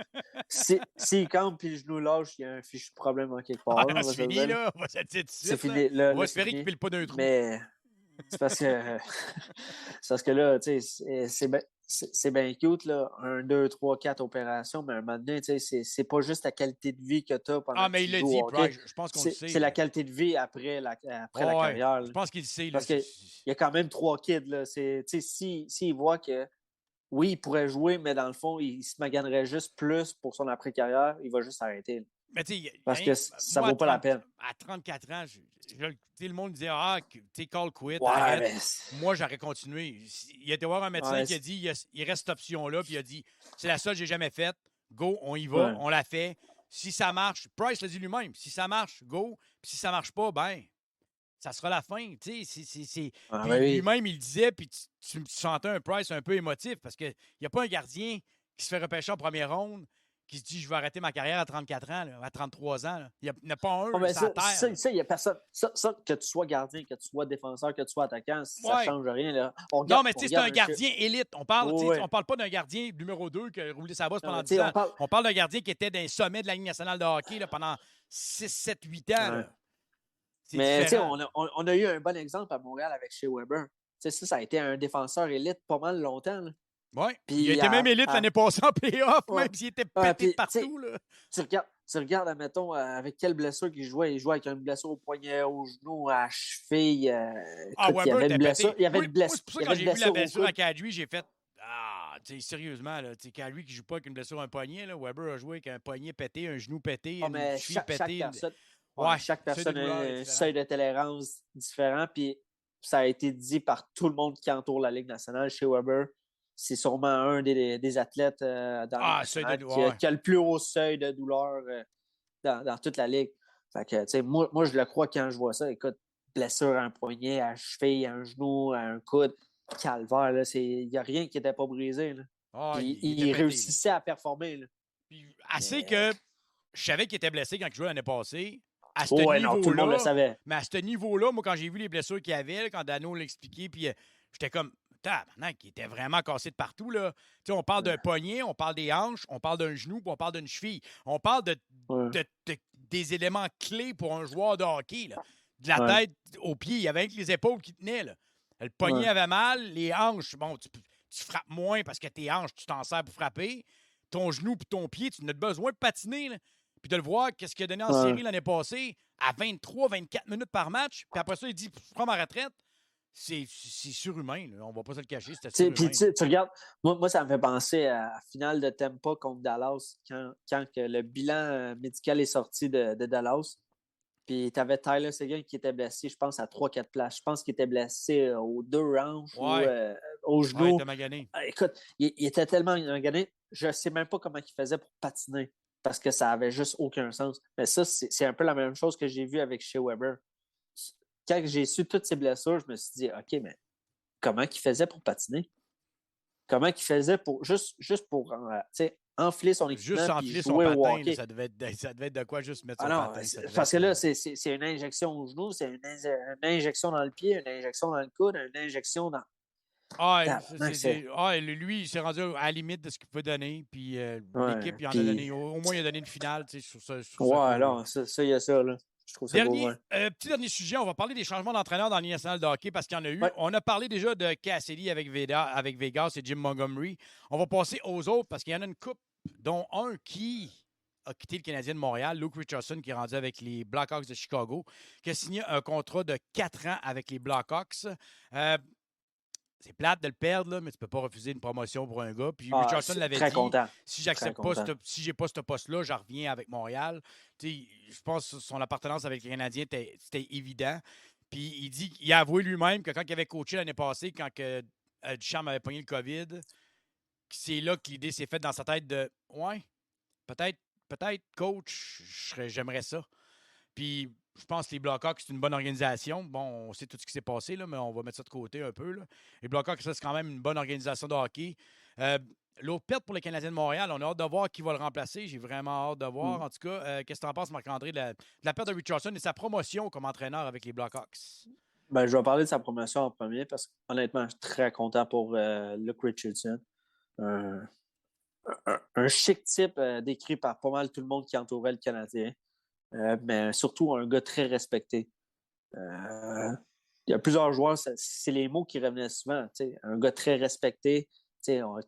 S'il campe puis le genou lâche, il y a un fichu problème en quelque part. Ah, là, on va c'est se le fini, dire. là. On va se le dire tout de C'est suite. Là. fini. Là, On va là, espérer c'est qu'il fini. pile pas d'un trou. Mais c'est parce que c'est parce que là, tu sais, c'est bien cute, là. 1, 2, 3, 4 opérations, mais à un moment donné, tu sais, c'est pas juste la qualité de vie que tu as pendant Ah, que mais tu il l'a joues dit, au hockey. Bryce. Je pense qu'on le sait. C'est la là. qualité de vie après la Ouais, carrière. je Là. pense qu'il le sait. Là. Parce qu'il y a quand même 3 kids. Là. Tu sais, s'il voit que oui, il pourrait jouer, mais dans le fond, il se maganerait juste plus pour son après-carrière, il va juste arrêter. Là. Mais tu sais, Parce que ça moi, vaut pas la peine. À 34 ans, le monde disait ah, tu sais, call quit. Ouais, arrête. mais Moi, j'aurais continué. Il a été voir un médecin Ouais, qui a dit il reste cette option-là, puis il a dit c'est la seule que j'ai jamais faite. Go, on y va, Ouais. on la fait. Si ça marche, Price l'a dit lui-même, si ça marche, go. Puis si ça marche pas, ben, ça sera la fin. Tu sais, Ah, Puis ben oui. lui-même, il le disait, puis tu sentais un Price un peu émotif parce qu'il n'y a pas un gardien qui se fait repêcher en première ronde qui se dit je vais arrêter ma carrière à 34 ans, là, à 33 ans. Là. Il n'y en a pas un Oh, ben sur la terre. ça, il y a personne. Ça, que tu sois gardien, que tu sois défenseur, que tu sois attaquant, ça Ouais. ne change rien. Là. Non, mais tu sais, c'est un gardien élite. On parle, Oui, oui. on parle pas d'un gardien numéro 2 qui a roulé sa bosse Non, pendant mais tu 10 sais, ans. On parle d'un gardien qui était dans les sommets de la Ligue nationale de hockey là, pendant 6, 7, 8 ans. Ouais. Là. C'est Mais tu sais, différent. on a eu un bon exemple à Montréal avec Shea Weber. Tu sais, ça a été un défenseur élite pas mal longtemps. Là. Ouais. Puis Il a été même élite l'année passée en playoff, Ouais. même s'il était Ouais, pété puis, partout. Là. Tu regardes, admettons, avec quelle blessure qu'il jouait. Il jouait avec une blessure au poignet, au genou, à la cheville. Ah, Écoute, il y Weber avait était une blessure. pété. Il y avait Moi, une blessure. c'est pour ça il y que quand avait j'ai une vu la blessure au blessure à coude. Kadri, j'ai fait ah, tu sais, sérieusement, là, Kadri qui joue pas avec une blessure à un poignet, là, Weber a joué avec un poignet pété, un genou pété, Ah, une mais cheville chaque pétée. personne, Ouais, chaque seuil de personne a douleur un est différent. seuil de tolérance différent. Puis ça a été dit par tout le monde qui entoure la Ligue nationale. Chez Weber, c'est sûrement un des athlètes dans la Ligue seuil de nationale douleur. qui a le plus haut seuil de douleur dans toute la Ligue. Fait que, tu sais, moi, je le crois quand je vois ça. Écoute, blessure à un poignet, à la cheville, à un genou, à un coude, calvaire, là, il n'y a rien qui n'était pas brisé. Là. Ah, Puis il était il pété, réussissait à performer. Là. Puis, assez Mais- que je savais qu'il était blessé quand il jouait l'année passée. À ce Ouais, non, tout le monde le niveau-là, savait. mais à ce niveau-là, moi, quand j'ai vu les blessures qu'il avait, là, quand Dano l'a expliqué, puis j'étais comme, maintenant qu'il était vraiment cassé de partout. Là. Tu sais, on parle d'un poignet, on parle des hanches, on parle d'un genou, puis on parle d'une cheville. On parle des éléments clés pour un joueur de hockey. Là. De la tête aux pieds, il y avait que les épaules qui tenaient. Là. Le poignet avait mal, les hanches, bon, tu frappes moins parce que tes hanches, tu t'en sers pour frapper. Ton genou puis ton pied, tu n'as besoin de patiner. Là. Puis de le voir, qu'est-ce qu'il a donné en série l'année passée, à 23-24 minutes par match. Puis après ça, il dit, je prends ma retraite. C'est surhumain. Là. On ne va pas se le cacher. C'était surhumain. Puis tu regardes, moi, ça me fait penser à la finale de Tampa contre Dallas, quand que le bilan médical est sorti de Dallas. Puis tu avais Tyler Seguin qui était blessé, je pense, à 3-4 places. Je pense qu'il était blessé aux 2 hanches ou au genou. Ouais, il était magané. Écoute, il était tellement magané, je ne sais même pas comment il faisait pour patiner parce que ça n'avait juste aucun sens. Mais ça, c'est un peu la même chose que j'ai vu avec Shea Weber. Quand j'ai su toutes ces blessures, je me suis dit, OK, mais comment il faisait pour patiner? Comment il faisait pour juste pour enfler son équipement Juste puis enfler son jouer au patin, hockey? là, ça devait être de quoi juste mettre son Ah non, patin. parce que là, c'est une injection au genou, c'est une injection dans le pied, une injection dans le coude, une injection dans... Lui, il s'est rendu à la limite de ce qu'il peut donner. Puis l'équipe, il en a puis- donné. Au moins, il a donné une finale. Tu sais, sur ça, Ouais, là, ça, il y a ça, là. Je trouve ça beau, ouais. Petit dernier sujet, on va parler des changements d'entraîneur dans la Ligue nationale de hockey parce qu'il y en a eu. Ouais. On a parlé déjà de Cassidy avec Vegas et Jim Montgomery. On va passer aux autres parce qu'il y en a une couple, dont un qui a quitté le Canadien de Montréal, Luke Richardson, qui est rendu avec les Blackhawks de Chicago, qui a signé un contrat de 4 ans avec les Blackhawks. C'est plate de le perdre, là, mais tu ne peux pas refuser une promotion pour un gars. Puis Richardson l'avait dit. Très content. Si j'accepte pas, si j'ai pas ce poste-là, je reviens avec Montréal. Tu sais, je pense que son appartenance avec les Canadiens, c'était évident. Puis il a avoué lui-même que quand il avait coaché l'année passée, quand Ducharme avait pogné le COVID, c'est là que l'idée s'est faite dans sa tête de ouais, peut-être coach, j'aimerais ça. Puis je pense que les Blackhawks, c'est une bonne organisation. Bon, on sait tout ce qui s'est passé, là, mais on va mettre ça de côté un peu. Là. Les Blackhawks, ça, c'est quand même une bonne organisation de hockey. L'autre perte pour les Canadiens de Montréal, on a hâte de voir qui va le remplacer. J'ai vraiment hâte de voir. En tout cas, qu'est-ce que tu en penses, Marc-André, de la perte de Richardson et sa promotion comme entraîneur avec les Blackhawks? Ben, je vais parler de sa promotion en premier parce qu'honnêtement, je suis très content pour Luke Richardson. un chic type décrit par pas mal tout le monde qui entourait le Canadien, mais surtout un gars très respecté. Il y a plusieurs joueurs, c'est les mots qui revenaient souvent. Un gars très respecté. Quand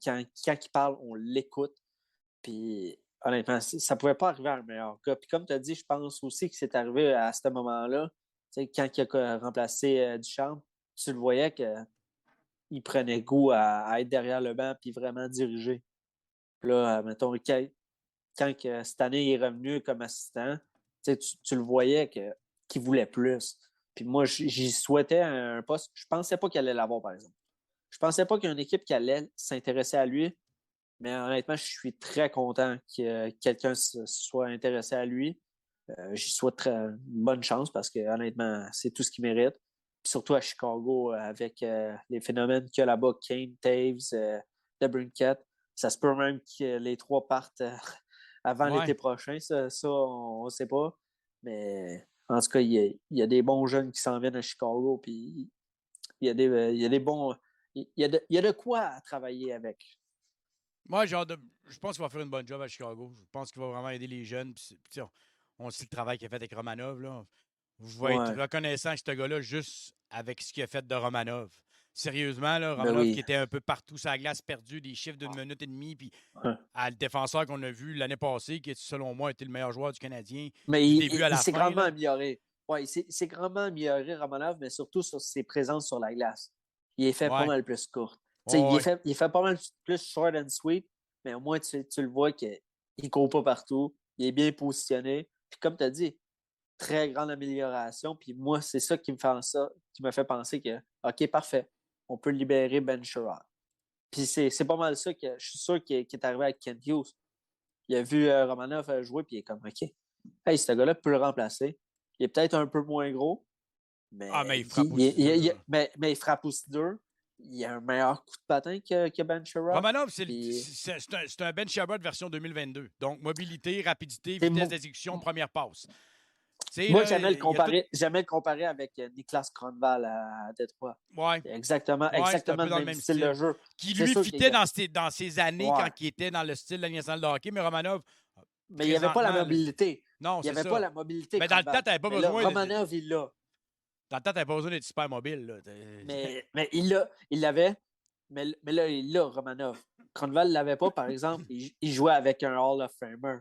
il parle, on l'écoute. Puis honnêtement, ça ne pouvait pas arriver à un meilleur gars. Puis comme tu as dit, je pense aussi que c'est arrivé à ce moment-là, quand il a remplacé Duchamp, tu le voyais qu'il prenait goût à être derrière le banc puis vraiment diriger. Puis là, mettons, quand cette année il est revenu comme assistant, tu le voyais qu'il voulait plus. Puis moi, j'y souhaitais un poste. Je pensais pas qu'il allait l'avoir, par exemple. Je pensais pas qu'il y a une équipe qui allait s'intéresser à lui, mais honnêtement, je suis très content que quelqu'un se soit intéressé à lui. J'y souhaite une bonne chance parce que honnêtement, c'est tout ce qu'il mérite. Puis surtout à Chicago, avec les phénomènes qu'il y a là-bas, Kane, Taves, DeBrincat, ça se peut même que les trois partent avant l'été prochain. Ça on ne sait pas. Mais en tout cas, il y a des bons jeunes qui s'en viennent à Chicago. Puis il y a des bons. Il y a de quoi travailler avec. Moi, je pense qu'il va faire une bonne job à Chicago. Je pense qu'il va vraiment aider les jeunes. Puis, on sait le travail qu'il a fait avec Romanov. Là. Je vais être reconnaissant à ce gars-là juste avec ce qu'il a fait de Romanov. Sérieusement, là, Romanov qui était un peu partout sur la glace, perdu des chiffres d'une minute et demie. Puis le défenseur qu'on a vu l'année passée, qui, selon moi, était le meilleur joueur du Canadien. Mais il s'est grandement amélioré. Oui, il s'est grandement amélioré, Romanov, mais surtout sur ses présences sur la glace. Il est fait pas mal plus court. Il fait pas mal plus short and sweet, mais au moins, tu le vois qu'il ne court pas partout. Il est bien positionné. Puis comme tu as dit, très grande amélioration. Puis moi, c'est ça qui me fait penser que, OK, parfait, on peut libérer Ben Sherrod. Puis c'est pas mal ça que je suis sûr qu'il est arrivé avec Kent Hughes. Il a vu Romanov jouer, puis il est comme, OK, hey, ce gars-là peut le remplacer. Il est peut-être un peu moins gros, mais, il frappe aussi dur. Mais il frappe aussi dur. Il a un meilleur coup de patin que Ben Sherrod. Romanov, c'est un Ben Sherrod version 2022. Donc, mobilité, rapidité, vitesse d'exécution, première passe. Moi, j'aimais le comparer avec Niklas Kronwall à Détroit. Ouais. Exactement le même style de jeu. Qui lui fitait dans ses années quand il était dans le style de la Ligue nationale de hockey, mais Romanov. Mais il n'y avait pas la mobilité. Non, il n'y avait pas la mobilité. Mais dans le temps, tu n'avais pas besoin. Romanov, il l'a. Dans le temps, tu n'avais pas besoin d'être super mobile. Là. Mais il l'avait. Mais là, il l'a, Romanov. Kronwall ne l'avait pas, par exemple. Il jouait avec un Hall of Famer.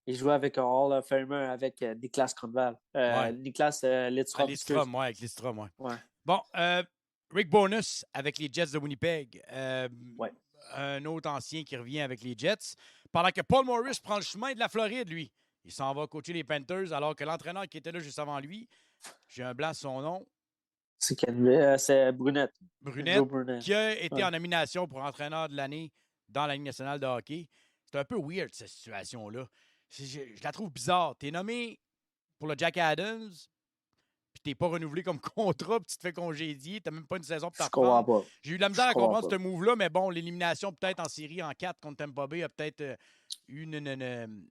Il jouait avec un Hall of Famer avec Niklas Kronwall. Niklas Lidstrom. Lidstrom, avec Lidstrom, ouais. Bon, Rick Bowness avec les Jets de Winnipeg. Un autre ancien qui revient avec les Jets. Pendant que Paul Maurice prend le chemin de la Floride, lui. Il s'en va coacher les Panthers, alors que l'entraîneur qui était là juste avant lui, j'ai un blanc sur son nom. C'est Brunette. Brunette, qui a été en nomination pour entraîneur de l'année dans la Ligue nationale de hockey. C'est un peu weird, cette situation-là. Je la trouve bizarre. Tu es nommé pour le Jack Adams, puis tu n'es pas renouvelé comme contrat, puis tu te fais congédier. Tu n'as même pas une saison pour t'apprendre. J'ai eu de la misère à comprendre ce move-là, mais bon, l'élimination peut-être en série en 4 contre Tampa Bay a peut-être eu une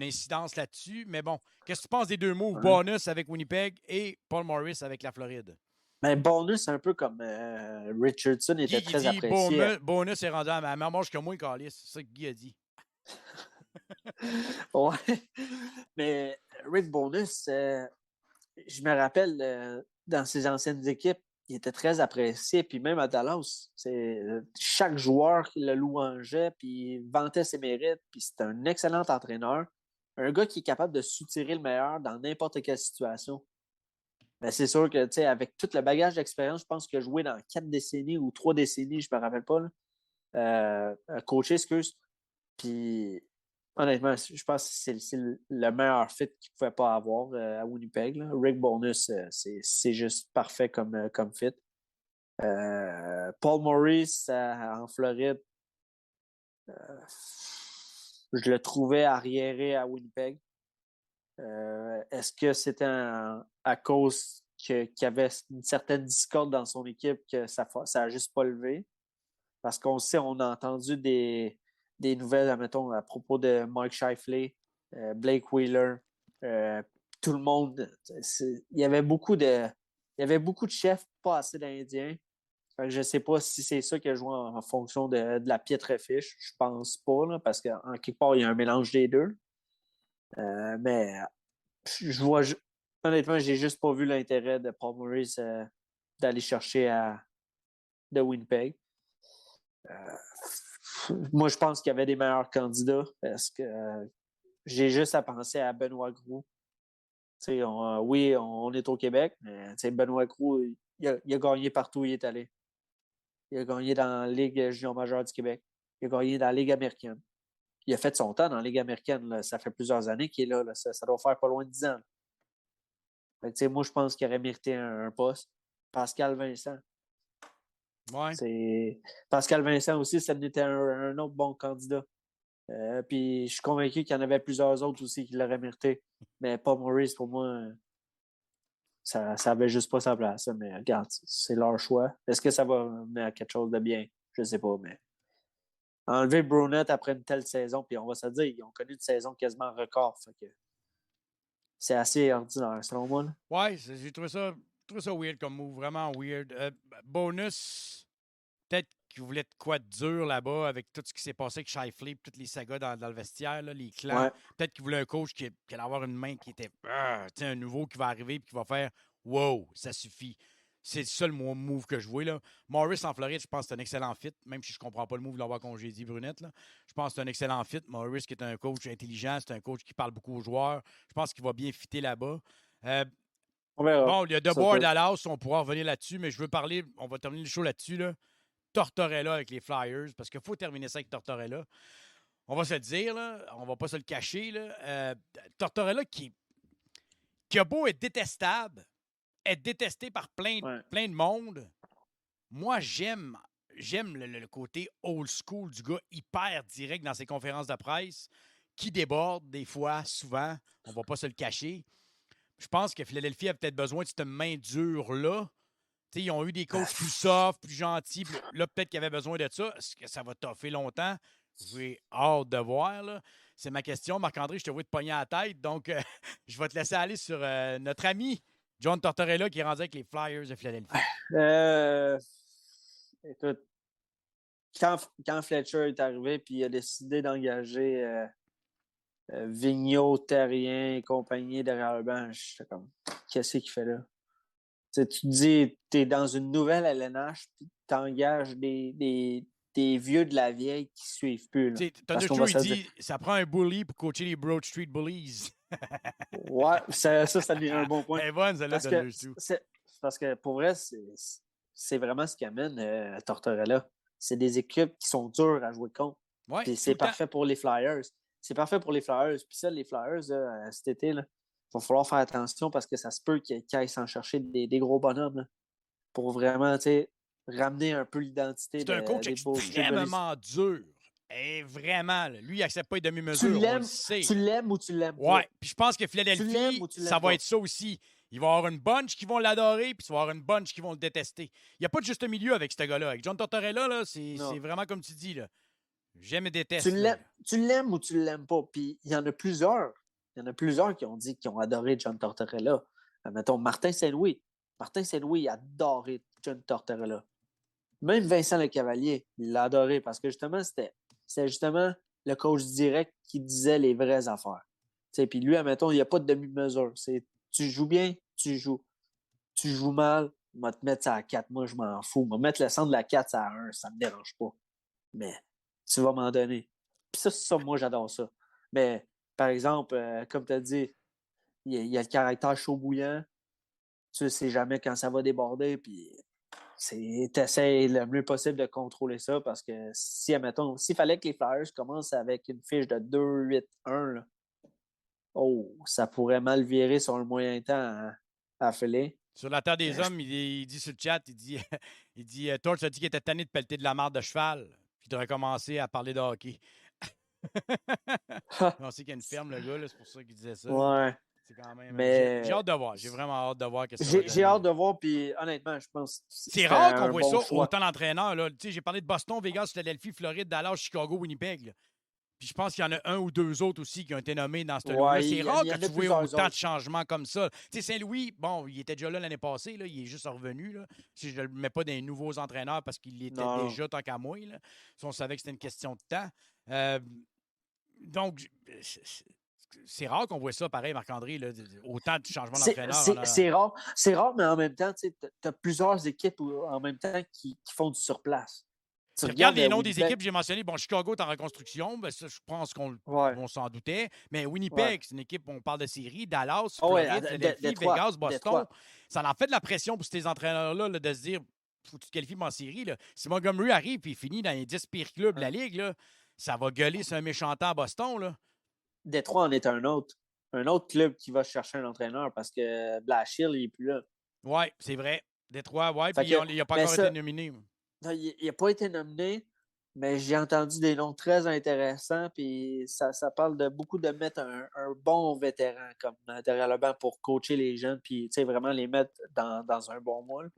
incidence là-dessus. Mais bon, qu'est-ce que tu penses des deux moves, Bonus avec Winnipeg et Paul Morris avec la Floride? Mais Bonus, c'est un peu comme Richardson était très apprécié. Bonus est rendu à la même âge que moi, Carlis. C'est ça que Guy a dit. Ouais. Mais Rick Bonus, je me rappelle dans ses anciennes équipes, il était très apprécié. Puis même à Dallas, chaque joueur le louangeait, puis il vantait ses mérites. Puis c'est un excellent entraîneur. Un gars qui est capable de soutirer le meilleur dans n'importe quelle situation. Mais c'est sûr que, tu sais, avec tout le bagage d'expérience, je pense qu'il a joué dans 4 décennies ou 3 décennies, je ne me rappelle pas, coaché, excuse. Puis, honnêtement, je pense que c'est le meilleur fit qu'il ne pouvait pas avoir à Winnipeg. Là. Rick Bowness, c'est juste parfait comme fit. Paul Maurice en Floride, je le trouvais arriéré à Winnipeg. Est-ce que c'était à cause qu'il y avait une certaine discorde dans son équipe que ça n'a juste pas levé? Parce qu'on sait, on a entendu des nouvelles, admettons, à propos de Mike Scheifele, Blake Wheeler, tout le monde. Il y avait beaucoup de chefs, pas assez d'Indiens. Fait que je ne sais pas si c'est ça qui a joué en fonction de la piètre fiche. Je pense pas, là, parce qu'en quelque part, il y a un mélange des deux. Mais je vois, honnêtement, j'ai juste pas vu l'intérêt de Paul Maurice d'aller chercher de Winnipeg. Moi, je pense qu'il y avait des meilleurs candidats parce que j'ai juste à penser à Benoît Gros. Oui, on est au Québec, mais Benoît Gros, il a gagné partout où il est allé. Il a gagné dans la Ligue junior majeure du Québec. Il a gagné dans la Ligue américaine. Il a fait son temps dans la Ligue américaine. Là. Ça fait plusieurs années qu'il est là. Ça doit faire pas loin de 10 ans. Fait que, moi, je pense qu'il aurait mérité un poste. Pascal Vincent. Ouais. Pascal Vincent aussi, ça était un autre bon candidat. Puis je suis convaincu qu'il y en avait plusieurs autres aussi qui l'auraient mérité. Mais Paul Maurice, pour moi, ça n'avait juste pas sa place. Mais regarde, c'est leur choix. Est-ce que ça va mener à quelque chose de bien? Je ne sais pas, mais enlever Brunette après une telle saison, puis on va se dire, ils ont connu une saison quasiment record. Fait que c'est assez ordinaire, selon moi. Là. Ouais, j'ai trouvé ça weird comme move, vraiment weird. Bonus, peut-être qu'il voulait de quoi de dur là-bas avec tout ce qui s'est passé avec Shifley, toutes les sagas dans le vestiaire, là, les clans. Ouais. Peut-être qu'il voulait un coach qui allait avoir une main qui était un nouveau qui va arriver et qui va faire wow, ça suffit. C'est le seul move que je vois. Là. Morris en Floride, je pense que c'est un excellent fit, même si je ne comprends pas le move de l'avoir congédié Brunette. Là. Je pense que c'est un excellent fit. Morris, qui est un coach intelligent, c'est un coach qui parle beaucoup aux joueurs. Je pense qu'il va bien fitter là-bas. Bon, il y a DeBoer Dallas, on pourra revenir là-dessus, mais je veux parler, on va terminer le show là-dessus. Là. Tortorella avec les Flyers, parce qu'il faut terminer ça avec Tortorella. On va se le dire, là, on va pas se le cacher. Là. Tortorella qui a beau être détestable, être détesté par plein de monde, moi, j'aime le côté old school du gars hyper direct dans ses conférences de presse, qui déborde des fois, souvent, on va pas se le cacher. Je pense que Philadelphie a peut-être besoin de cette main dure-là. T'sais, ils ont eu des coachs plus soft, plus gentils. Là, peut-être qu'ils avaient besoin de ça. Est-ce que ça va toffer longtemps? J'ai hâte de voir. Là. C'est ma question. Marc-André, je te vois te pogner à la tête. Donc, je vais te laisser aller sur notre ami John Tortorella qui est rendu avec les Flyers de Philadelphie. Écoute, quand Fletcher est arrivé puis il a décidé d'engager Vigneault, Terrien et compagnie derrière le banc, j'étais comme, qu'est-ce qu'il fait là? Tu te dis, tu es dans une nouvelle LNH puis tu engages des vieux de la vieille qui ne suivent plus. Là, Thunderstrew, il dit, ça prend un bully pour coacher les Broad Street Bullies. Ouais, ça devient un bon point. Elle est bonne, celle-là, Thunderstrew. Parce que pour vrai, c'est vraiment ce qui amène Tortorella. C'est des équipes qui sont dures à jouer contre. Ouais, puis c'est parfait pour les Flyers. C'est parfait pour les Flyers. Puis ça, les Flyers, cet été, là, il va falloir faire attention parce que ça se peut qu'ils aillent s'en chercher des gros bonhommes là, pour vraiment ramener un peu l'identité. C'est un coach extrêmement dur. Et vraiment, là, lui, il n'accepte pas les demi-mesures. Tu l'aimes ou tu l'aimes pas? Ouais, puis je pense que Philadelphie, ça va être ça aussi. Il va y avoir une bunch qui vont l'adorer, puis il va y avoir une bunch qui vont le détester. Il n'y a pas de juste milieu avec ce gars-là. Avec John Tortorella, là, c'est vraiment comme tu dis. Là. J'aime et déteste. Tu l'aimes ou tu ne l'aimes pas? Puis il y en a plusieurs. Il y en a plusieurs qui ont dit qu'ils ont adoré John Tortorella. Mettons, Martin Saint-Louis. Martin Saint-Louis a adoré John Tortorella. Même Vincent Lecavalier, il l'a adoré parce que justement, c'était justement le coach direct qui disait les vraies affaires. Puis lui, admettons, il n'y a pas de demi-mesure. Tu joues bien, tu joues. Tu joues mal, on va te mettre ça à 4. Moi, je m'en fous. On va mettre le centre de la 4 à 1, ça ne me dérange pas. Mais tu vas m'en donner. Puis ça, moi, j'adore ça. Mais, par exemple, comme tu as dit, il y a le caractère chaud bouillant. Tu ne sais jamais quand ça va déborder. Puis tu essaies le mieux possible de contrôler ça parce que si, admettons, s'il fallait que les Flyers commencent avec une fiche de 2-8-1, là, ça pourrait mal virer sur un moyen temps à filer. Sur la Terre des Hommes, il dit sur le chat, il dit Torch a dit qu'il était tanné de pelleter de la marde de cheval, puis de recommencer à parler de hockey. On sait qu'il y a une ferme, le gars, là, c'est pour ça qu'il disait ça. Ouais. C'est quand même. Mais... J'ai hâte de voir. J'ai vraiment hâte de voir. J'ai hâte de voir, puis honnêtement, je pense. C'est rare qu'on voit ça autant d'entraîneurs. J'ai parlé de Boston, Vegas, Philadelphie, Floride, Dallas, Chicago, Winnipeg. Puis je pense qu'il y en a un ou deux autres aussi qui ont été nommés dans ce Ouais, lot-là. il C'est y rare en a que tu vois plusieurs autant de autres. changements comme ça. Tu sais, Saint-Louis, bon, il était déjà là l'année passée, là, il est juste revenu. Là. Si je ne le mets pas des nouveaux entraîneurs parce qu'il était Non. déjà tant qu'à moi. Là. Si on savait que c'était une question de temps. Euh, donc, c'est rare qu'on voit ça pareil, Marc-André, là, autant de changements d'entraîneur. C'est rare. C'est rare, mais en même temps, tu as plusieurs équipes en même temps qui font du surplace. Tu regardes les noms Winnipeg. des équipes que j'ai mentionnées. Bon, Chicago est en reconstruction. Ben, ça, je pense qu'on s'en doutait. Mais Winnipeg, c'est une équipe, on parle de série. Dallas, Floride, Philadelphie, Vegas, Boston. Ça en fait de la pression pour ces entraîneurs-là là, de se dire faut que tu te qualifies en série. Là. Si Montgomery arrive et finit dans les 10 pires clubs de la Ligue, là, ça va gueuler sur un méchant temps à Boston. Là. Détroit en est un autre. Un autre club qui va chercher un entraîneur parce que Blashill, il n'est plus là. Oui, c'est vrai. Détroit, oui. Puis il n'a pas encore été nominé. Non, il n'a pas été nominé, mais j'ai entendu des noms très intéressants. Puis ça parle de beaucoup de mettre un bon vétéran comme derrière le banc pour coacher les jeunes, puis vraiment les mettre dans un bon moule.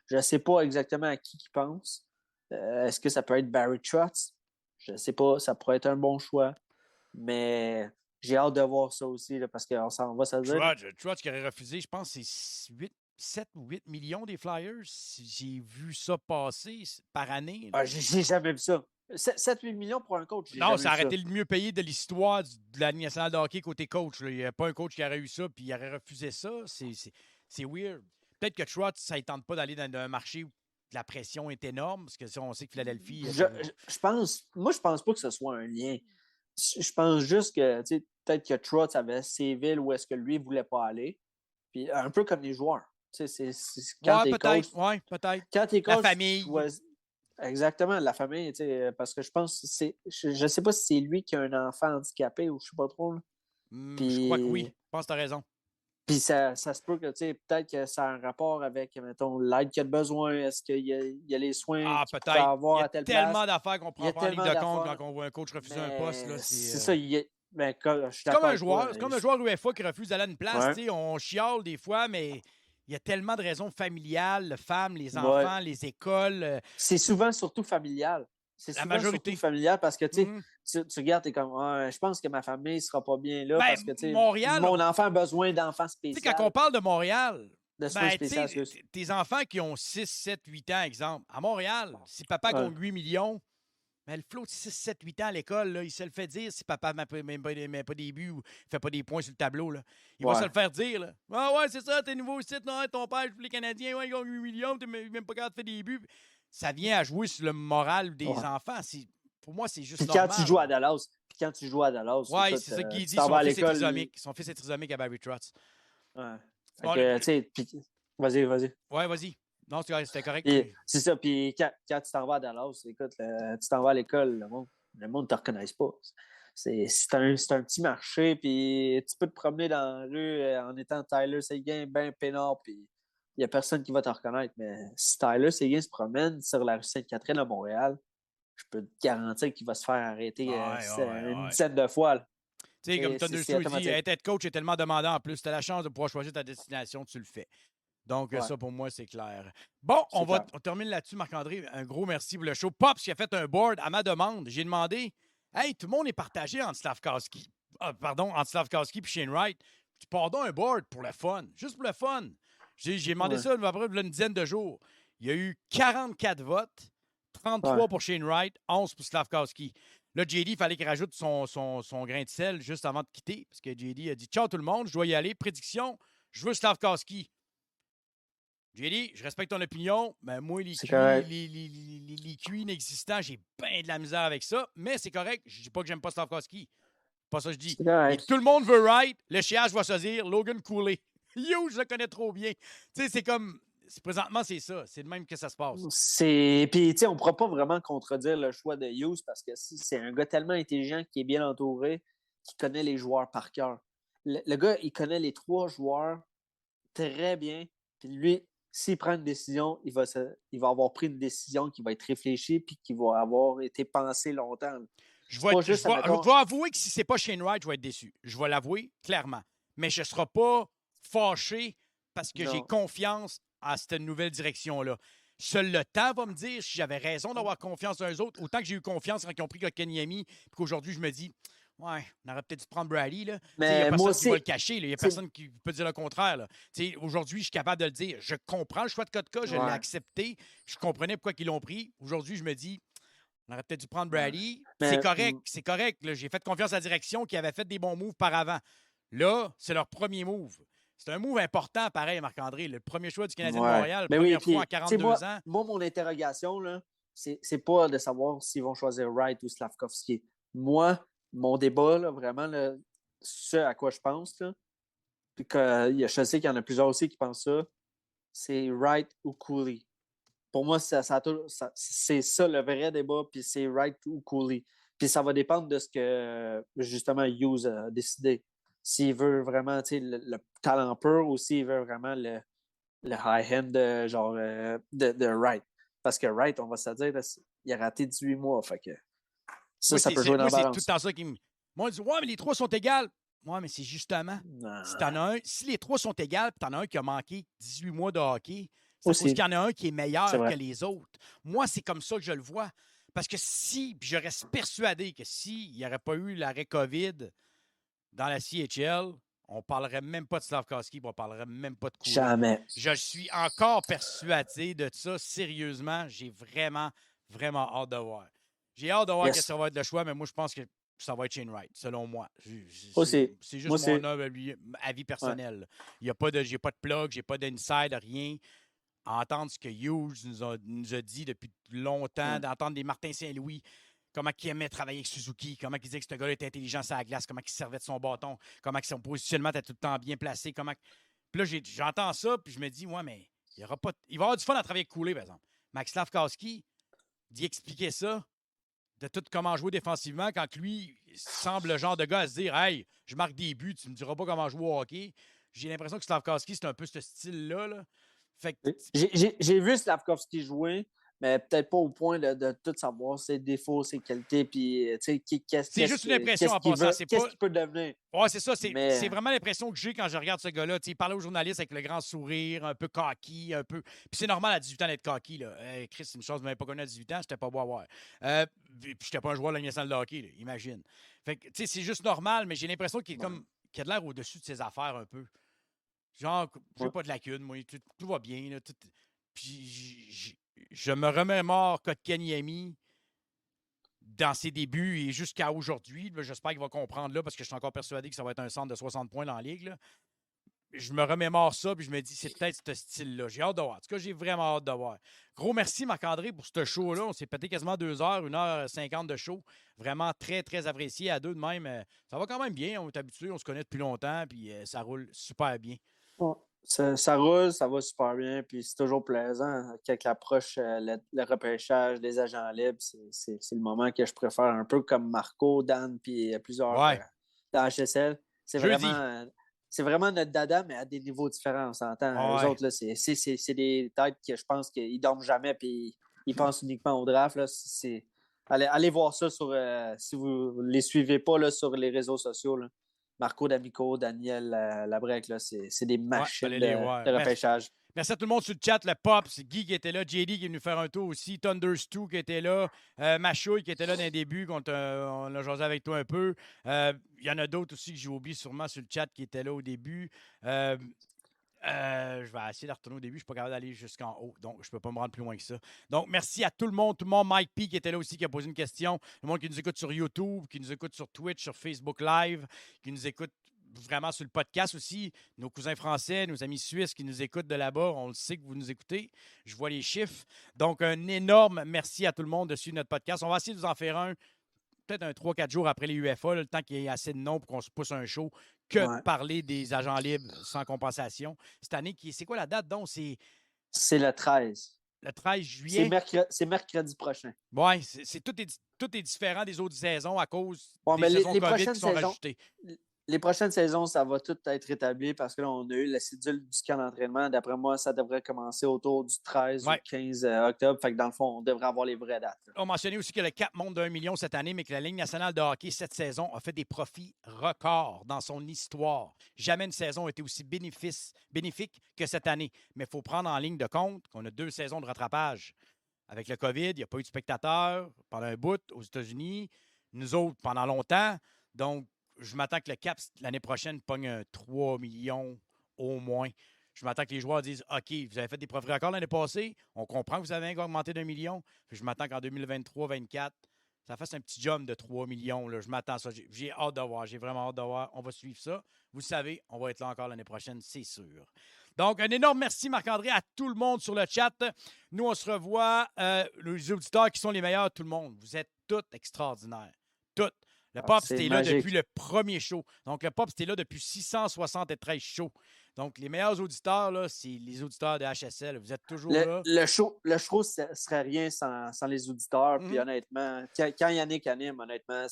Je ne sais pas exactement à qui il pense. Est-ce que ça peut être Barry Trotz? Je ne sais pas. Ça pourrait être un bon choix. Mais j'ai hâte de voir ça aussi là, parce qu'on s'en va, ça veut dire. Trotz qui aurait refusé, je pense, c'est 7 ou 8 millions des Flyers. J'ai vu ça passer par année. Ah, j'ai jamais vu ça. 7-8 millions pour un coach. Non, ça aurait été le mieux payé de l'histoire de la Ligue nationale de hockey côté coach. Là. Il n'y a pas un coach qui aurait eu ça puis il aurait refusé ça. C'est weird. Peut-être que Trotz, ça ne tente pas d'aller dans un marché où la pression est énorme parce que on sait que Philadelphie. Je pense pas que ce soit un lien. Je pense juste que peut-être que Trotz avait ses villes où est-ce que lui ne voulait pas aller. Puis un peu comme les joueurs. Quand peut-être. Quand t'es coach, la famille. Exactement, la famille, parce que je pense que je sais pas si c'est lui qui a un enfant handicapé ou je sais pas trop. Là. Je crois que oui. Je pense que tu as raison. Puis ça se peut que peut-être que ça a un rapport avec, mettons, l'aide qu'il a besoin. Est-ce qu'il y a les soins qu'il peut avoir à telle place? Il y a tellement d'affaires qu'on prend pas en ligne de compte quand on voit un coach refuser un poste. Là, c'est ça, c'est comme un joueur. C'est comme un joueur UFA qui refuse d'aller à une place. Ouais. On chiale des fois, mais il y a tellement de raisons familiales, les femmes, les enfants, les écoles. C'est souvent surtout familial. C'est souvent la majorité surtout familial parce que tu regardes, tu es comme je pense que ma famille ne sera pas bien là parce que Montréal, mon enfant a besoin d'enfants spéciaux. Quand on parle de Montréal, spécial, tes enfants qui ont 6, 7, 8 ans, exemple, à Montréal, si papa gagne 8 millions, mais le flot de 6, 7, 8 ans à l'école, là, il se le fait dire si papa ne met pas des buts ou ne fait pas des points sur le tableau. Là. Il va se le faire dire. Là. Ah ouais, c'est ça, t'es nouveau ici, non, ton père joue les Canadiens, ouais, il gagne 8 millions, t'es même pas capable de faire des buts. Ça vient à jouer sur le moral des enfants. Pour moi, c'est juste normal. Quand tu joues à Dallas. Oui, c'est ça qu'il dit. Son fils est trisomique à Barry Trotz. Ouais. Vas-y. Ouais, vas-y. Non, c'était correct. C'est ça. Puis quand tu t'en vas à Dallas, écoute, tu t'en vas à l'école, le monde ne te reconnaît pas. C'est un petit marché, puis tu peux te promener dans la rue en étant Tyler Seguin, ben peinard, puis il n'y a personne qui va te reconnaître. Mais si Tyler Seguin se promène sur la rue Sainte-Catherine à Montréal, je peux te garantir qu'il va se faire arrêter une dizaine de fois. Tu sais, comme Thunder Sue dit, être coach est tellement demandant en plus. Tu as la chance de pouvoir choisir ta destination, tu le fais. Donc, ça, pour moi, c'est clair. Bon, on termine là-dessus, Marc-André. Un gros merci pour le show. Pops qui a fait un board à ma demande. J'ai demandé, hey, tout le monde est partagé entre Slavkowski. Entre Slavkowski et Shane Wright. Tu pars donc un board pour le fun. Juste pour le fun. J'ai demandé ça après une dizaine de jours. Il y a eu 44 votes, 33 pour Shane Wright, 11 pour Slavkowski. Là, JD, il fallait qu'il rajoute son grain de sel juste avant de quitter, parce que JD a dit « Ciao tout le monde, je dois y aller. Prédiction, je veux Slavkowski. » JD, je respecte ton opinion, mais moi, les QI inexistants, j'ai bien de la misère avec ça, mais c'est correct. Je dis pas que j'aime pas Slavkowski. Pas ça que je dis. Et tout le monde veut Wright, le chiage va se dire Logan Cooley. Yo, je le connais trop bien. Tu sais, c'est comme... Présentement, c'est ça. C'est de même que ça se passe. Puis, tu sais, on ne pourra pas vraiment contredire le choix de Hughes parce que c'est un gars tellement intelligent qui est bien entouré, qui connaît les joueurs par cœur. Le gars, il connaît les 3 joueurs très bien. Puis lui, s'il prend une décision, il va avoir pris une décision qui va être réfléchie puis qui va avoir été pensée longtemps. Je vais avouer que si c'est pas Shane Wright, je vais être déçu. Je vais l'avouer clairement. Mais je ne serai pas fâché parce que j'ai confiance à cette nouvelle direction-là. Seul le temps va me dire si j'avais raison d'avoir confiance dans eux autres. Autant que j'ai eu confiance quand ils ont pris Kotkaniemi, puis qu'aujourd'hui, je me dis, ouais, on aurait peut-être dû prendre Bradley. Il n'y a Mais moi personne qui aussi, va le cacher. Il n'y a personne qui peut dire le contraire. Là. Aujourd'hui, je suis capable de le dire. Je comprends le choix de Kotka, je l'ai ouais. accepté. Je comprenais pourquoi ils l'ont pris. Aujourd'hui, je me dis, on aurait peut-être dû prendre Ouais. Bradley. Mais- C'est correct, c'est correct. Là. J'ai fait confiance à la direction qui avait fait des bons moves par avant. Là, c'est leur premier move. C'est un move important, pareil, Marc-André. Le premier choix du Canadien de Ouais. Montréal, Mais première puis, fois en tu sais, 42 ans. moi, mon interrogation, là, c'est pas de savoir s'ils vont choisir Wright ou Slavkovski. Moi, mon débat, là, vraiment, là, ce à quoi je pense, là, puis que je sais qu'il y en a plusieurs aussi qui pensent ça, c'est Wright ou Cooley. Pour moi, c'est ça le vrai débat, puis c'est Wright ou Cooley. Puis ça va dépendre de ce que, justement, Hughes a décidé. S'il veut vraiment le talent pur ou s'il veut vraiment le high-end de Wright. Parce que Wright, on va se dire, là, il a raté 18 mois. Fait que ça peut jouer dans la c'est tout balance. le temps ça qui me. Moi, on dit, ouais, mais les trois sont égales. Ouais, mais c'est justement. Non. Si les trois sont égales, puis t'en as un qui a manqué 18 mois de hockey, c'est Aussi. parce qu'il y en a un qui est meilleur C'est vrai. que les autres. Moi, c'est comme ça que je le vois. Parce que puis je reste persuadé que s'il n'y aurait pas eu l'arrêt COVID dans la CHL, on ne parlerait même pas de Slavkovski, on ne parlerait même pas de Cooley. Jamais. Je suis encore persuadé de ça. Sérieusement, j'ai vraiment, vraiment hâte de voir. J'ai hâte de voir Yes. que ça va être le choix, mais moi, je pense que ça va être Shane Wright, selon moi. Aussi. C'est juste Moi, mon avis personnel. Il y a pas de, j'ai pas de plug, j'ai pas d'inside, rien. Entendre ce que Hughes nous a dit depuis longtemps, d'entendre des Martin Saint-Louis, comment il aimait travailler avec Suzuki, comment il disait que ce gars-là était intelligent sur la glace, comment il servait de son bâton, comment son positionnement était tout le temps bien placé. Puis là, j'entends ça, puis je me dis, ouais, mais il va y avoir du fun à travailler avec Cooley, par exemple. Max Slavkovski, d'y expliquer ça, de tout comment jouer défensivement, quand lui semble le genre de gars à se dire, hey, je marque des buts, tu me diras pas comment jouer au hockey. J'ai l'impression que Slavkovski, c'est un peu ce style-là. Là. Fait que, J'ai vu Slavkovski jouer, mais peut-être pas au point de tout savoir ses défauts, ses qualités, puis c'est juste une impression en passant. Qu'est-ce qu'il peut devenir? Ouais, c'est ça. C'est vraiment l'impression que j'ai quand je regarde ce gars-là. Il parlait aux journalistes avec le grand sourire, un peu cocky, un peu. Puis c'est normal à 18 ans d'être cocky. Là. Hey, Chris, c'est une chose, je ne m'avais pas connu à 18 ans, j'étais pas beau à voir. Puis j'étais pas un joueur de la nationale de hockey, là, imagine. Fait que, c'est juste normal, mais j'ai l'impression qu'il a de l'air au-dessus de ses affaires un peu. Genre, j'ai pas de lacune, moi, tout va bien. Là, puis je me remémore Kotkaniemi dans ses débuts et jusqu'à aujourd'hui. J'espère qu'il va comprendre là parce que je suis encore persuadé que ça va être un centre de 60 points dans la ligue. Là. Je me remémore ça puis je me dis c'est peut-être ce style-là. J'ai hâte de voir. En tout cas, j'ai vraiment hâte de voir. Gros merci Marc-André pour ce show-là. On s'est pété quasiment 2 heures, 1h50 de show. Vraiment très, très apprécié à deux de même. Ça va quand même bien. On est habitué, on se connaît depuis longtemps puis ça roule super bien. Ça roule, ça va super bien, puis c'est toujours plaisant. Quand l'approche, le repêchage des agents libres, c'est le moment que je préfère, un peu comme Marco, Dan, puis plusieurs dans HSL. C'est vraiment notre dada, mais à des niveaux différents, on s'entend. Eux autres, là, c'est des têtes que je pense qu'ils dorment jamais, puis ils pensent uniquement au draft. Là, allez voir ça si vous ne les suivez pas là, sur les réseaux sociaux. Là. Marco D'Amico, Daniel Labrec, là, c'est des machines de repêchage. Merci à tout le monde sur le chat. Le Pop, c'est Guy qui était là. JD qui est venu faire un tour aussi. Thunder2 qui était là. Machouille qui était là dans les débuts. On a jasé avec toi un peu. Il y en a d'autres aussi que j'ai oublié sûrement sur le chat qui étaient là au début. Je vais essayer de retourner au début. Je ne suis pas capable d'aller jusqu'en haut. Donc, je ne peux pas me rendre plus loin que ça. Donc, merci à tout le monde. Tout le monde. Mike P qui était là aussi, qui a posé une question. Le monde qui nous écoute sur YouTube, qui nous écoute sur Twitch, sur Facebook Live, qui nous écoute vraiment sur le podcast aussi. Nos cousins français, nos amis suisses qui nous écoutent de là-bas. On le sait que vous nous écoutez. Je vois les chiffres. Donc, un énorme merci à tout le monde de suivre notre podcast. On va essayer de vous en faire un peut-être un 3-4 jours après les UFA, là, le temps qu'il y ait assez de noms pour qu'on se pousse un show, que de parler des agents libres sans compensation. Cette année, c'est quoi la date donc? C'est le 13. Le 13 juillet? C'est mercredi prochain. Oui, tout est différent des autres saisons à cause des mais saisons les COVID prochaines qui sont rajoutées. Les prochaines saisons, ça va tout être rétabli parce que là, on a eu la cédule du camp d'entraînement. D'après moi, ça devrait commencer autour du 13 ou 15 octobre. Fait que dans le fond, on devrait avoir les vraies dates. On mentionnait aussi que le cap monte d'1 million cette année, mais que la Ligue nationale de hockey cette saison a fait des profits records dans son histoire. Jamais une saison a été aussi bénéfique que cette année. Mais il faut prendre en ligne de compte qu'on a 2 saisons de rattrapage. Avec le COVID, il n'y a pas eu de spectateurs pendant un bout aux États-Unis. Nous autres, pendant longtemps. Donc, je m'attends que le cap, l'année prochaine, pogne un 3 millions au moins. Je m'attends que les joueurs disent « OK, vous avez fait des profits records l'année passée. On comprend que vous avez augmenté d'1 million. » Puis je m'attends qu'en 2023-2024, ça fasse un petit jump de 3 millions. Là. Je m'attends à ça. J'ai hâte de voir. J'ai vraiment hâte de voir. On va suivre ça. Vous le savez, on va être là encore l'année prochaine, c'est sûr. Donc, un énorme merci, Marc-André, à tout le monde sur le chat. Nous, on se revoit. Les auditeurs qui sont les meilleurs, tout le monde. Vous êtes tous extraordinaires. Toutes. Le Pop, c'était là depuis le premier show. Donc, le Pop, c'était là depuis 673 shows. Donc, les meilleurs auditeurs, là, c'est les auditeurs de HSL. Vous êtes toujours là. Le show ne serait rien sans les auditeurs. Puis honnêtement, quand Yannick anime, honnêtement,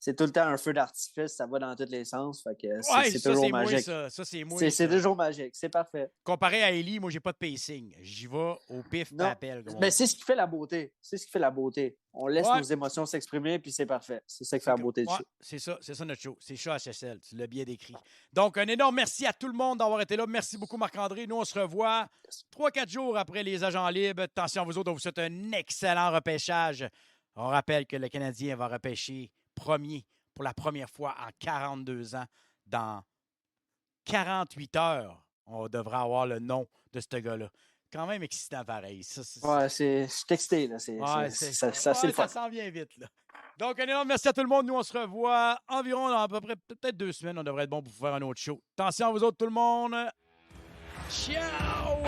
c'est tout le temps un feu d'artifice. Ça va dans tous les sens. Fait que c'est toujours magique. Ça, c'est moi. C'est toujours magique. C'est parfait. Comparé à Ellie, moi, j'ai pas de pacing. J'y vais au pif d'appel. Mais c'est ce qui fait la beauté. C'est ce qui fait la beauté. On laisse nos émotions s'exprimer, puis c'est parfait. C'est ça qui fait la beauté du show. C'est ça notre show. C'est show HSL. Tu l'as bien décrit. Donc, un énorme merci à tout le monde d'avoir été là. Merci beaucoup, Marc-André. Nous, on se revoit 3-4 jours après les agents libres. Attention, vous autres, on vous souhaite un excellent repêchage. On rappelle que le Canadien va repêcher premier pour la première fois en 42 ans. Dans 48 heures, on devra avoir le nom de ce gars-là. Quand même excitant pareil. Je suis texté. Là. Ça s'en vient vite. Là. Donc, un énorme merci à tout le monde. Nous, on se revoit environ dans à peu près peut-être 2 semaines. On devrait être bon pour faire un autre show. Attention à vous autres, tout le monde. Ciao!